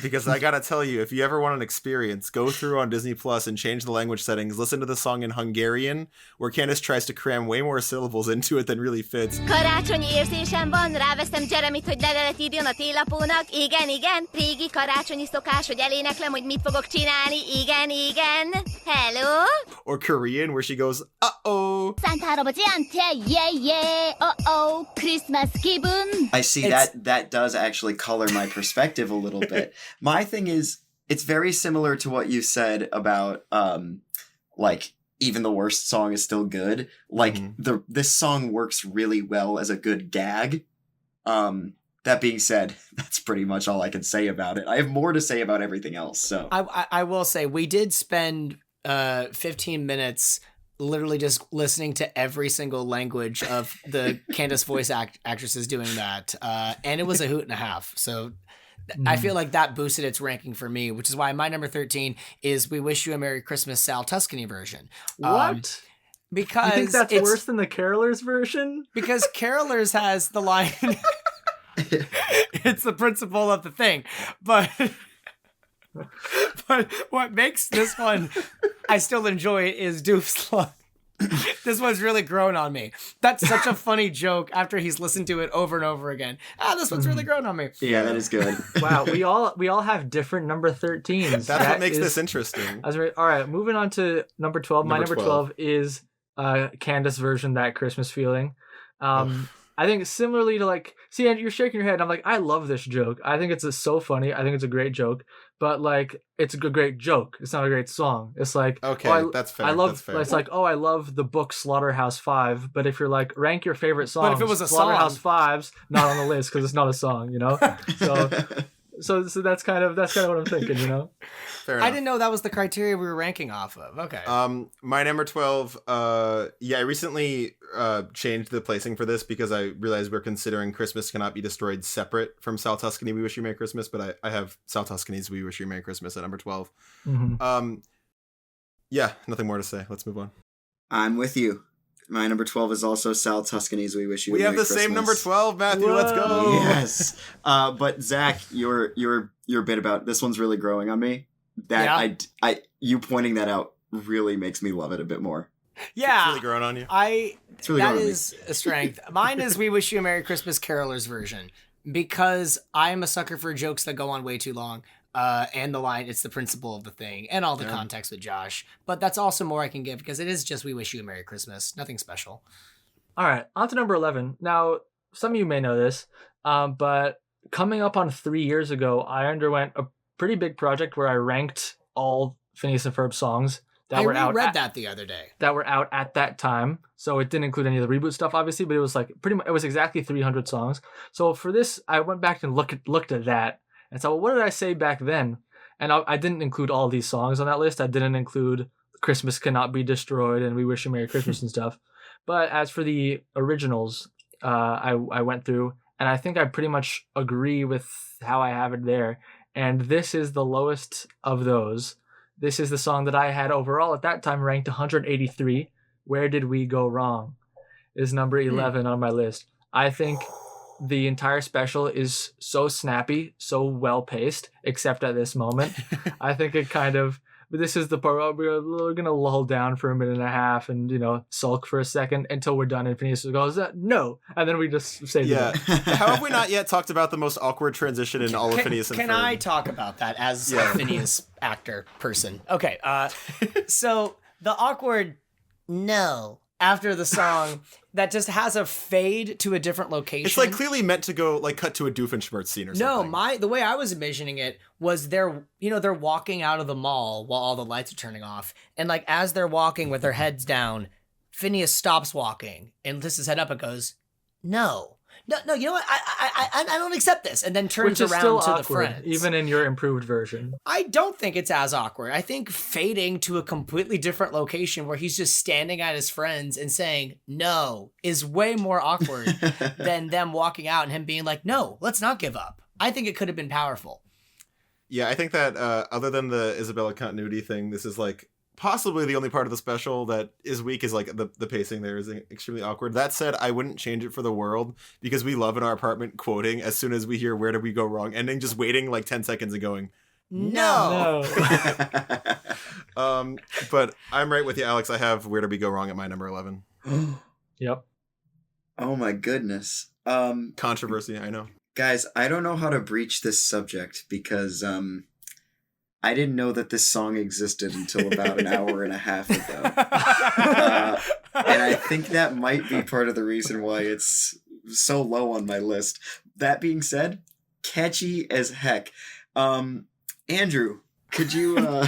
Because I gotta tell you, if you ever want an experience, go through on Disney Plus and change the language settings. Listen to the song in Hungarian, where Candace tries to cram way more syllables into it than really fits. Karácsonyi érzésem van, ráveszem Jeremit, hogy levelet írjon a télapónak. Igen, igen, régi karácsonyi szokás, hogy eléneklem, hogy mit fogok csinálni. Igen, igen. Hello? Or Korean, where she goes, uh-oh. Santa 할아버지한테 yeah, uh-oh, Christmas 기분. I see that does actually color my perspective a little bit. My thing is, it's very similar to what you said about, like, even the worst song is still good. Like, this song works really well as a good gag. That being said, that's pretty much all I can say about it. I have more to say about everything else, so. I will say, we did spend 15 minutes literally just listening to every single language of the Candace voice actresses doing that. And it was a hoot and a half, so... I feel like that boosted its ranking for me, which is why my number 13 is We Wish You a Merry Christmas Sal Tuscany version. What? Because you think that's worse than the Carolers version? Because Carolers has the line, it's the principle of the thing. But what makes this one I still enjoy is Doof's line. This one's really grown on me. That's such a funny joke after he's listened to it over and over again. This one's really grown on me. Yeah, that is good. Wow, we all have different number 13s. That's what makes this interesting. All right, moving on to number 12. My number 12 is Candace version, That Christmas Feeling. I think similarly to like, see, Andrew, you're shaking your head. I'm like, I love this joke. I think it's so funny. I think it's a great joke, but like, it's a great joke. It's not a great song. It's like, okay, that's fair. That's fair. It's like, I love the book Slaughterhouse-Five, but if you're like, rank your favorite songs, but if it was a Slaughterhouse-Five's not on the list because it's not a song, you know? So that's kind of what I'm thinking, you know? Fair enough. I didn't know that was the criteria we were ranking off of. Okay. My number 12, I recently changed the placing for this because I realized we're considering Christmas Cannot Be Destroyed separate from Sal Tuscany, We Wish You Merry Christmas, but I have Sal Tuscany's We Wish You Merry Christmas at number 12. Mm-hmm. Nothing more to say. Let's move on. I'm with you. My number 12 is also Sal Tuscany's We Wish You a Merry Christmas. We have the same number 12, Matthew. Whoa. Let's go. Yes. But Zach, your bit about this one's really growing on me. You pointing that out really makes me love it a bit more. Yeah. It's really growing on you. It's really that is a strength. Mine is We Wish You a Merry Christmas Carolers version because I'm a sucker for jokes that go on way too long. And the line, it's the principle of the thing, and all the context with Josh. But that's also more I can give because it is just We Wish You a Merry Christmas. Nothing special. All right, on to number 11. Now, some of you may know this, but coming up on 3 years ago, I underwent a pretty big project where I ranked all Phineas and Ferb songs that were out. I read that the other day. That were out at that time. So it didn't include any of the reboot stuff, obviously, but it was like pretty much, it was exactly 300 songs. So for this, I went back and looked at that. And so, what did I say back then? And I didn't include all these songs on that list. I didn't include Christmas Cannot Be Destroyed and We Wish You Merry Christmas and stuff. But as for the originals, I went through, and I think I pretty much agree with how I have it there. And this is the lowest of those. This is the song that I had overall at that time ranked 183. Where Did We Go Wrong? Is number 11 on my list. I think the entire special is so snappy, so well paced, except at this moment. I think it kind of, this is the part where we're going to lull down for a minute and a half and, sulk for a second until we're done. And Phineas goes, no. And then we just say, How have we not yet talked about the most awkward transition in all of Phineas and Ferb? Can I talk about that as a Phineas actor person? Okay. So the awkward no after the song that just has a fade to a different location. It's like clearly meant to go like cut to a Doofenshmirtz scene or something. No, the way I was envisioning it was they're walking out of the mall while all the lights are turning off. And like as they're walking with their heads down, Phineas stops walking and lifts his head up and goes, no, you know what? I don't accept this. And then turns around to the friends. Even in your improved version. I don't think it's as awkward. I think fading to a completely different location where he's just standing at his friends and saying no is way more awkward than them walking out and him being like, no, let's not give up. I think it could have been powerful. Yeah, I think that other than the Isabella continuity thing, this is like possibly the only part of the special that is weak is like the pacing there is extremely awkward. That said, I wouldn't change it for the world because we love in our apartment quoting as soon as we hear Where Did We Go Wrong ending, just waiting like 10 seconds and going, no. But I'm right with you, Alex. I have Where Did We Go Wrong at my number 11. Yep. Oh my goodness. Controversy, I know. Guys, I don't know how to breach this subject because I didn't know that this song existed until about an hour and a half ago. And I think that might be part of the reason why it's so low on my list. That being said, catchy as heck. Andrew, could you...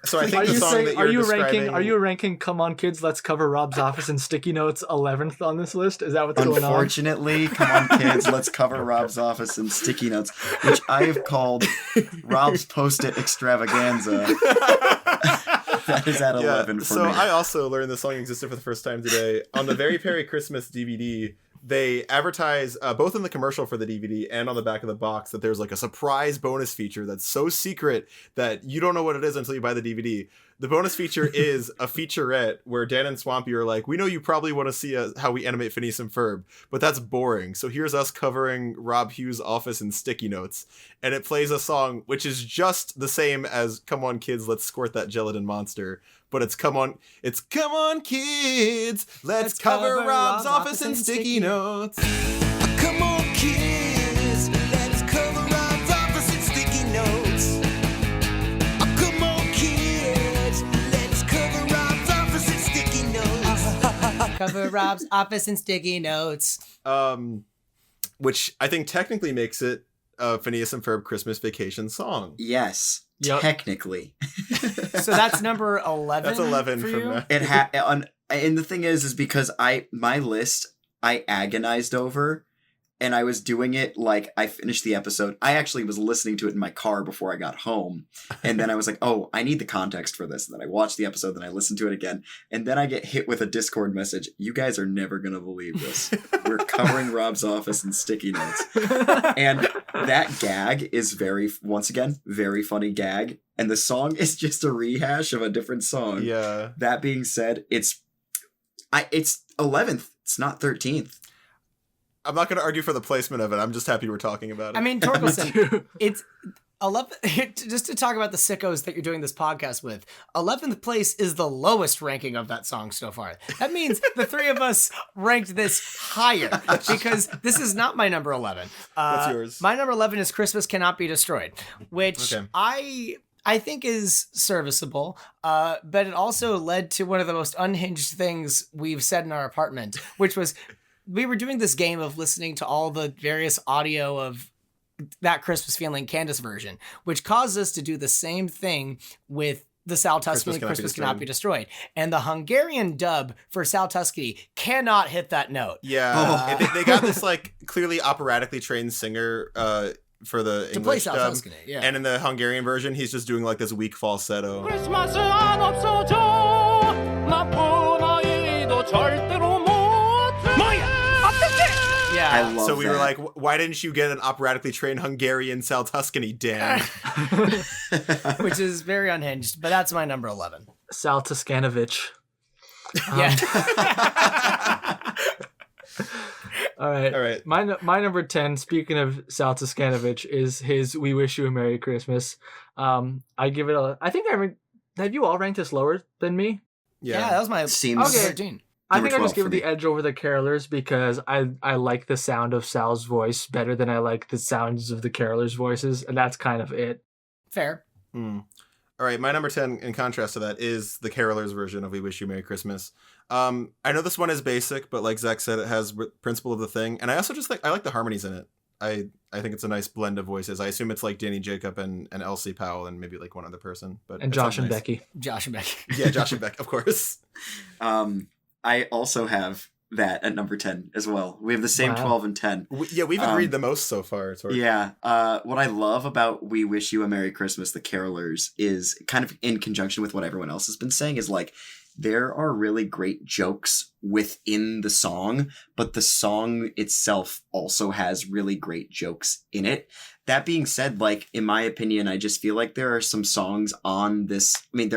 So I think the song that you're describing... Are you ranking Come On Kids, Let's Cover Rob's Office and Sticky Notes 11th on this list? Is that what's going on? Unfortunately, Come On Kids, Let's Cover Rob's Office and Sticky Notes, which I have called Rob's Post-it Extravaganza. That is at 11 for me. So I also learned this song existed for the first time today. On the Very Merry Christmas DVD, they advertise both in the commercial for the DVD and on the back of the box that there's like a surprise bonus feature that's so secret that you don't know what it is until you buy the DVD. The bonus feature is a featurette where Dan and Swampy are like, we know you probably want to see how we animate Phineas and Ferb, but that's boring. So here's us covering Rob Hughes' Office in sticky notes. And it plays a song which is just the same as Come On Kids, Let's Squirt That Gelatin Monster, but it's come on kids, let's cover Rob's office in sticky notes. Come on, kids, let's cover Rob's office in sticky notes. Oh, come on, kids, let's cover Rob's office in sticky notes. Cover Rob's office in sticky notes. Which I think technically makes it a Phineas and Ferb Christmas Vacation song. Yes, technically. So that's number 11. That's 11 for from you? that. And the thing is because my list I agonized over, and I was doing it like I finished the episode. I actually was listening to it in my car before I got home. And then I was like, oh, I need the context for this. And then I watched the episode, then I listened to it again. And then I get hit with a Discord message. You guys are never going to believe this. We're covering Rob's office in sticky notes. And that gag is once again, very funny gag. And the song is just a rehash of a different song. Yeah. That being said, it's 11th. It's not 13th. I'm not going to argue for the placement of it. I'm just happy we're talking about it. I mean, Torkilsen, it's 11th. Just to talk about the sickos that you're doing this podcast with, 11th place is the lowest ranking of that song so far. That means the three of us ranked this higher because this is not my number 11. What's yours? My number 11 is Christmas Cannot Be Destroyed, which Okay. I think is serviceable, but it also led to one of the most unhinged things we've said in our apartment, which was we were doing this game of listening to all the various audio of That Christmas Feeling Candace version, which caused us to do the same thing with the Sal Tuscany Christmas Cannot Be Destroyed. And the Hungarian dub for Sal Tuscany cannot hit that note. Yeah. They got this like clearly operatically trained singer for the To play English Sal dub. Tuscany, yeah. And in the Hungarian version, he's just doing like this weak falsetto. Yeah. I love So we were that. like, why didn't you get an operatically trained Hungarian Sal Tuscany, Dan? Which is very unhinged, but that's my number 11. Sal Tuscanovich. Yeah. All right. All right. My number 10, speaking of Sal Tuscanovich, is his We Wish You a Merry Christmas. I give it have you all ranked this lower than me? Yeah, that was my Seems- Okay. 13. I Number think I just 12 give for it the me. edge over the carolers because I like the sound of Sal's voice better than I like the sounds of the carolers' voices, and that's kind of it. Fair. All right, my number 10, in contrast to that, is the Carolers version of We Wish You Merry Christmas. I know this one is basic, but like Zach said, it has principle of the thing, and I also just I like the harmonies in it. I think it's a nice blend of voices. I assume it's like Danny Jacob and Elsie Powell and maybe like one other person. But And it Josh sounds and nice. Becky. Josh and Becky. Yeah, Josh and Beck, of course. I also have that at number 10 as well. We have the same Wow. 12 and 10. We've agreed the most so far. Yeah. What I love about We Wish You a Merry Christmas, the Carolers, is kind of in conjunction with what everyone else has been saying, is like there are really great jokes within the song, but the song itself also has really great jokes in it. That being said, like, in my opinion, I just feel like there are some songs on this. I mean,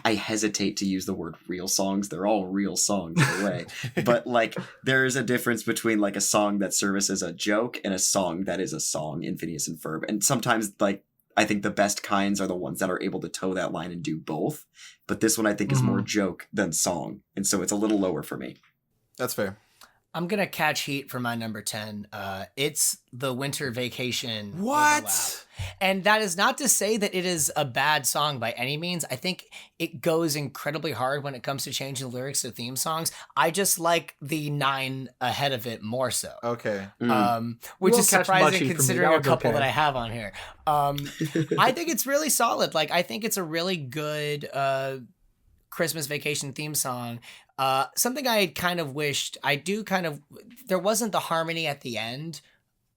I hesitate to use the word real songs. They're all real songs in a way. But like there's a difference between like a song that serves as a joke and a song that is a song in Phineas and Ferb. And sometimes like I think the best kinds are the ones that are able to toe that line and do both. But this one I think is more joke than song. And so it's a little lower for me. That's fair. I'm going to catch heat for my number 10. It's the Winter Vacation. What? Overlap. And that is not to say that it is a bad song by any means. I think it goes incredibly hard when it comes to changing lyrics to theme songs. I just like the 9 ahead of it more so. Okay. Which won't is catch much surprising heat from me. considering That a was couple okay. that I have on here. I think it's really solid. Like, I think it's a really good Christmas Vacation theme song. Something I kind of wished there wasn't the harmony at the end.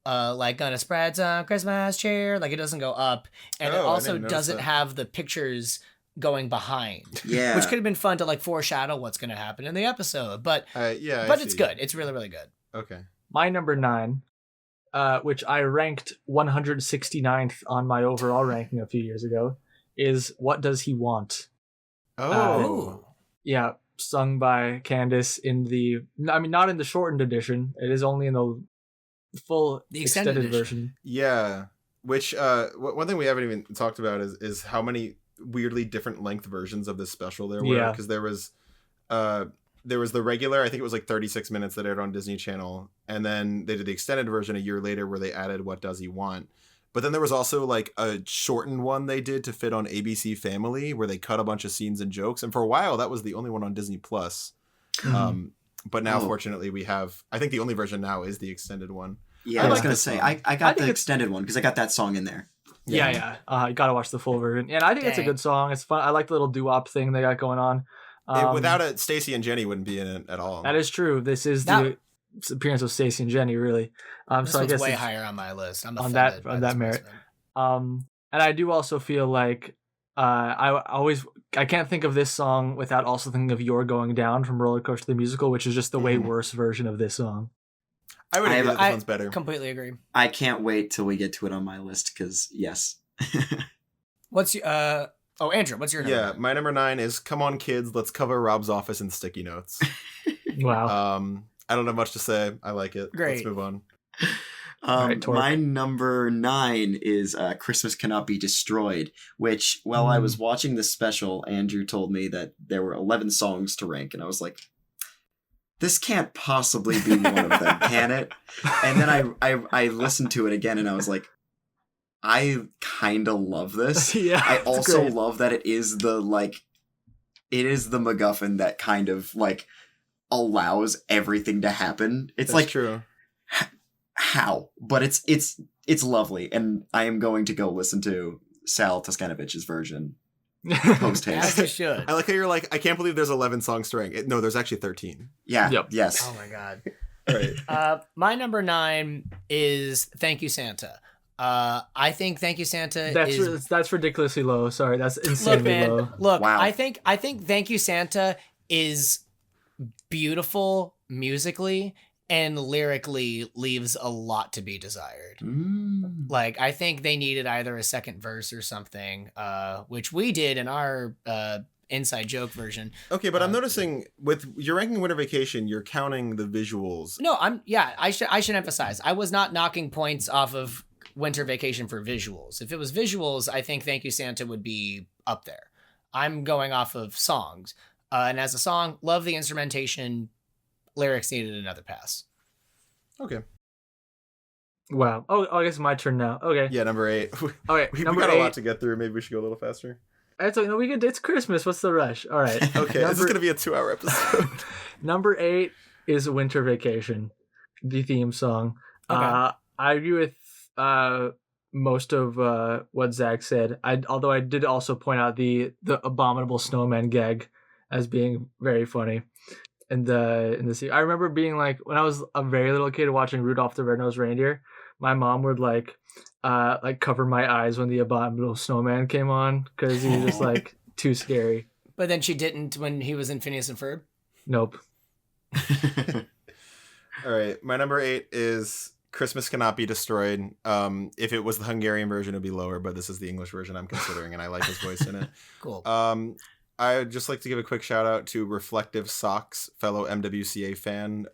Like gonna spread some Christmas cheer. Like it doesn't go up. And it Oh, I also didn't notice doesn't that. have the pictures going behind. Yeah. Which could have been fun to like foreshadow what's going to happen in the episode. But Yeah, I but it's see. good. It's really, really good. Okay. My number 9, which I ranked 169th on my overall ranking a few years ago, is What Does He Want? Oh. Yeah, sung by Candace not in the shortened edition. It is only in the full The extended extended edition. version. Yeah. Which one thing we haven't even talked about is how many weirdly different length versions of this special there were, because there was the regular, I think it was like 36 minutes that aired on Disney Channel, and then they did the extended version a year later where they added What Does He Want? But then there was also like a shortened one they did to fit on ABC Family where they cut a bunch of scenes and jokes. And for a while, that was the only one on Disney Plus. But now, fortunately, we have, I think the only version now is the extended one. Yeah, I was going to say, I got the extended one because I got that song in there. Yeah. You got to watch the full version. And I think it's a good song. It's fun. I like the little doo-wop thing they got going on. Without it, Stacey and Jenny wouldn't be in it at all. That is true. This is the appearance of Stacey and Jenny, really. This so I one's guess way higher on my list. I'm on that merit. And I do also feel like I can't think of this song without also thinking of "You're Going Down" from Roller Coaster the Musical, which is just the way worse version of this song. I would agree that this one's better. Completely agree. I can't wait till we get to it on my list because yes. What's your Andrew? What's your number? Yeah, my number 9 is "Come On Kids, Let's Cover Rob's Office in Sticky Notes." Wow. I don't have much to say. I like it. Great. Let's move on. My number 9 is Christmas Cannot Be Destroyed, which while I was watching this special, Andrew told me that there were 11 songs to rank, and I was like, this can't possibly be one of them, can it? And then I listened to it again, and I was like, I kind of love this. Yeah, I also love that it is the MacGuffin that kind of like allows everything to happen. It's That's true. How? But it's lovely, and I am going to go listen to Sal Toscanovich's version post haste. As you should. I like how you're like, I can't believe there's 11 songs to rank. No, there's actually 13. Yeah. Yep. Yes. Oh my god. All right. My number 9 is "Thank You Santa." I think "Thank You Santa" that's ridiculously low. Sorry, that's insanely low. Look, Wow. I think "Thank You Santa" is beautiful musically and lyrically leaves a lot to be desired. Like, I think they needed either a second verse or something, which we did in our inside joke version. Okay, but I'm noticing with your ranking Winter Vacation, you're counting the visuals. No, I should emphasize, I was not knocking points off of Winter Vacation for visuals. If it was visuals, I think "Thank You Santa" would be up there. I'm going off of songs. And as a song, love the instrumentation. Lyrics needed another pass. Okay. Wow. Oh, I guess it's my turn now. Okay. Yeah, number 8. Okay. we number got 8. a lot to get through. Maybe we should go a little faster. It's Christmas. What's the rush? All right. Okay, this is going to be a 2-hour episode. Number 8 is "Winter Vacation," the theme song. Okay. I agree with most of what Zach said. Although I did also point out the abominable snowman gag as being very funny. In the scene, I remember being like, when I was a very little kid watching Rudolph the Red-Nosed Reindeer, my mom would like cover my eyes when the abominable snowman came on because he was just like too scary. But then she didn't when he was in Phineas and Ferb? Nope. All right, my number 8 is "Christmas Cannot Be Destroyed." If it was the Hungarian version, it'd be lower, but this is the English version I'm considering, and I like his voice in it. Cool. I would just like to give a quick shout out to Reflective Socks, fellow MWCA fan,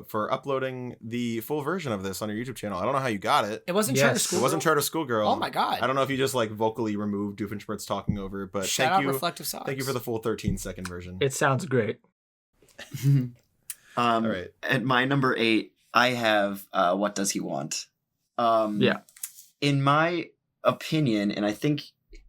for uploading the full version of this on your YouTube channel. I don't know how you got it. It wasn't Charter School. It wasn't Charter Schoolgirl. Oh my god! I don't know if you just like vocally removed Doofenshmirtz talking over it, but Shout thank out you. Reflective Socks. Thank you for the full 13-second version. It sounds great. All right. At my number 8, I have "What Does He Want?" Yeah. In my opinion, and I think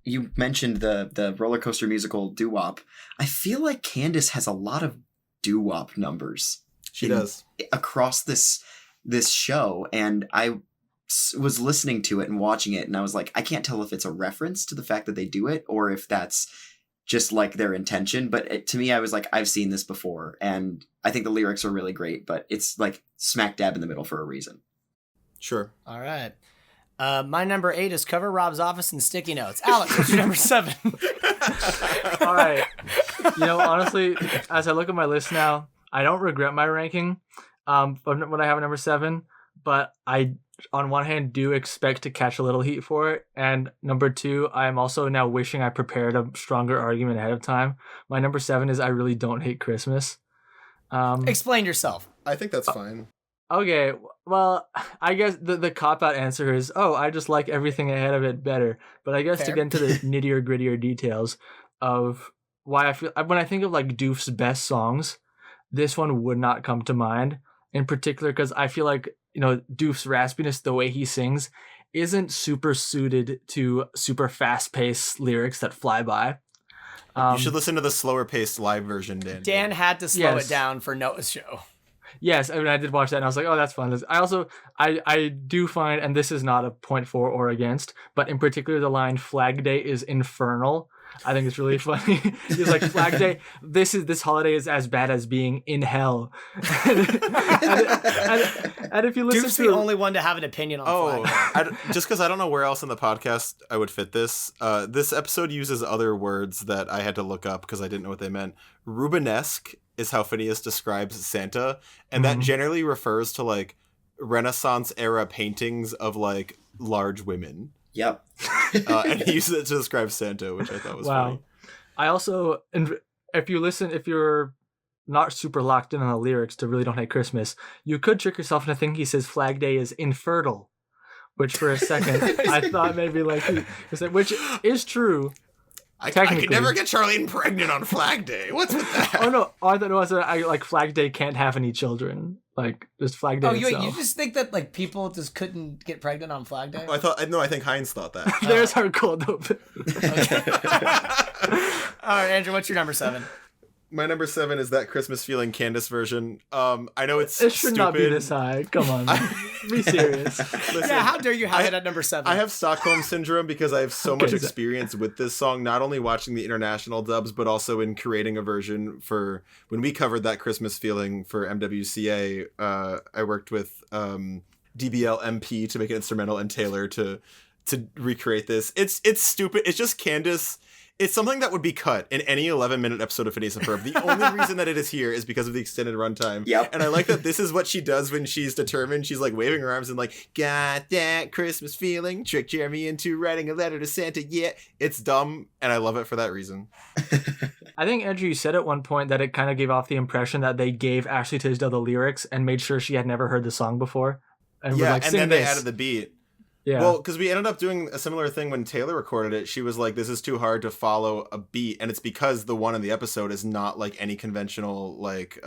you mentioned the roller coaster musical doo-wop. I feel like Candace has a lot of doo-wop numbers. She does. Across this show, and I was listening to it and watching it, and I was like, I can't tell if it's a reference to the fact that they do it or if that's just like their intention. But to me, I was like, I've seen this before, and I think the lyrics are really great, but it's like smack dab in the middle for a reason. Sure. All right. My number 8 is "Cover Rob's Office in Sticky Notes." Alex, what's your number 7? All right. Honestly, as I look at my list now, I don't regret my ranking when I have a number 7, but I, on one hand, do expect to catch a little heat for it. And number 2, I'm also now wishing I prepared a stronger argument ahead of time. My number 7 is I really don't hate Christmas. Explain yourself. I think that's fine. Okay, well, I guess the cop-out answer is, I just like everything ahead of it better. But I guess to Fair. get into the nittier grittier details of why I feel, when I think of like Doof's best songs, this one would not come to mind in particular, because I feel like, Doof's raspiness, the way he sings, isn't super suited to super fast-paced lyrics that fly by. You should listen to the slower-paced live version, Dan. Dan had to slow Yes. it down for Noah's show. Yes, I mean, I did watch that and I was like, oh, that's fun. I do find, and this is not a point for or against, but in particular, the line Flag Day is infernal. I think it's really funny. He's like, Flag Day, this holiday is as bad as being in hell. and if you listen Duke's to the only one to have an opinion on Flag Day. Just because I don't know where else in the podcast I would fit this. This episode uses other words that I had to look up because I didn't know what they meant. Rubenesque is how Phineas describes Santa, and that generally refers to like Renaissance era paintings of like large women. Yep. And he uses it to describe Santa, which I thought was funny. I also, and if you're not super locked in on the lyrics to Really Don't Hate Christmas, you could trick yourself into thinking he says Flag Day is infertile, which for a second I thought maybe like, which is true. I could never get Charlene pregnant on Flag Day. What's with that? Oh no! I thought it was like Flag Day can't have any children. Like just Flag Day itself. You just think that like people just couldn't get pregnant on Flag Day? I think Heinz thought that. There's our cold open. All right, Andrew, what's your number 7? My number 7 is That Christmas Feeling Candace version. I know it's It should stupid. not be this high. Come on, be serious. Listen, Yeah, how dare you have it at number 7? I have Stockholm Syndrome because I have so much experience with this song, not only watching the international dubs, but also in creating a version for when we covered That Christmas Feeling for MWCA. I worked with DBL MP to make an instrumental and Taylor to recreate this. It's stupid. It's just Candace. It's something that would be cut in any 11-minute episode of Phineas and Ferb. The only reason that it is here is because of the extended runtime. Yep. And I like that this is what she does when she's determined. She's like waving her arms and like, got that Christmas feeling, tricked Jeremy into writing a letter to Santa. Yeah, it's dumb, and I love it for that reason. I think, Andrew, you said at one point that it kind of gave off the impression that they gave Ashley Tisdale the lyrics and made sure she had never heard the song before. And was like, and sing then this. they added the beat. Yeah. Well, because we ended up doing a similar thing when Taylor recorded it. She was like, this is too hard to follow a beat. And it's because the one in the episode is not like any conventional like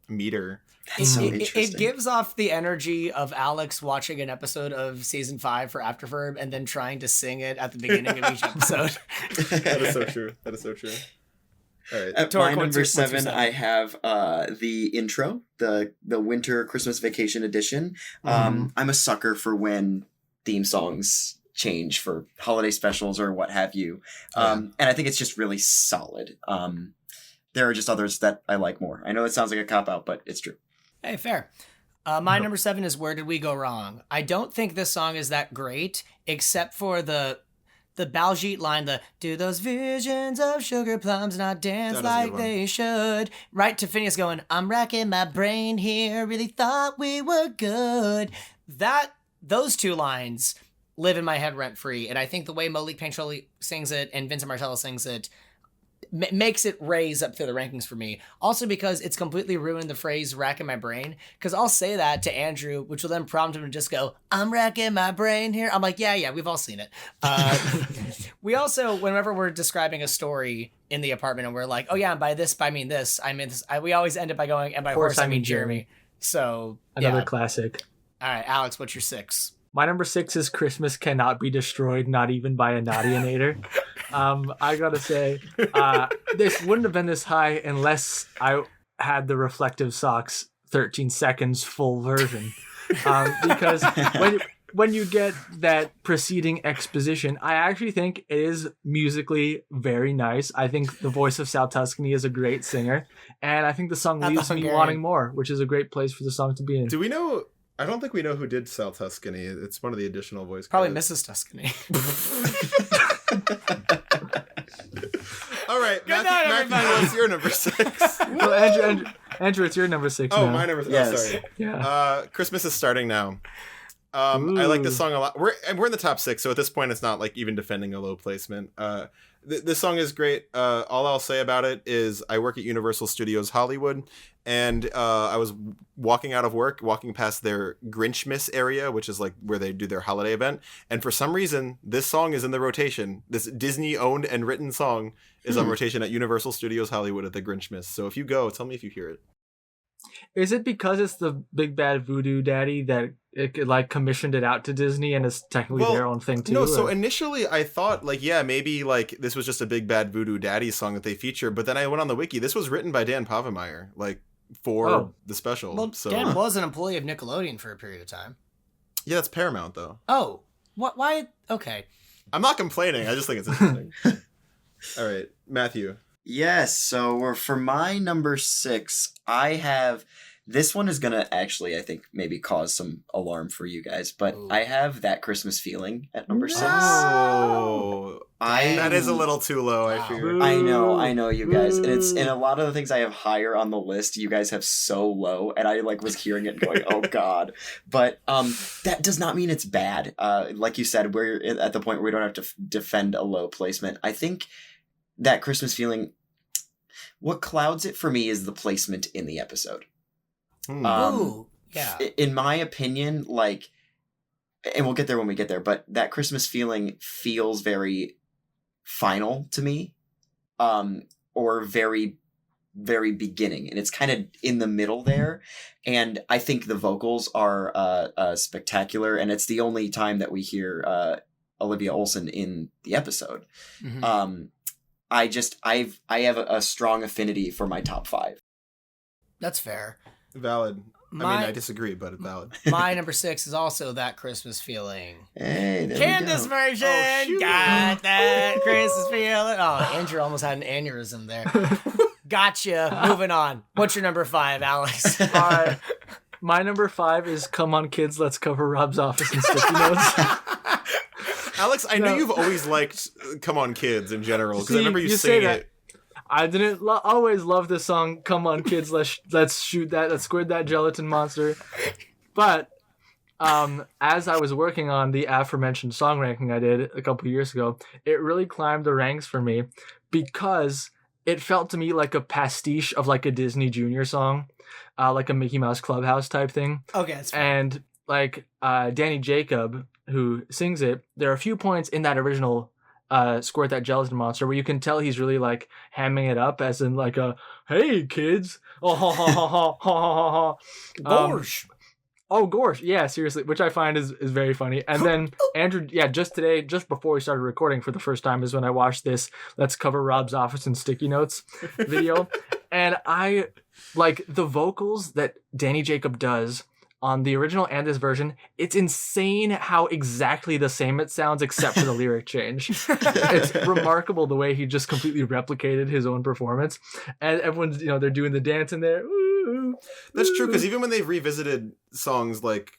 meter. That's so It interesting. gives off the energy of Alex watching an episode of season 5 for Afterferb and then trying to sing it at the beginning of each episode. That is so true. That is so true. All right. At Torque, my what's number your 7, 7? I have the intro, the winter Christmas vacation edition. I'm a sucker for when theme songs change for holiday specials or what have you. And I think it's just really solid. There are just others that I like more. I know it sounds like a cop-out, but it's true. Hey, fair. My number 7 is Where Did We Go Wrong? I don't think this song is that great, except for the Baljeet line, do those visions of sugar plums not dance That is a good like one. they should? Right to Phineas going, I'm racking my brain here, really thought we were good. Those two lines live in my head rent-free, and I think the way Malik Paintroli sings it and Vincent Martello sings it makes it raise up through the rankings for me. Also because it's completely ruined the phrase racking my brain, because I'll say that to Andrew, which will then prompt him to just go, I'm racking my brain here. I'm like, yeah, we've all seen it. We also, whenever we're describing a story in the apartment and we're like, oh yeah, and by this, I mean this, we always end up by going, and by horse, I mean Jeremy. So, Another classic. All right, Alex, what's your 6? My number 6 is Christmas Cannot Be Destroyed, Not Even by a Nautianator. I gotta say, this wouldn't have been this high unless I had the Reflective Socks 13 seconds full version. Because when you get that preceding exposition, I actually think it is musically very nice. I think the voice of Sal Tuscany is a great singer, and I think the song leaves me wanting more, which is a great place for the song to be in. Do we know? I don't think we know who did Sal Tuscany. It's one of the additional voice Probably credits. Mrs. Tuscany. All right, Good Matthew, night, everybody. what's your number 6? Well, Andrew, it's your number 6 Oh, now. my number 6. Yes. Oh, sorry. Yeah. Christmas is starting now. I like this song a lot. We're in the top 6, so at this point, it's not like even defending a low placement. This song is great. All I'll say about it is I work at Universal Studios Hollywood, and I was walking out of work, walking past their Grinchmas area, which is like where they do their holiday event. And for some reason, this song is in the rotation. This Disney-owned and written song is on rotation at Universal Studios Hollywood at the Grinchmas. So if you go, tell me if you hear it. Is it because it's the Big Bad Voodoo Daddy that it like commissioned it out to Disney and it's technically their own thing too? No, so initially I thought like, yeah, maybe like this was just a Big Bad Voodoo Daddy song that they featured, but then I went on the wiki. This was written by Dan Povenmire, like for the special. Well, so Dan was an employee of Nickelodeon for a period of time. Yeah, that's Paramount though. Oh, what? Why? Okay. I'm not complaining. I just think it's interesting. All right, Matthew. Yes, so for my number 6, I have... This one is going to actually, I think, maybe cause some alarm for you guys, but I have That Christmas Feeling at number 6. Oh, that is a little too low, I fear. I know, you guys. And a lot of the things I have higher on the list, you guys have so low, and I like was hearing it going, oh God. But that does not mean it's bad. Like you said, we're at the point where we don't have to defend a low placement. I think That Christmas Feeling, what clouds it for me is the placement in the episode. Ooh, yeah. In my opinion, like, and we'll get there when we get there, but That Christmas Feeling feels very final to me, or very, very beginning, and it's kind of in the middle there. And I think the vocals are spectacular, and it's the only time that we hear Olivia Olson in the episode. Mm-hmm. I have a strong affinity for my top 5. That's fair. Valid. I mean, I disagree, but valid. My number 6 is also That Christmas Feeling. Hey, there Candace we go. version. Oh, Got that Christmas feeling. Oh, Andrew almost had an aneurysm there. Gotcha. Moving on. What's your number 5, Alex? My number 5 is Come On Kids, Let's Cover Rob's Office and Sticky Notes. Alex, I know you've always liked Come On Kids in general, because I remember you singing it. I didn't always love this song, Come On Kids, let's shoot that, let's squid that gelatin monster. But as I was working on the aforementioned song ranking I did a couple years ago, it really climbed the ranks for me because it felt to me like a pastiche of like a Disney Junior song, like a Mickey Mouse Clubhouse type thing. Okay, that's fine. And like Danny Jacob, who sings it, there are a few points in that original Squirt That Gelatin Monster where you can tell he's really like hamming it up as in like a, hey kids, oh ha ha ha ha ha ha ha. Gorsh. Gorsh, yeah, seriously, which I find is very funny. And then Andrew, just today, just before we started recording for the first time is when I watched this Let's Cover Rob's Office and Sticky Notes video. And I like the vocals that Danny Jacob does on the original and this version. It's insane how exactly the same it sounds except for the lyric change. It's remarkable the way he just completely replicated his own performance. And everyone's, they're doing the dance in there. Ooh, that's true, because even when they've revisited songs like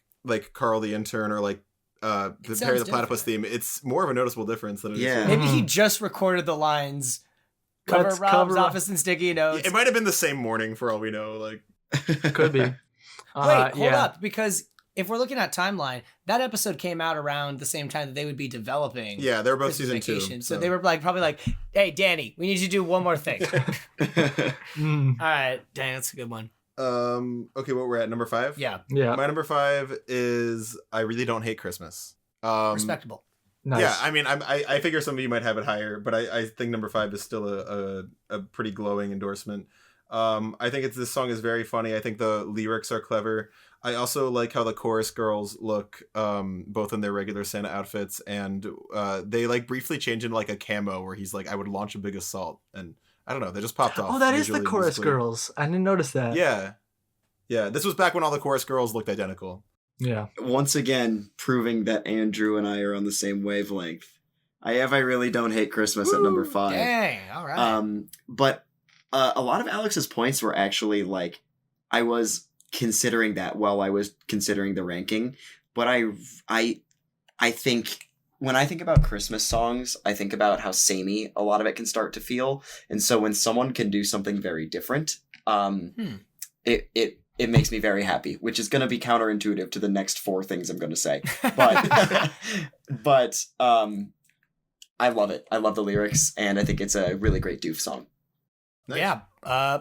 Carl the Intern or like the Perry the Platypus theme, it's more of a noticeable difference than it is. Maybe he just recorded the lines, cover Rob's office and sticky notes. It might have been the same morning for all we know. Like, could be. Wait, hold up, because if we're looking at timeline, that episode came out around the same time that they would be developing. Yeah, they were both Christmas season Vacation. 2. So they were probably like, hey, Danny, we need you to do one more thing. All right, dang, that's a good one. Okay, what we're at, number 5? Yeah. My number 5 is I Really Don't Hate Christmas. Respectable. Nice. Yeah, I mean, I figure some of you might have it higher, but I think number 5 is still a pretty glowing endorsement. I think this song is very funny. I think the lyrics are clever. I also like how the chorus girls look, both in their regular Santa outfits, and they like briefly change into like a camo where he's like, I would launch a big assault, and I don't know, they just popped off. Oh, that is the visually chorus musically. girls. I didn't notice that. Yeah. This was back when all the chorus girls looked identical. Yeah. Once again, proving that Andrew and I are on the same wavelength. I Really Don't Hate Christmas at number 5. Dang, all right. But a lot of Alex's points were actually like, I was considering that while I was considering the ranking. But I think when I think about Christmas songs, I think about how samey a lot of it can start to feel. And so when someone can do something very different, it makes me very happy, which is going to be counterintuitive to the next 4 things I'm going to say. But I love it. I love the lyrics, and I think it's a really great doof song. Nice. Yeah.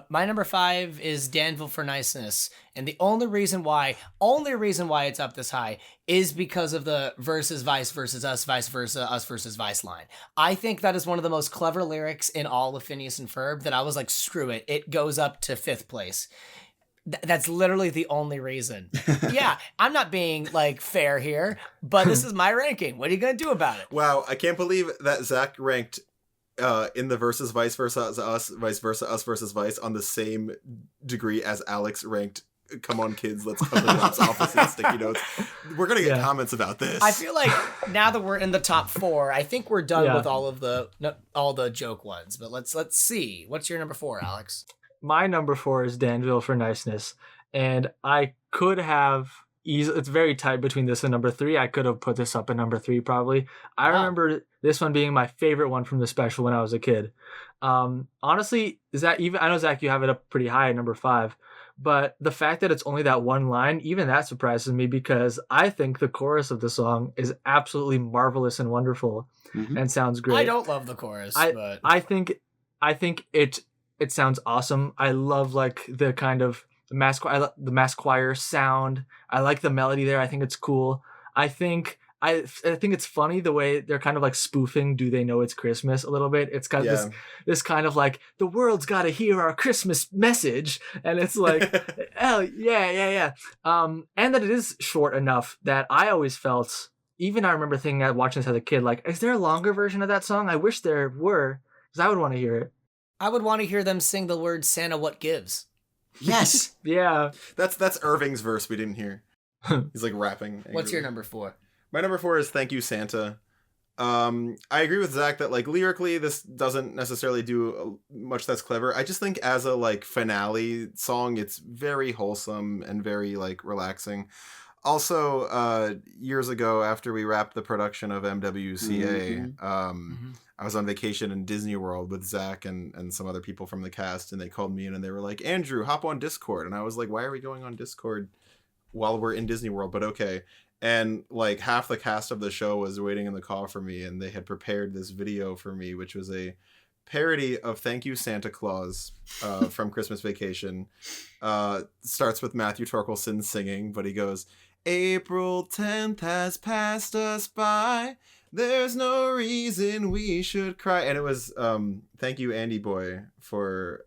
My number 5 is Danville for Niceness. And the only reason why it's up this high is because of the versus vice versus us, vice versa, us versus vice line. I think that is one of the most clever lyrics in all of Phineas and Ferb that I was like, screw it. It goes up to 5th place. That's literally the only reason. Yeah, I'm not being like fair here, but this is my ranking. What are you going to do about it? Wow, I can't believe that Zach ranked in the versus vice versa us, vice versa us versus vice on the same degree as Alex ranked Come On Kids, Let's Cover Up Opposite Sticky Notes. We're going to get comments about this. I feel like now that we're in the top 4, I think we're done with all of the joke ones, but let's see. What's your number 4, Alex? My number 4 is Danville for Niceness, and I could have it's very tight between this and number 3. I could have put this up at number 3 probably. I remember this one being my favorite one from the special when I was a kid. Honestly, I know Zach, you have it up pretty high at number 5, but the fact that it's only that one line, even that surprises me because I think the chorus of the song is absolutely marvelous and wonderful and sounds great. I don't love the chorus, but I think it sounds awesome. I love like the kind of the mass choir sound. I like the melody there. I think it's cool. I think it's funny the way they're kind of like spoofing "Do They Know It's Christmas" a little bit. It's got this kind of like the world's got to hear our Christmas message, and it's like, oh yeah. And that it is short enough that I always felt. Even I remember thinking watching this as a kid, like, is there a longer version of that song? I wish there were, because I would want to hear it. I would want to hear them sing the word "Santa, what gives." Yes. Yeah. That's Irving's verse we didn't hear. He's like rapping. Angrily. What's your number 4? My number 4 is Thank You, Santa. I agree with Zach that like lyrically this doesn't necessarily do much that's clever. I just think as a like finale song, it's very wholesome and very like relaxing. Also, years ago after we wrapped the production of MWCA, I was on vacation in Disney World with Zach and some other people from the cast, and they called me in and they were like, Andrew, hop on Discord. And I was like, why are we going on Discord while we're in Disney World? But okay. And like half the cast of the show was waiting in the car for me, and they had prepared this video for me, which was a parody of Thank You, Santa Claus from Christmas Vacation. Starts with Matthew Torkilsen singing, but he goes, April 10th has passed us by. There's no reason we should cry. And it was thank you, Andy Boy, for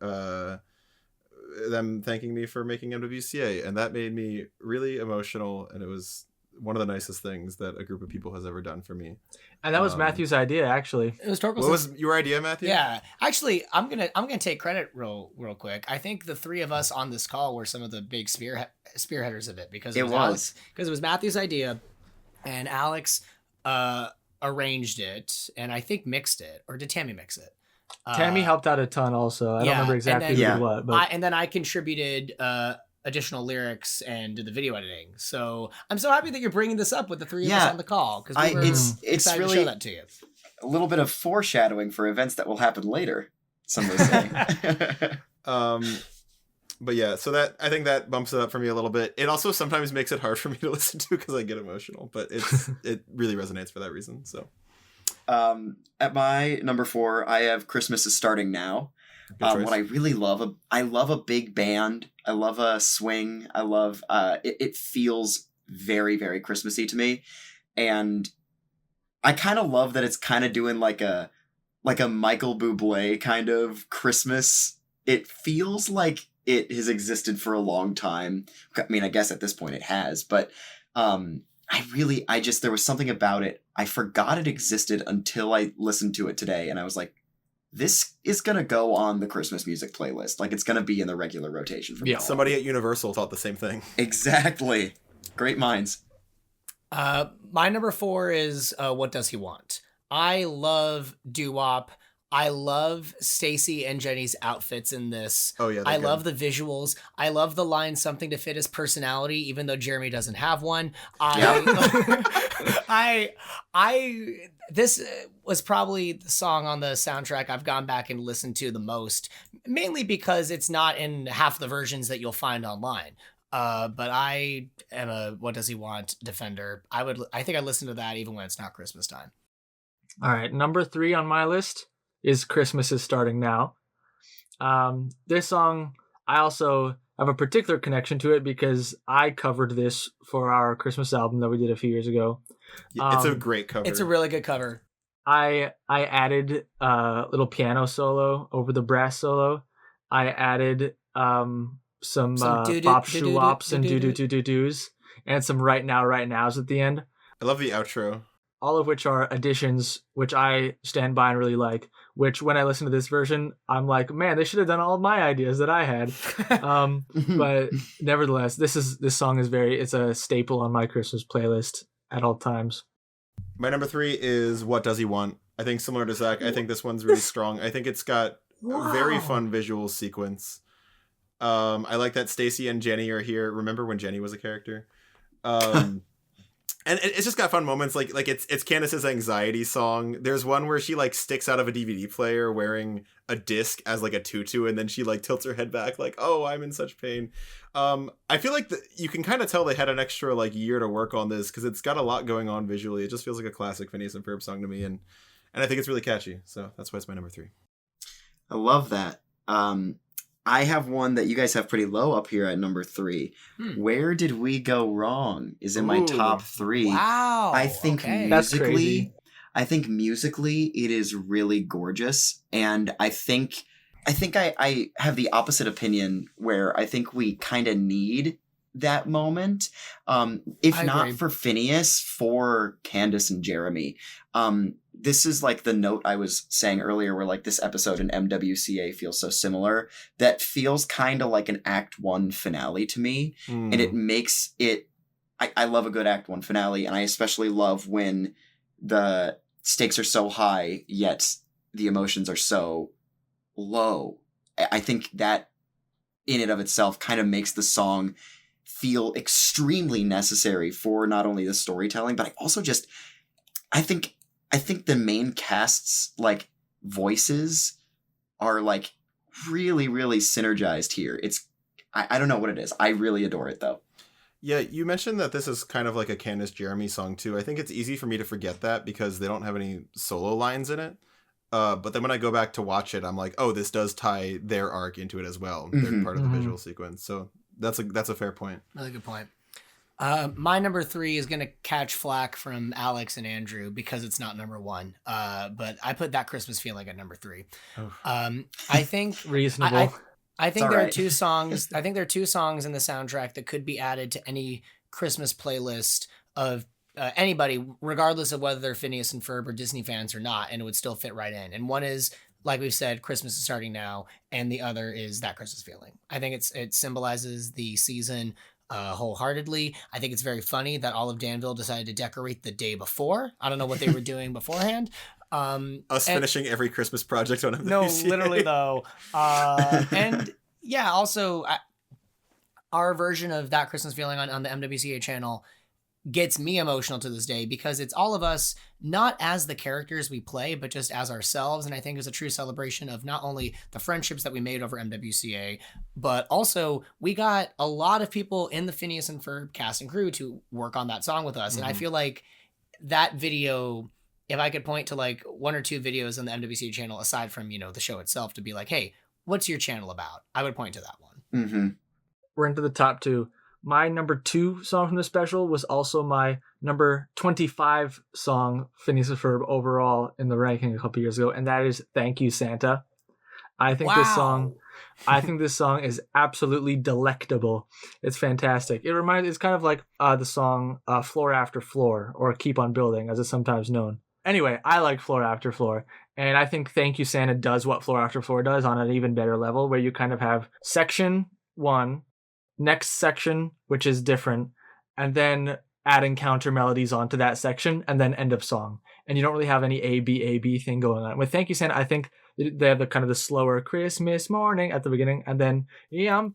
them thanking me for making MWCA. And that made me really emotional. And it was one of the nicest things that a group of people has ever done for me. And that was Matthew's idea, actually. It was Torkelson. What was your idea, Matthew? Yeah, actually, I'm gonna take credit real quick. I think the 3 of us on this call were some of the big spearheaders of it because it was Matthew's idea, and Alex arranged it, and I think mixed it, or did Tammy mix it? Tammy helped out a ton also. I don't remember exactly what. But and then I contributed additional lyrics and did the video editing. So I'm so happy that you're bringing this up with the 3 of us on the call, because it's really to show that to you. A little bit of foreshadowing for events that will happen later, some would say. But yeah, so that I think that bumps it up for me a little bit. It also sometimes makes it hard for me to listen to because I get emotional, but it really resonates for that reason. So at my number 4, I have Christmas is Starting Now. What I really love, I love a big band. I love a swing. I love it feels very, very Christmassy to me. And I kind of love that it's kind of doing like a Michael Bublé kind of Christmas. It feels like it has existed for a long time. I mean, I guess at this point it has, but there was something about it. I forgot it existed until I listened to it today, and I was like, this is going to go on the Christmas music playlist. Like, it's going to be in the regular rotation for me. Yeah, somebody at Universal thought the same thing. Exactly. Great minds. My number 4 is What Does He Want? I love doo-wop. I love Stacy and Jenny's outfits in this. Oh, yeah. I love the visuals. I love the line, something to fit his personality, even though Jeremy doesn't have one. This was probably the song on the soundtrack I've gone back and listened to the most, mainly because it's not in half the versions that you'll find online. But I am a What Does He Want defender. I think I listen to that even when it's not Christmas time. All right, number 3 on my list is Christmas is Starting Now. This song, I also have a particular connection to it because I covered this for our Christmas album that we did a few years ago. Yeah, it's a great cover. It's a really good cover. I added a little piano solo over the brass solo. I added some bop shoo-wops and do-do-do-do-do's and some right nows at the end. I love the outro. All of which are additions, which I stand by and really like, which when I listen to this version, I'm like, man, they should have done all of my ideas that I had. But nevertheless, this song is it's a staple on my Christmas playlist at all times. My number 3 is What Does He Want? I think similar to Zach, I think this one's really strong. I think it's got a very fun visual sequence. I like that Stacy and Jenny are here. Remember when Jenny was a character? And it's just got fun moments, like it's Candace's anxiety song. There's one where she like sticks out of a DVD player wearing a disc as like a tutu, and then she like tilts her head back like, "Oh, I'm in such pain." I feel like you can kind of tell they had an extra like year to work on this because it's got a lot going on visually. It just feels like a classic Phineas and Ferb song to me, and I think it's really catchy. So that's why it's my number 3. I love that. I have one that you guys have pretty low up here at number 3. Where Did We Go Wrong is in my top 3. Wow. I think musically, it is really gorgeous. And I think I have the opposite opinion where I think we kind of need that moment. If not for Phineas, for Candace and Jeremy. This is like the note I was saying earlier where like this episode in MWCA feels so similar. That feels kind of like an Act 1 finale to me. And it makes it... I love a good Act 1 finale, and I especially love when the stakes are so high, yet the emotions are so low. I think that in and of itself kind of makes the song feel extremely necessary for not only the storytelling, but I also just... I think the main cast's like voices are like really, really synergized here. I don't know what it is. I really adore it though. Yeah, you mentioned that this is kind of like a Candace Jeremy song too. I think it's easy for me to forget that because they don't have any solo lines in it. But then when I go back to watch it, I'm like, oh, this does tie their arc into it as well. They're part of the visual sequence. So that's a fair point. Really good point. My number 3 is going to catch flack from Alex and Andrew because it's not number 1. But I put That Christmas Feeling at number 3. I think reasonable. I think there are 2 songs. I think there are 2 songs in the soundtrack that could be added to any Christmas playlist of anybody, regardless of whether they're Phineas and Ferb or Disney fans or not, and it would still fit right in. And one is, like we've said, Christmas is Starting Now, and the other is That Christmas Feeling. I think it symbolizes the season wholeheartedly. I think it's very funny that all of Danville decided to decorate the day before. I don't know what they were doing beforehand. Finishing every Christmas project on MWCA. No, literally though. And yeah, also our version of That Christmas Feeling on the MWCA channel gets me emotional to this day because it's all of us, not as the characters we play, but just as ourselves. And I think it's a true celebration of not only the friendships that we made over MWCA, but also we got a lot of people in the Phineas and Ferb cast and crew to work on that song with us. And I feel like that video, if I could point to like 1 or 2 videos on the MWCA channel, aside from, the show itself, to be like, hey, what's your channel about? I would point to that one. We're into the top 2. My number 2 song from the special was also my number 25 song, Phineas and Ferb, overall in the ranking a couple years ago, and that is Thank You, Santa. I think this song is absolutely delectable. It's fantastic. It's kind of like the song Floor After Floor, or Keep on Building, as it's sometimes known. Anyway, I like Floor After Floor, and I think Thank You, Santa does what Floor After Floor does on an even better level, where you kind of have section 1, next section, which is different, and then adding counter melodies onto that section, and then end of song. And you don't really have any A-B thing going on. With Thank You, Santa, I think they have the kind of the slower Christmas morning at the beginning, and then and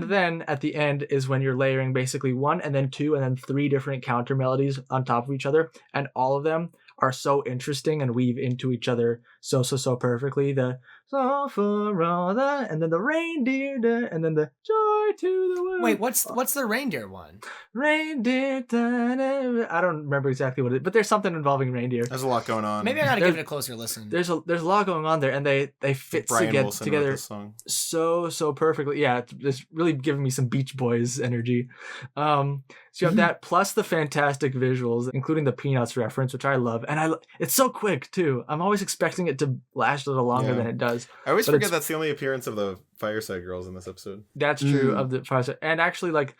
then at the end is when you're layering basically 1 and then 2 and then 3 different counter melodies on top of each other, and all of them are so interesting and weave into each other so perfectly. The So for all the, and then the reindeer, and then the joy to the world. Wait, what's the reindeer one? Reindeer, I don't remember exactly what it is, but there's something involving reindeer. There's a lot going on. Maybe I gotta give it a closer listen. There's a lot going on there, and they fit Brian Wilson wrote together this song. so perfectly. Yeah, it's really giving me some Beach Boys energy. So you have that plus the fantastic visuals, including the Peanuts reference, which I love, and it's so quick too. I'm always expecting it to last a little longer than it does. I always forget that's the only appearance of the Fireside Girls in this episode. That's true of the Fireside, and actually like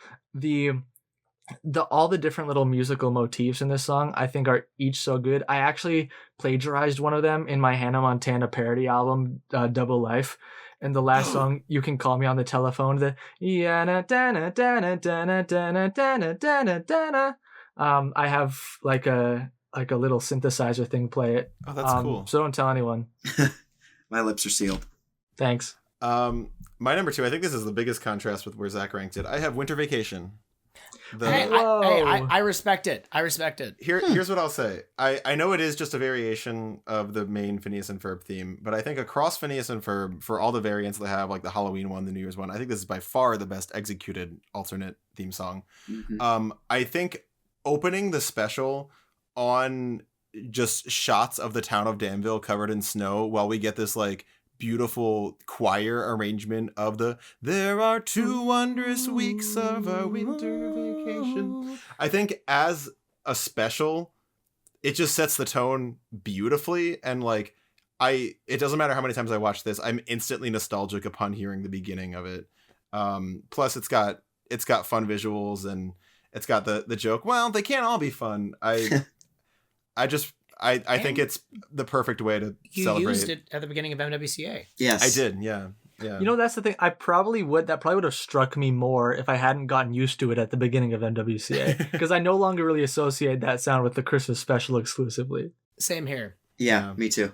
all the different little musical motifs in this song I think are each so good. I actually plagiarized one of them in my Hannah Montana parody album, Double Life. And the last song, You Can Call Me on the Telephone, the I have like a little synthesizer thing play it. Oh, that's cool. So don't tell anyone. My lips are sealed. Thanks. My number 2, I think this is the biggest contrast with where Zach ranked it. I have Winter Vacation. I respect it. Here's what I'll say. I know it is just a variation of the main Phineas and Ferb theme, but I think across Phineas and Ferb, for all the variants they have, like the Halloween one, the New Year's one, I think this is by far the best executed alternate theme song. Mm-hmm. I think opening the special on just shots of the town of Danville covered in snow while we get this like beautiful choir arrangement of the "There are 2 wondrous weeks of our winter vacation." I think as a special, it just sets the tone beautifully, and like it doesn't matter how many times I watch this, I'm instantly nostalgic upon hearing the beginning of it. Plus it's got fun visuals, and it's got the joke, well, they can't all be fun. I think it's the perfect way to celebrate. You used it at the beginning of MWCA. Yes. I did, yeah. You know, that's the thing. That probably would have struck me more if I hadn't gotten used to it at the beginning of MWCA. Because I no longer really associate that sound with the Christmas special exclusively. Same here. Yeah, me too.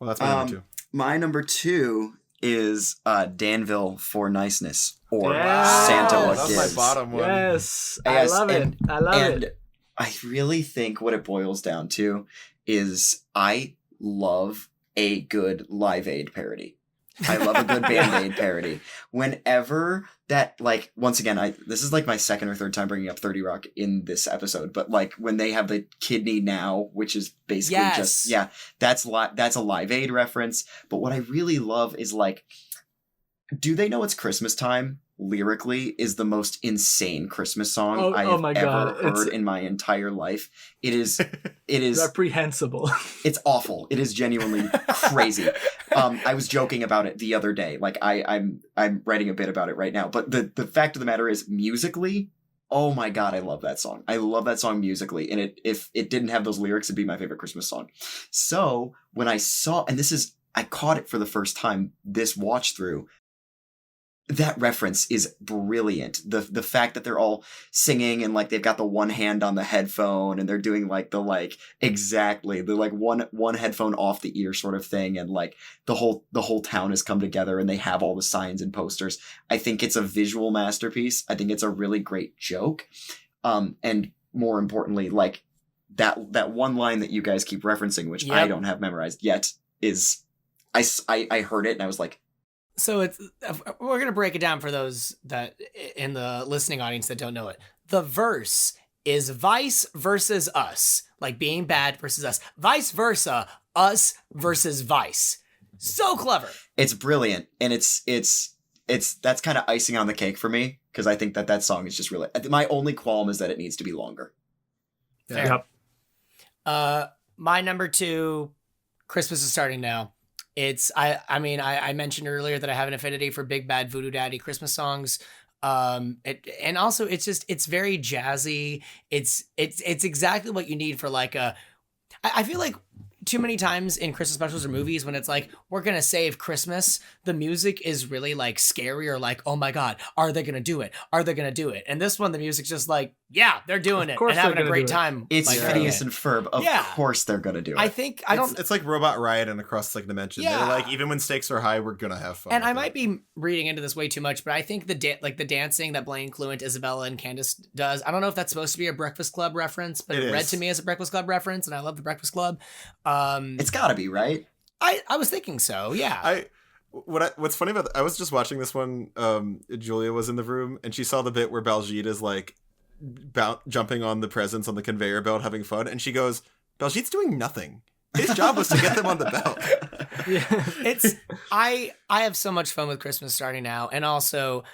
Well, that's my number 2. My number 2 is Danville for Niceness, or Santa What That's Gives. my bottom one. Yes, I love it. I love it. I really think what it boils down to is I love a good Live Aid parody. I love a good Band-Aid parody. Whenever that, like, once again, this is like my second or third time bringing up 30 Rock in this episode, but like when they have the Kidney Now, which is basically that's a Live Aid reference. But what I really love is like, Do They Know It's Christmas Time? Lyrically is the most insane Christmas song I have ever heard in my entire life. It is reprehensible. It's awful. It is genuinely crazy. I was joking about it the other day. Like I'm writing a bit about it right now. But the fact of the matter is, musically, oh my God, I love that song. I love that song musically. And if it didn't have those lyrics, it'd be my favorite Christmas song. So when I saw, and I caught it for the first time this watch through, that reference is brilliant. The fact that they're all singing and like they've got the one hand on the headphone and they're doing like the one headphone off the ear sort of thing, and like the whole town has come together and they have all the signs and posters. I think it's a visual masterpiece. I think it's a really great joke. And more importantly, like that one line that you guys keep referencing, which I don't have memorized yet, is I heard it and I was like, so we're going to break it down for those that in the listening audience that don't know it. The verse is vice versus us, like being bad versus us. Vice versa, us versus vice. So clever. It's brilliant. And it's that's kind of icing on the cake for me, because I think that song is just really, my only qualm is that it needs to be longer. Fair. Yep. My number 2, Christmas is Starting Now. I mentioned earlier that I have an affinity for Big Bad Voodoo Daddy Christmas songs. And also it's very jazzy. It's exactly what you need for like I feel like too many times in Christmas specials or movies when it's like, we're going to save Christmas, the music is really like scary or like, oh my God, are they going to do it? Are they going to do it? And this one, the music's just like, yeah, they're doing it and having a great time. It's Phineas and Ferb. Of course they're going to do it. It's like Robot Riot and Across like Dimension. Yeah. They're like, even when stakes are high, we're going to have fun. And I might be reading into this way too much, but I think the dancing that Blaine Cluent, Isabella, and Candace does, I don't know if that's supposed to be a Breakfast Club reference, but it read to me as a Breakfast Club reference, and I love the Breakfast Club. It's got to be, right? I was thinking so, yeah. What's funny about I was just watching this one. Julia was in the room and she saw the bit where Baljeet is like jumping on the presents on the conveyor belt having fun, and she goes, Baljeet's doing nothing. His job was to get them on the belt. It's I have so much fun with Christmas starting now, and also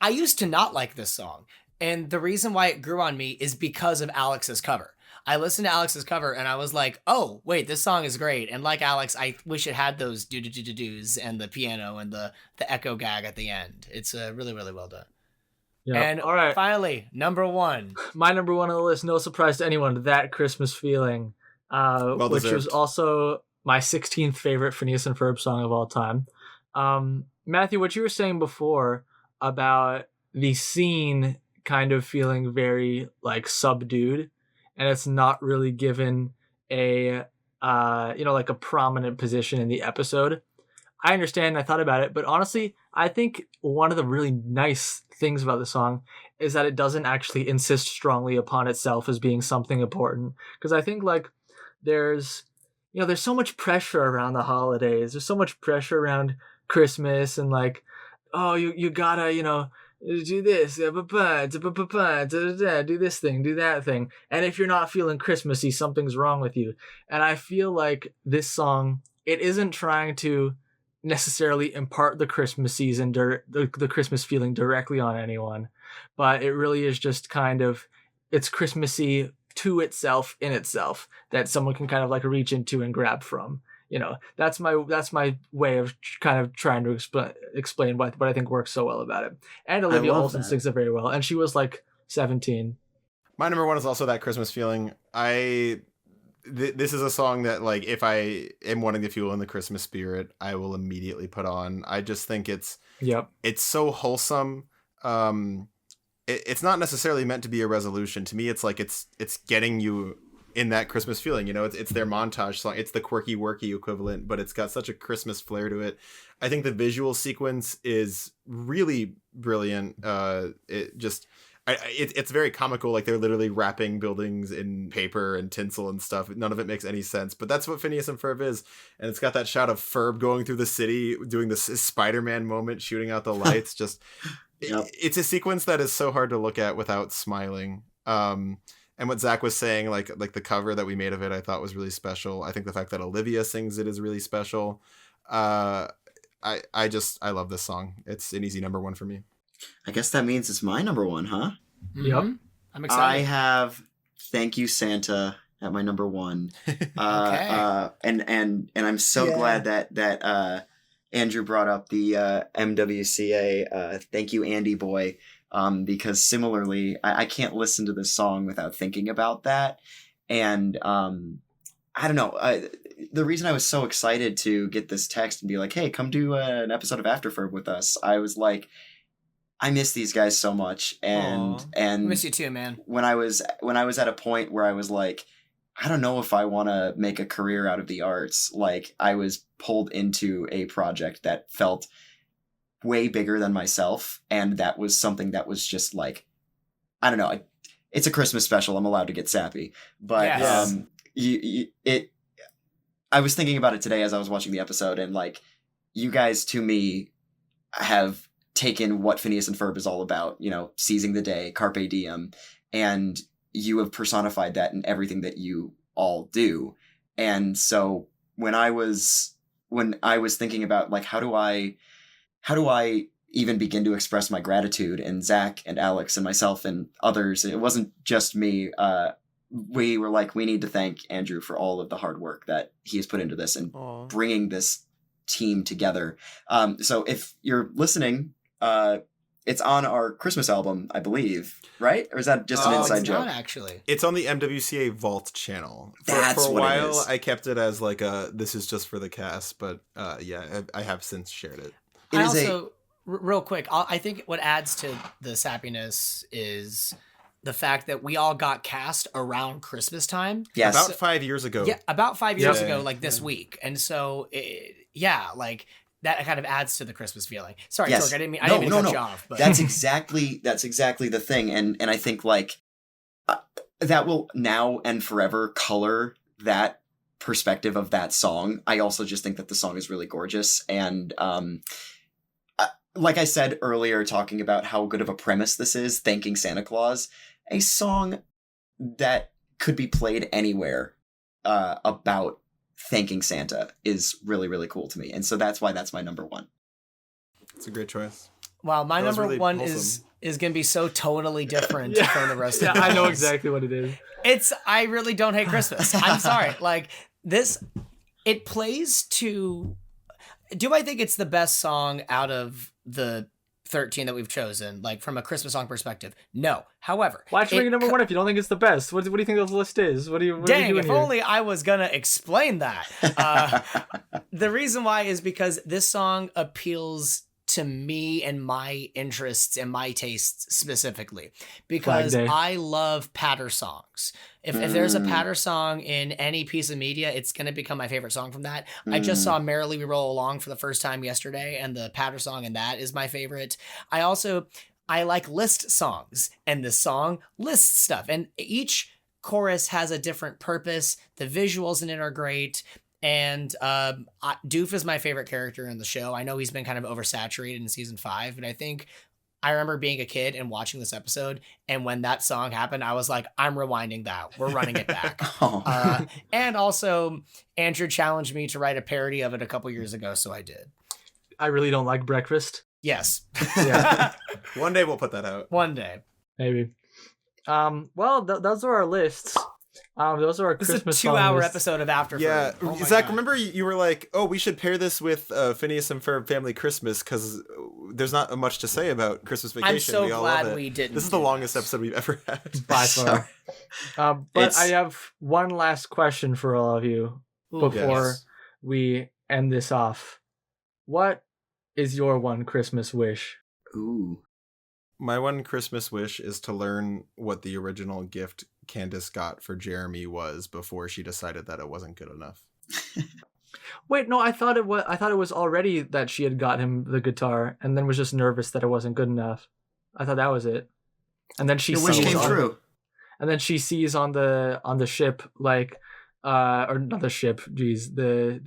I used to not like this song, and the reason why it grew on me is because of Alex's cover. I listened to Alex's cover and I was like, oh wait, this song is great. And like Alex, I wish it had those do-do-do-do-do's and the piano and the echo gag at the end. It's really, really well done. Yeah. And all right, finally, number one. My number one on the list, no surprise to anyone, That Christmas Feeling, which was also my 16th favorite Phineas and Ferb song of all time. Matthew, what you were saying before about the scene kind of feeling very like subdued, and it's not really given a like a prominent position in the episode. I understand, I thought about it, but honestly, I think one of the really nice things about the song is that it doesn't actually insist strongly upon itself as being something important. Because I think like there's so much pressure around the holidays. There's so much pressure around Christmas and like, oh, you gotta, do this, do this thing, do that thing. And if you're not feeling Christmassy, something's wrong with you. And I feel like this song, it isn't trying to necessarily impart the Christmas season, the Christmas feeling directly on anyone, but it really is just kind of, it's Christmassy to itself, in itself, that someone can kind of like reach into and grab from. That's my way of kind of trying to explain what I think works so well about it. And Olivia Olsen sings it very well, and she was like 17. My number one is also That Christmas Feeling. This is a song that, like, if I am wanting to feel in the Christmas spirit, I will immediately put on. I just think it's so wholesome. It's not necessarily meant to be a resolution. To me, it's like it's getting you in that Christmas feeling. It's their montage song. It's the quirky worky equivalent, but it's got such a Christmas flair to it. I think the visual sequence is really brilliant. It's very comical. Like, they're literally wrapping buildings in paper and tinsel and stuff. None of it makes any sense, but that's what Phineas and Ferb is. And it's got that shot of Ferb going through the city, doing this Spider-Man moment, shooting out the lights. It's a sequence that is so hard to look at without smiling. And what Zach was saying, like the cover that we made of it, I thought was really special. I think the fact that Olivia sings it is really special. I love this song. It's an easy number one for me. I guess that means it's my number one, huh? Yep. I'm excited. I have Thank You, Santa at my number one. Okay. And I'm so glad that Andrew brought up the MWCA Thank You, Andy Boy. Because similarly, I can't listen to this song without thinking about that. And I don't know. The reason I was so excited to get this text and be like, hey, come do an episode of Afterferb with us, I was like, I miss these guys so much. And I miss you too, man. When I was at a point where I was like, I don't know if I want to make a career out of the arts, like, I was pulled into a project that felt way bigger than myself, and that was something that was just like, I don't know, it's a Christmas special, I'm allowed to get sappy, but I was thinking about it today as I was watching the episode, and like, you guys to me have taken what Phineas and Ferb is all about, seizing the day, carpe diem, and you have personified that in everything that you all do. And so when I was thinking about like, how do I even begin to express my gratitude, and Zach and Alex and myself and others, it wasn't just me. We were like, we need to thank Andrew for all of the hard work that he has put into this and bringing this team together. So if you're listening, it's on our Christmas album, I believe, right? Or is that just an inside joke? Not actually. It's on the MWCA Vault channel. For a what while, it is. I kept it as like this is just for the cast, but I have since shared it. Real quick, I think what adds to the sappiness is the fact that we all got cast around Christmas time. Yes. About 5 years ago. Yeah, about 5 years ago, like this week. And so, like, that kind of adds to the Christmas feeling. Sorry, Yes. Tork, I didn't mean to cut you off. But. That's exactly the thing. And I think like that will now and forever color that perspective of that song. I also just think that the song is really gorgeous. And like I said earlier, talking about how good of a premise this is, Thanking Santa Claus, a song that could be played anywhere about thanking Santa is really, really cool to me. And so that's why that's my number one. It's a great choice. Wow, my number really one wholesome. is going to be so totally different from the rest Yeah, of the I know ones. exactly what it is. I really don't hate Christmas. I'm sorry. Like this, it plays to, do I think it's the best song out of the 13 that we've chosen, like from a Christmas song perspective? No. However, Why'd you make it number one if you don't think it's the best? What do you think the list is? What are you dang, doing if here? only I was gonna explain that. The reason why is because this song appeals to me and my interests and my tastes specifically, because Flag Day. I love patter songs. If there's a patter song in any piece of media, it's going to become my favorite song from that. I just saw Merrily We Roll Along for the first time yesterday, and the patter song in that is my favorite. I like list songs, and this song lists stuff, and each chorus has a different purpose. The visuals in it are great. And Doof is my favorite character in the show. I know he's been kind of oversaturated in season 5, but I remember being a kid and watching this episode, and when that song happened, I was like, I'm rewinding that. We're running it back. And also, Andrew challenged me to write a parody of it a couple years ago, so I did. I really don't like breakfast. Yes. Yeah. One day we'll put that out. One day. Maybe. Well, those are our lists. Those are our This Christmas is a 2-hour lists. episode of Afterferb. Yeah, Oh my Zach, God. remember you were like, oh, we should pair this with Phineas and Ferb Family Christmas because there's not much to say about Christmas Vacation. I'm so we all glad love it. we didn't. This is the do longest this. episode we've ever had. By far. But It's- I have one last question for all of you Ooh, before yes. we end this off. What is your one Christmas wish? Ooh. My one Christmas wish is to learn what the original gift Candace got for Jeremy was before she decided that it wasn't good enough. Wait, no, I thought it was already that she had got him the guitar and then was just nervous that it wasn't good enough. I thought that was it. And then she Your wish sees came on- true. And then she sees on the ship, like, or not the ship, geez, the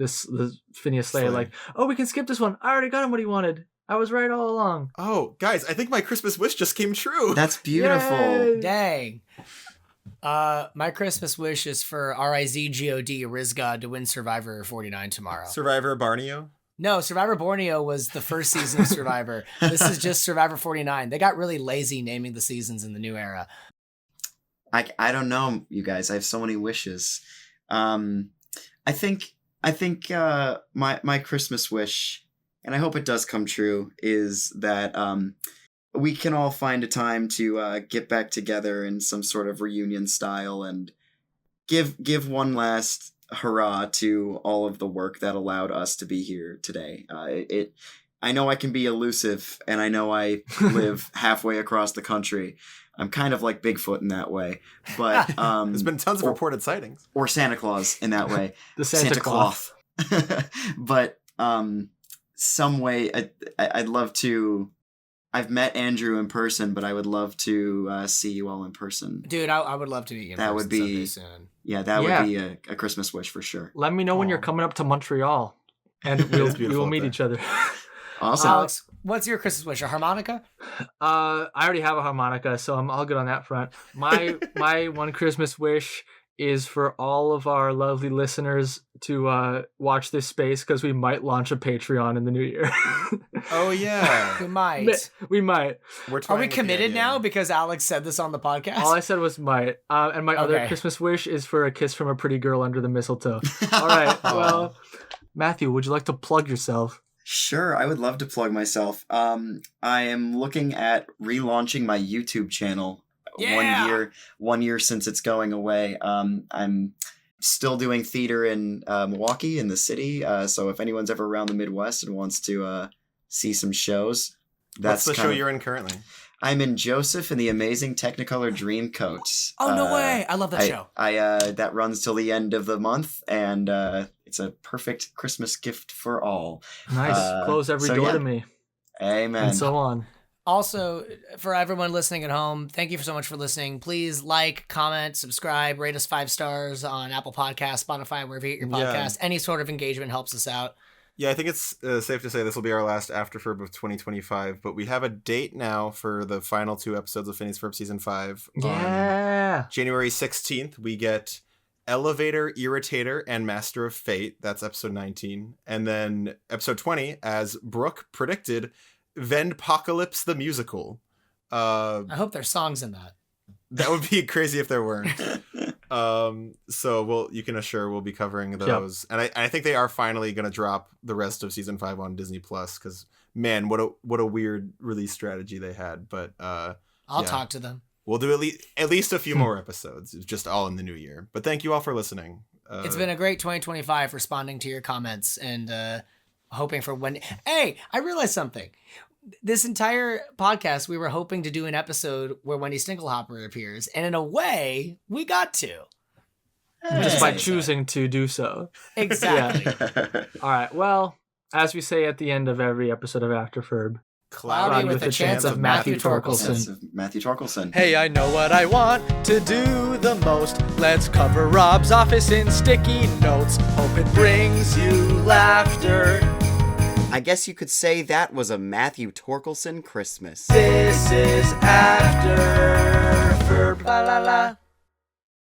Phineas Slayer, Slay. like, oh, we can skip this one. I already got him what he wanted. I was right all along. Oh, guys, I think my Christmas wish just came true. That's beautiful. Yay! Dang. My Christmas wish is for RIZGOD Rizgod to win Survivor 49 tomorrow. Survivor Barneo. No, Survivor Borneo was the first season of Survivor. This is just Survivor 49. They got really lazy naming the seasons in the new era. I don't know, you guys. I have so many wishes. I think my Christmas wish, and I hope it does come true, is that we can all find a time to get back together in some sort of reunion style and give one last hurrah to all of the work that allowed us to be here today. I know I can be elusive, and I know I live halfway across the country. I'm kind of like Bigfoot in that way, but There's been tons of reported sightings. or Santa Claus in that way. The Santa Claus. But some way I'd love to. I've met Andrew in person, but I would love to see you all in person. Dude, I would love to meet you in That person would be- someday soon. Yeah, that Yeah. would be a Christmas wish for sure. Let me know when you're Aw. coming up to Montreal, and It's we beautiful will up meet there. each other. Awesome. Alex, what's your Christmas wish? A harmonica? I already have a harmonica, so I'm all good on that front. My one Christmas wish is for all of our lovely listeners to watch this space because we might launch a Patreon in the new year. Oh yeah, We might. We might. we're Are toying we with the committed idea. now because Alex said this on the podcast? All I said was might. And my other Okay. Christmas wish is for a kiss from a pretty girl under the mistletoe. All right. Well, Matthew, would you like to plug yourself? Sure, I would love to plug myself. I am looking at relaunching my YouTube channel. Yeah! 1 year since it's going away. I'm still doing theater in Milwaukee in the city. So if anyone's ever around the Midwest and wants to see some shows, What's the show kind of- you're in currently? I'm in Joseph and the Amazing Technicolor Dreamcoats. Oh, no way. I love that show. That runs till the end of the month, and it's a perfect Christmas gift for all. Nice. Close every so door yeah. to me. Amen. And so on. Also, for everyone listening at home, thank you so much for listening. Please like, comment, subscribe, rate us 5 stars on Apple Podcasts, Spotify, wherever you get your podcast. Any sort of engagement helps us out. Yeah, I think it's safe to say this will be our last Afterferb of 2025, but we have a date now for the final 2 episodes of Phineas and Ferb Season 5. Yeah. On January 16th, we get Elevator, Irritator, and Master of Fate. That's episode 19. And then episode 20, as Brooke predicted, Vendpocalypse the Musical. I hope there's songs in that. That would be crazy if there weren't. So you can assure we'll be covering those. Yep. And I think they are finally going to drop the rest of season 5 on Disney Plus, because man, what a weird release strategy they had. But I'll talk to them. We'll do at least a few more episodes, just all in the new year. But thank you all for listening. It's been a great 2025 responding to your comments and hoping for Wendy. Hey, I realized something. This entire podcast, we were hoping to do an episode where Wendy Stinglehopper appears, and in a way, we got to. Just by choosing to do so. Exactly. Yeah. All right. Well, as we say at the end of every episode of Afterferb, cloudy with a chance of Matthew Torkilsen. Hey, I know what I want to do the most. Let's cover Rob's office in sticky notes. Hope it brings you laughter. I guess you could say that was a Matthew Torkilsen Christmas. This is Afterferb. La la la.